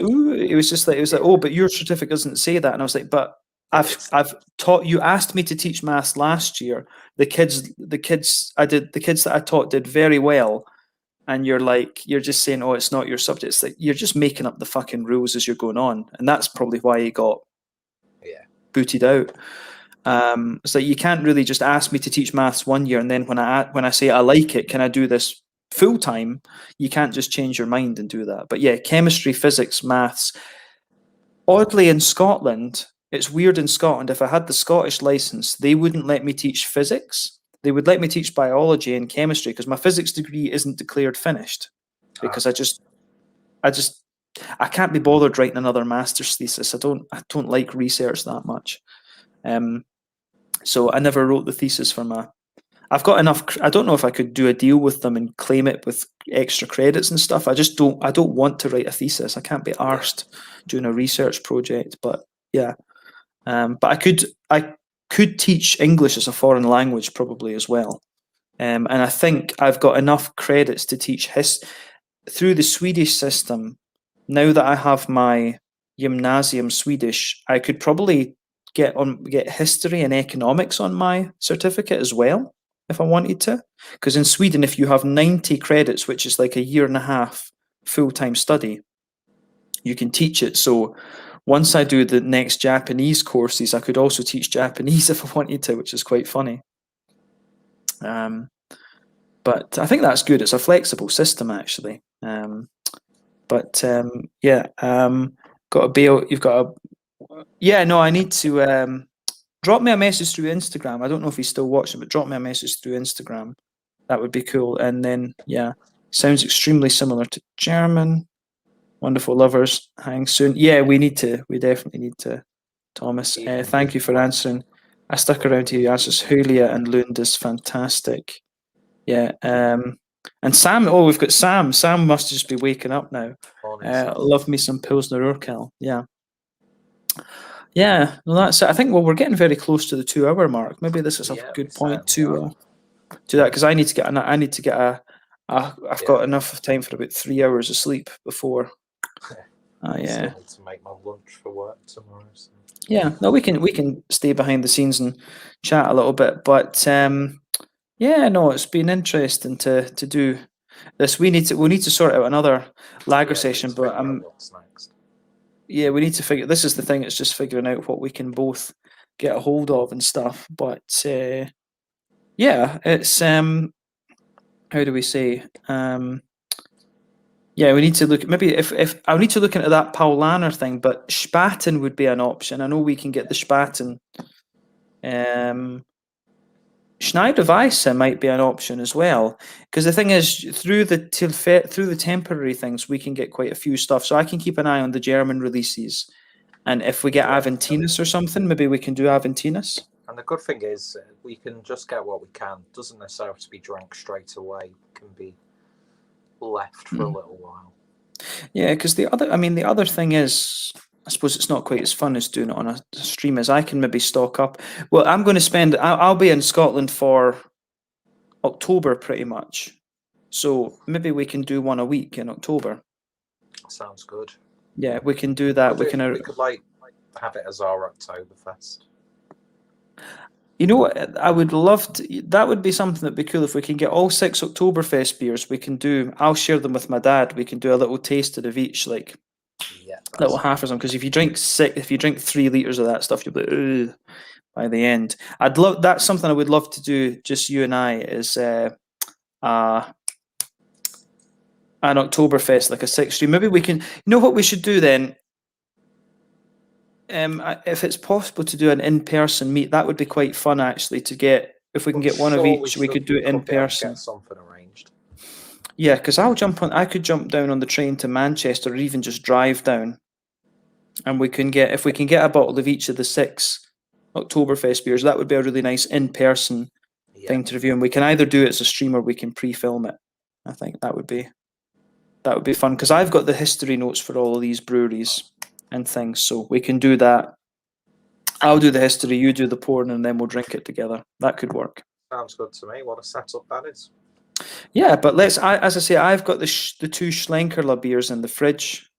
it was like, oh, but your certificate doesn't say that. And I was like, but I've taught, you asked me to teach maths last year. The kids that I taught did very well. And you're just saying, oh, it's not your subject. It's like, you're just making up the fucking rules as you're going on. And that's probably why he got booted out. It's like, you can't really just ask me to teach maths one year, and then when I say I like it, can I do this full time? You can't just change your mind and do that. But yeah, chemistry, physics, maths. Oddly, in Scotland, it's weird in Scotland, if I had the Scottish license, they wouldn't let me teach physics. They would let me teach biology and chemistry because my physics degree isn't declared finished, because I can't be bothered writing another master's thesis. I don't like research that much. So I never wrote the thesis for I've got enough. I don't know if I could do a deal with them and claim it with extra credits and stuff. I don't want to write a thesis. I can't be arsed doing a research project. But yeah, but I could teach English as a foreign language probably as well. And I think I've got enough credits to teach through the Swedish system. Now that I have my gymnasium Swedish, I could probably get history and economics on my certificate as well if I wanted to, because in Sweden, if you have 90 credits, which is like a year and a half full-time study, you can teach it. So once I do the next Japanese courses, I could also teach Japanese if I wanted to, which is quite funny. But I think that's good. It's a flexible system, actually. Got a bail. You've got a. Yeah, no, I need to drop me a message through Instagram. I don't know if he's still watching, but drop me a message through Instagram. That would be cool. And then, yeah, sounds extremely similar to German. Wonderful lovers. Hang soon. Yeah, we definitely need to. Thomas, thank you for answering. I stuck around here. You answers Julia and Lund is fantastic. Yeah. And Sam, we've got Sam. Sam must just be waking up now. Love me some Pilsner Urquell. Yeah. Yeah, well, that's it. I think we're getting very close to the 2 hour mark. Maybe this is a good point to do that, because I need to get I've got enough time for about 3 hours of sleep before. I need to make my lunch for work tomorrow. So. Yeah, no, we can stay behind the scenes and chat a little bit, but yeah, no, it's been interesting to do this. We need to sort out another lager session, but what's next? Yeah, we need to figure. This is the thing. It's just figuring out what we can both get a hold of and stuff. But yeah, it's how do we say? Yeah, we need to look. Maybe if I need to look into that Paulaner thing, but Spaten would be an option. I know we can get the Spaten. Schneiderweisse might be an option as well, because the thing is, through the temporary things, we can get quite a few stuff. So I can keep an eye on the German releases, And if we get Yeah. Aventinus or something, maybe we can do Aventinus. And the good thing is we can just get what we can. Doesn't necessarily have to be drank straight away. It can be left for a little while. Yeah, because the other thing is, I suppose it's not quite as fun as doing it on a stream as I can maybe stock up. Well, I'm going to spend. I'll be in Scotland for October pretty much, so maybe we can do one a week in October. Sounds good. Yeah, we can do that. We can. We could like have it as our Oktoberfest. You know what? I would love to. That would be something that'd be cool if we can get all 6 Oktoberfest beers. We can do. I'll share them with my dad. We can do a little taster of each, like Yeah. little half or something. Because if you drink 3 liters of that stuff, you'll be ugh, by the end. I'd love. That's something I would love to do. Just you and I is an Oktoberfest, like a 6 stream. Maybe we can. You know what we should do then? If it's possible to do an in-person meet, that would be quite fun actually. To get, if we can get one of each, we could do it in person. Get something arranged. Yeah, because I could jump down on the train to Manchester, or even just drive down, and we can get, if we can get a bottle of each of the 6 Oktoberfest beers, that would be a really nice in-person thing to review. And we can either do it as a stream or we can pre-film it. I think that would be fun, because I've got the history notes for all of these breweries and things, so we can do that. I'll do the history, you do the pouring, and then we'll drink it together. That could work. Sounds good to me. What a setup that is. Yeah, but as I say, I've got the 2 Schlenkerla beers in the fridge,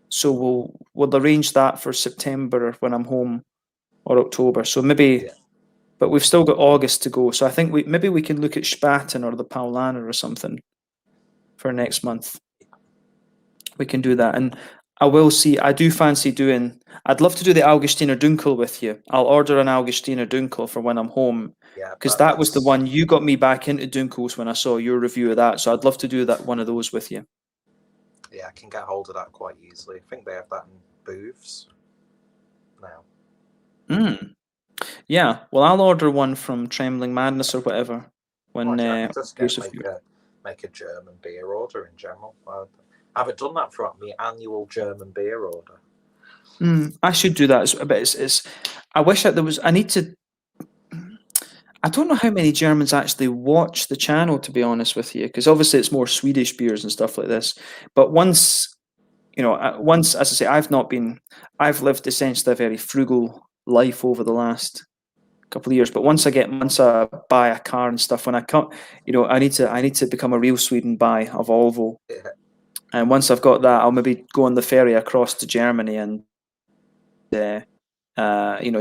so we'll arrange that for September when I'm home, or October. So maybe, but we've still got August to go. So I think maybe we can look at Spaten or the Paulaner or something for next month. We can do that, and I do fancy doing. I'd love to do the Augustiner Dunkel with you. I'll order an Augustiner Dunkel for when I'm home. Yeah, because that was the one you got me back into Dunkels when I saw your review of that. So I'd love to do one of those with you. Yeah, I can get hold of that quite easily. I think they have that in booths now. Yeah, well, I'll order one from Trembling Madness or whatever. When just make a German beer order in general. I haven't done that throughout my annual German beer order. I should do that. But I wish there was. I don't know how many Germans actually watch the channel, to be honest with you, because obviously it's more Swedish beers and stuff like this. But once, as I say, I've lived essentially a very frugal life over the last couple of years. But once I buy a car and stuff, when I come, I need to become a real Swede and buy a Volvo. Yeah. And once I've got that, I'll maybe go on the ferry across to Germany and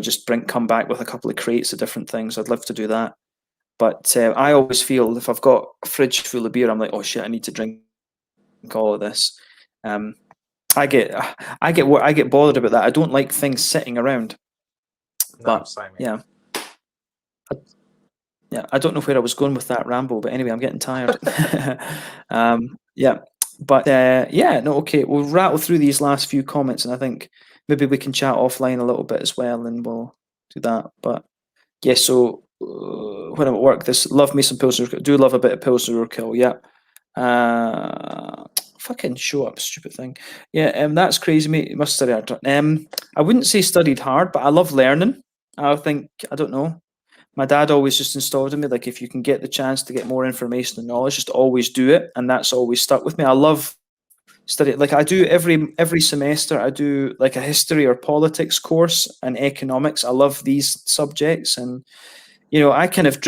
just come back with a couple of crates of different things. I'd love to do that. But I always feel if I've got a fridge full of beer, I'm like, oh shit, I need to drink all of this. I get bothered about that. I don't like things sitting around. No, same here. Yeah, I don't know where I was going with that ramble, but anyway, I'm getting tired. Okay, we'll rattle through these last few comments, and I think maybe we can chat offline a little bit as well, and we'll do that. But yeah, so when I'm at work, love me some Pilsner Urquell. Do love a bit of Pilsner Urquell, yeah. Fucking show up, stupid thing. Yeah, that's crazy, mate. You must study hard. I wouldn't say studied hard, but I love learning. I don't know. My dad always just installed in me, like, if you can get the chance to get more information and knowledge, just always do it. And that's always stuck with me. I love studying. Like, I do every semester, I do like a history or politics course and economics. I love these subjects. And, I've kind of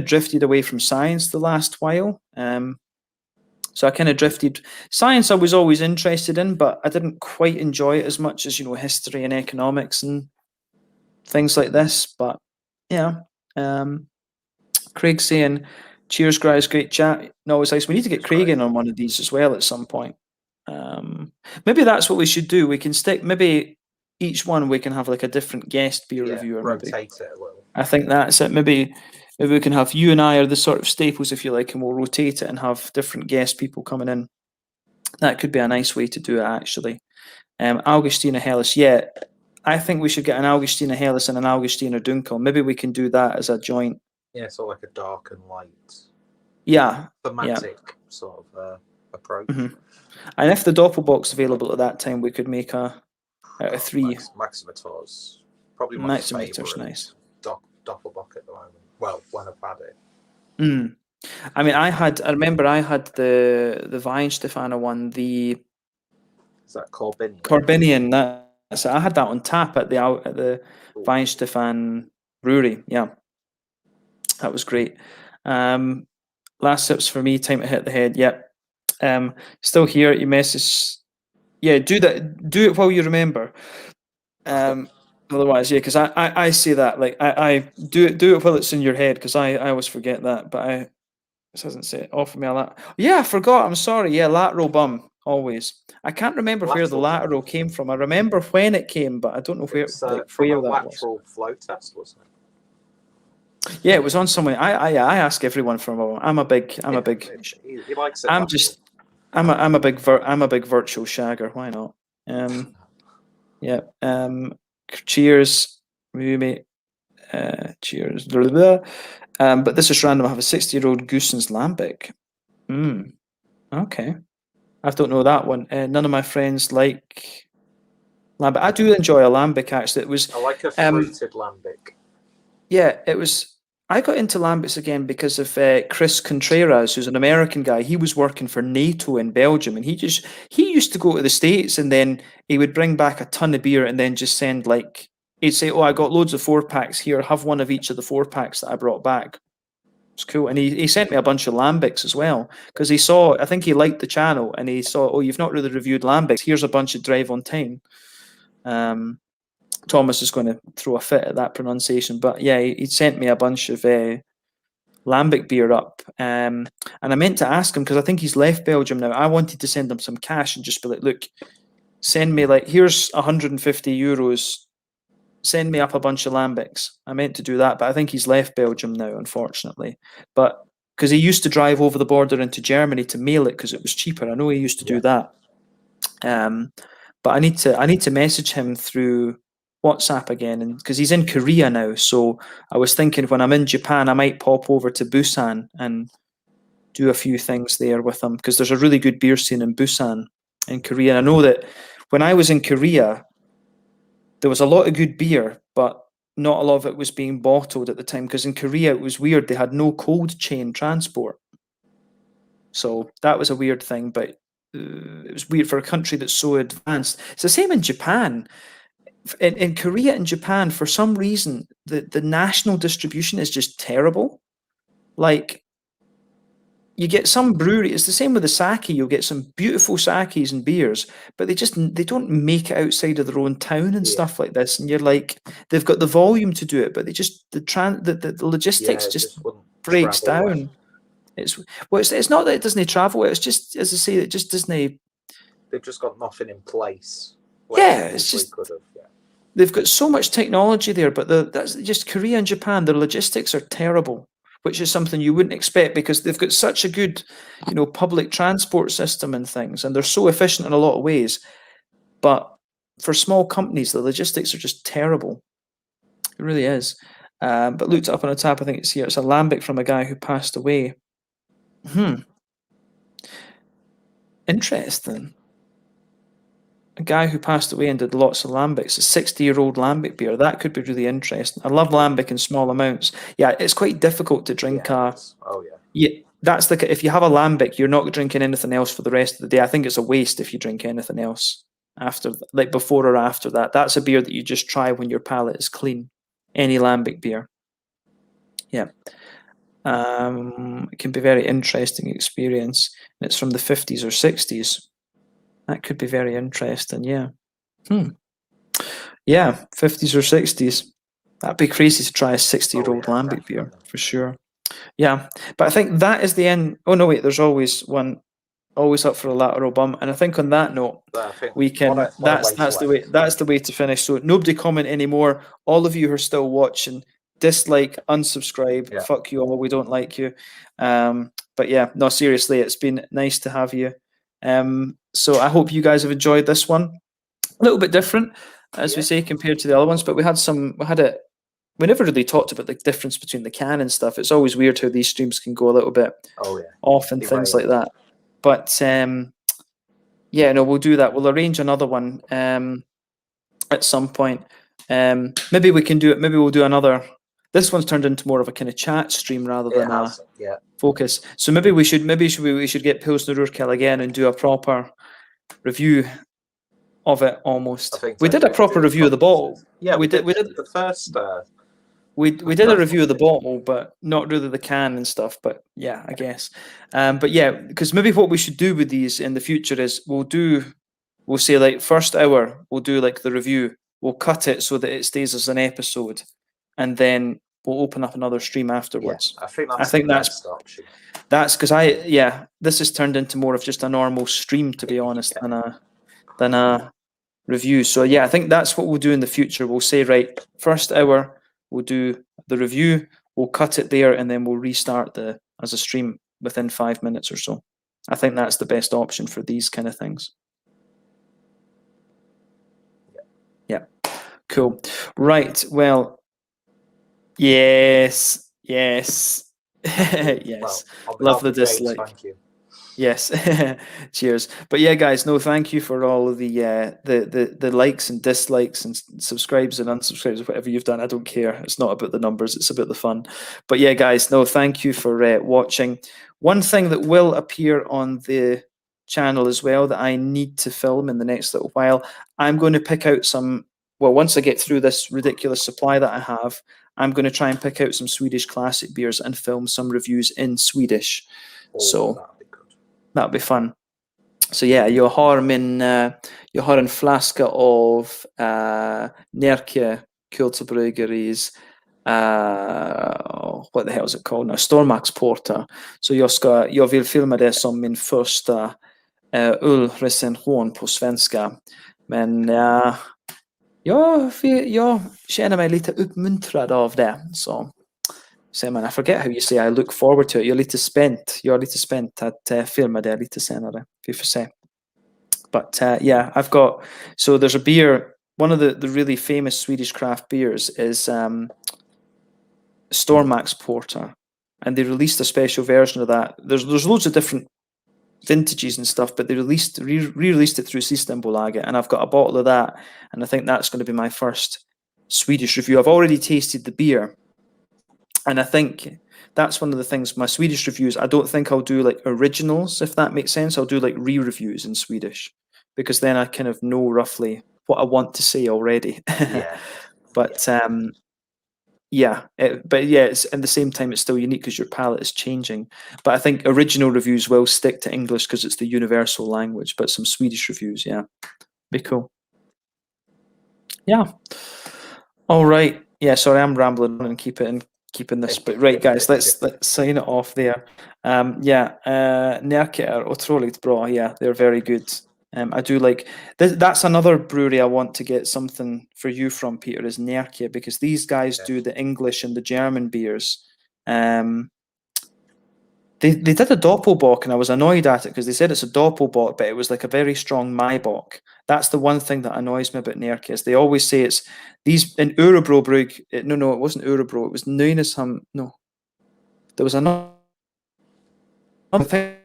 drifted away from science the last while. So I kind of drifted. Science I was always interested in, but I didn't quite enjoy it as much as, history and economics and things like this. But yeah. Craig saying, cheers guys, great chat. No, it's nice. We need to get Craig in on one of these as well at some point. Maybe that's what we should do. We can maybe each one we can have like a different guest beer reviewer. Rotate it a little. I think that's it. Maybe we can have you and I are the sort of staples, if you like, and we'll rotate it and have different guest people coming in. That could be a nice way to do it, actually. Augustina Hellas, yeah. I think we should get an Augustina Hellas and an Augustiner Dunkel. Maybe we can do that as a joint. Yeah, so like a dark and light. Yeah. Thematic sort of approach. Mm-hmm. And if the Doppelbock's available at that time, we could make a out of 3. Maximator's probably my Maximator's favourite nice. Doppelbock at the moment. Well, when I've had it. Mm. I mean, I remember I had the Weihenstephaner one, the Is that Corbinian? Corbinian. So I had that on tap at the Weihenstephan brewery. Yeah, that was great. Last sips for me. Time to hit the head. Yep. Still here. You message. Yeah, do that. Do it while you remember. Otherwise, yeah, because I say that like I do it while it's in your head because I always forget that. But this hasn't said offer me a lat. Yeah, I forgot. I'm sorry. Yeah, lateral bum always. I can't remember where the lateral came from. I remember when it came, but I don't know where from where a that lateral was. flow test, wasn't it? Yeah, it was on someone. I ask everyone from. I'm a big. He likes it. I'm a big virtual shagger. Why not? Yeah. Cheers, Rumi. Cheers. Blah, blah, blah. But this is random. I have a 60-year-old Goosen's Lambic. Okay. I don't know that one. None of my friends like Lambic. I do enjoy a Lambic, actually. It was. I like a fruited Lambic. Yeah, it was. I got into Lambics again because of Chris Contreras, who's an American guy. He was working for NATO in Belgium, and he used to go to the States, and then he would bring back a ton of beer, and then just send like he'd say, "Oh, I got loads of 4-packs here. Have one of each of the 4-packs that I brought back." It's cool, and he sent me a bunch of Lambics as well because he saw. I think he liked the channel, and he saw, "Oh, you've not really reviewed Lambics. Here's a bunch of Drive on Time." Thomas is going to throw a fit at that pronunciation, but yeah, he sent me a bunch of Lambic beer up, and I meant to ask him because I think he's left Belgium now. I wanted to send him some cash and just be like, "Look, send me like here's 150 euros. Send me up a bunch of Lambics." I meant to do that, but I think he's left Belgium now, unfortunately. But because he used to drive over the border into Germany to mail it because it was cheaper. I know he used to do that. But I need to message him through WhatsApp again, and because he's in Korea now. So I was thinking when I'm in Japan, I might pop over to Busan and do a few things there with him because there's a really good beer scene in Busan in Korea. And I know that when I was in Korea, there was a lot of good beer, but not a lot of it was being bottled at the time because in Korea it was weird. They had no cold chain transport. So that was a weird thing, but it was weird for a country that's so advanced. It's the same in Japan. In Korea and Japan, for some reason, the national distribution is just terrible. Like, you get some brewery, it's the same with the sake. You'll get some beautiful sakes and beers, but they don't make it outside of their own town and stuff like this. And you're like, they've got the volume to do it, but the logistics just breaks down. It's not that it doesn't travel. It's just, as I say, it just doesn't. They've just got nothing in place. Yeah, it's just they've got so much technology there, but that's just Korea and Japan. Their logistics are terrible, which is something you wouldn't expect because they've got such a good, public transport system and things, and they're so efficient in a lot of ways. But for small companies, the logistics are just terrible. It really is. But looked it up on a tab. I think it's here. It's a Lambic from a guy who passed away. Interesting. A guy who passed away and did lots of Lambics. A 60-year-old Lambic beer. That could be really interesting. I love Lambic in small amounts. Yeah, it's quite difficult to drink yeah, that's if you have a Lambic, you're not drinking anything else for the rest of the day. I think it's a waste if you drink anything else after, like before or after that. That's a beer that you just try when your palate is clean. Any Lambic beer. Yeah. It can be a very interesting experience. And it's from the 50s or 60s. That could be very interesting, yeah. Yeah, 50s or 60s. That'd be crazy to try a 60-year-old Lambic beer, for sure. Yeah, but I think that is the end. Oh, no, wait, there's always one, always up for a lateral bum. And I think on that note, we can, that's the way to finish. So nobody comment anymore. All of you who are still watching, dislike, unsubscribe, fuck you all, we don't like you. But yeah, no, seriously, it's been nice to have you. So I hope you guys have enjoyed this one. A little bit different, as we say, compared to the other ones, but we never really talked about the difference between the can and stuff. It's always weird how these streams can go a little bit off and things like that. But yeah, no, we'll do that. We'll arrange another one. at some point. Maybe we can do it. Maybe we'll do another. This one's turned into more of a kind of chat stream rather than a focus. So maybe we should get Pilsner Urquell again and do a proper review of it. Almost. We did a proper review of the bottle. Yeah, we did the first. We did a review of the bottle, but not really the can and stuff. But yeah, I guess. But yeah, because maybe what we should do with these in the future is we'll say like first hour we'll do like the review. We'll cut it so that it stays as an episode, and then we'll open up another stream afterwards. Yeah, I think that's the option. That's because this has turned into more of just a normal stream, to be honest, than a review. So yeah, I think that's what we'll do in the future. We'll say, right, first hour we'll do the review, we'll cut it there, and then we'll restart as a stream within 5 minutes or so. I think that's the best option for these kind of things. Yeah. Cool. Right. Well, yes. Yes. Yes. Well, love the dislike. Thank you. Yes. Cheers. But yeah, guys, no, thank you for all of the likes and dislikes and subscribes and unsubscribes, whatever you've done. I don't care. It's not about the numbers, it's about the fun. But yeah, guys, no, thank you for watching. One thing that will appear on the channel as well that I need to film in the next little while, I'm going to pick out some, well, once I get through this ridiculous supply that I have, I'm going to try and pick out some Swedish classic beers and film some reviews in Swedish. So that'll be fun. Så ja, jag har en flaska av Närke Kulturbryggeri's what the hell is it called now? Stormax Porter. Så jag vill filma det som min första ölrecension på svenska. Men jag känner mig lite uppmuntrad av det. Så I forget how you say I look forward to it. Jag är lite spänt att filma det lite senare. Vi får se. But yeah, I've got, so there's a beer, one of the really famous Swedish craft beers is Stormax Porter, and they released a special version of that. There's loads of different vintages and stuff, but they re-released it through Systembolaget, and I've got a bottle of that, and I think that's going to be my first Swedish review. I've already tasted the beer, and I think that's one of the things, my Swedish reviews, I don't think I'll do like originals, if that makes sense. I'll do like re-reviews in Swedish, because then I kind of know roughly what I want to say already. Yeah. But yeah, it's at the same time it's still unique because your palate is changing. But I think original reviews will stick to English because it's the universal language. But some Swedish reviews, yeah, be cool. Yeah. All right. Yeah. Sorry, I'm rambling on and keeping this. But right, guys, let's sign it off there. Yeah. Närke är otroligt bra. Yeah, they're very good. I do like that's another brewery I want to get something for you from, Peter, is Närke, because these guys do the English and the German beers. They did a Doppelbock, and I was annoyed at it because they said it's a Doppelbock, but it was like a very strong Maibock. That's the one thing that annoys me about Närke, is they always say it's these in Örebro Brygg. No, it wasn't Örebro. It was Nynäshamn. No, there was another thing.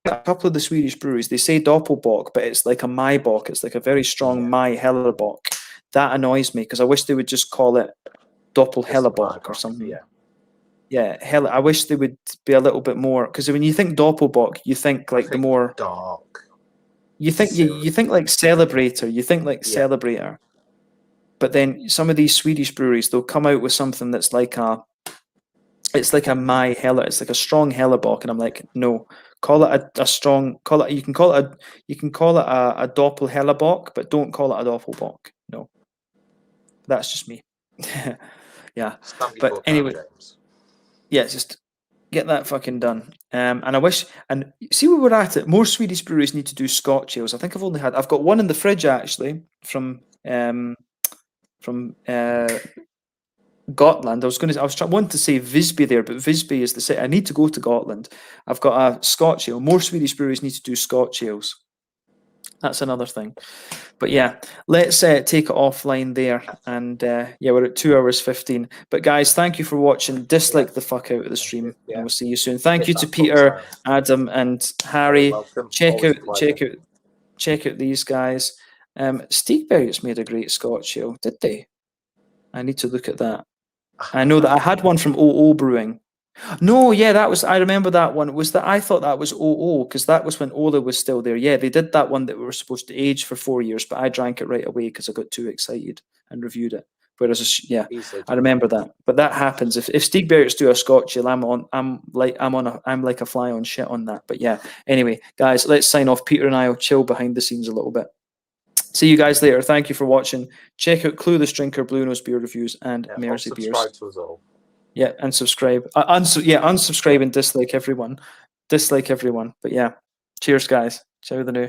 A couple of the Swedish breweries, they say Doppelbock, but it's like a Maibock. It's like a very strong Mai Hellerbock. That annoys me because I wish they would just call it Doppelhellerbock or something. Yeah, I wish they would be a little bit more, because when you think Doppelbock, you think like the more dark. You think like Celebrator. You think like Celebrator. But then some of these Swedish breweries, they'll come out with something that's like a Mai Heller. It's like a strong Hellerbock, and I'm like, no. Call it a strong. You can call it a Doppel Hellerbock, but don't call it a Doppelbock. No, that's just me. Yeah, but anyway, yeah, just get that fucking done. And I wish, and see where we're at it. More Swedish breweries need to do Scotch ales. I think I've got one in the fridge actually from Gotland. I was wanting to say Visby there, but Visby is the city. I need to go to Gotland. I've got a Scotch ale. More Swedish breweries need to do Scotch ales. That's another thing. But yeah, let's take it offline there. And yeah, we're at 2 hours 15. But guys, thank you for watching. Dislike the fuck out of the stream, and we'll see you soon. Thank you to Peter, Adam, and Harry. Check out these guys. Stigberg's made a great Scotch ale, did they? I need to look at that. I know that I had one from OO Brewing. No, yeah, that was. I remember that one. Was that I thought that was OO because that was when Ola was still there. Yeah, they did that one that we were supposed to age for 4 years, but I drank it right away because I got too excited and reviewed it. Whereas, yeah, I remember that. But that happens if Stigberg's do a Scotch ale, I'm like a fly on shit on that. But yeah, anyway, guys, let's sign off. Peter and I will chill behind the scenes a little bit. See you guys later. Thank you for watching. Check out Clueless Drinker, Bluenose Beer Reviews, and MerseyBeers. Subscribe to us all. Yeah, and subscribe. Unsubscribe and dislike everyone. But yeah, cheers, guys. Ciao the new.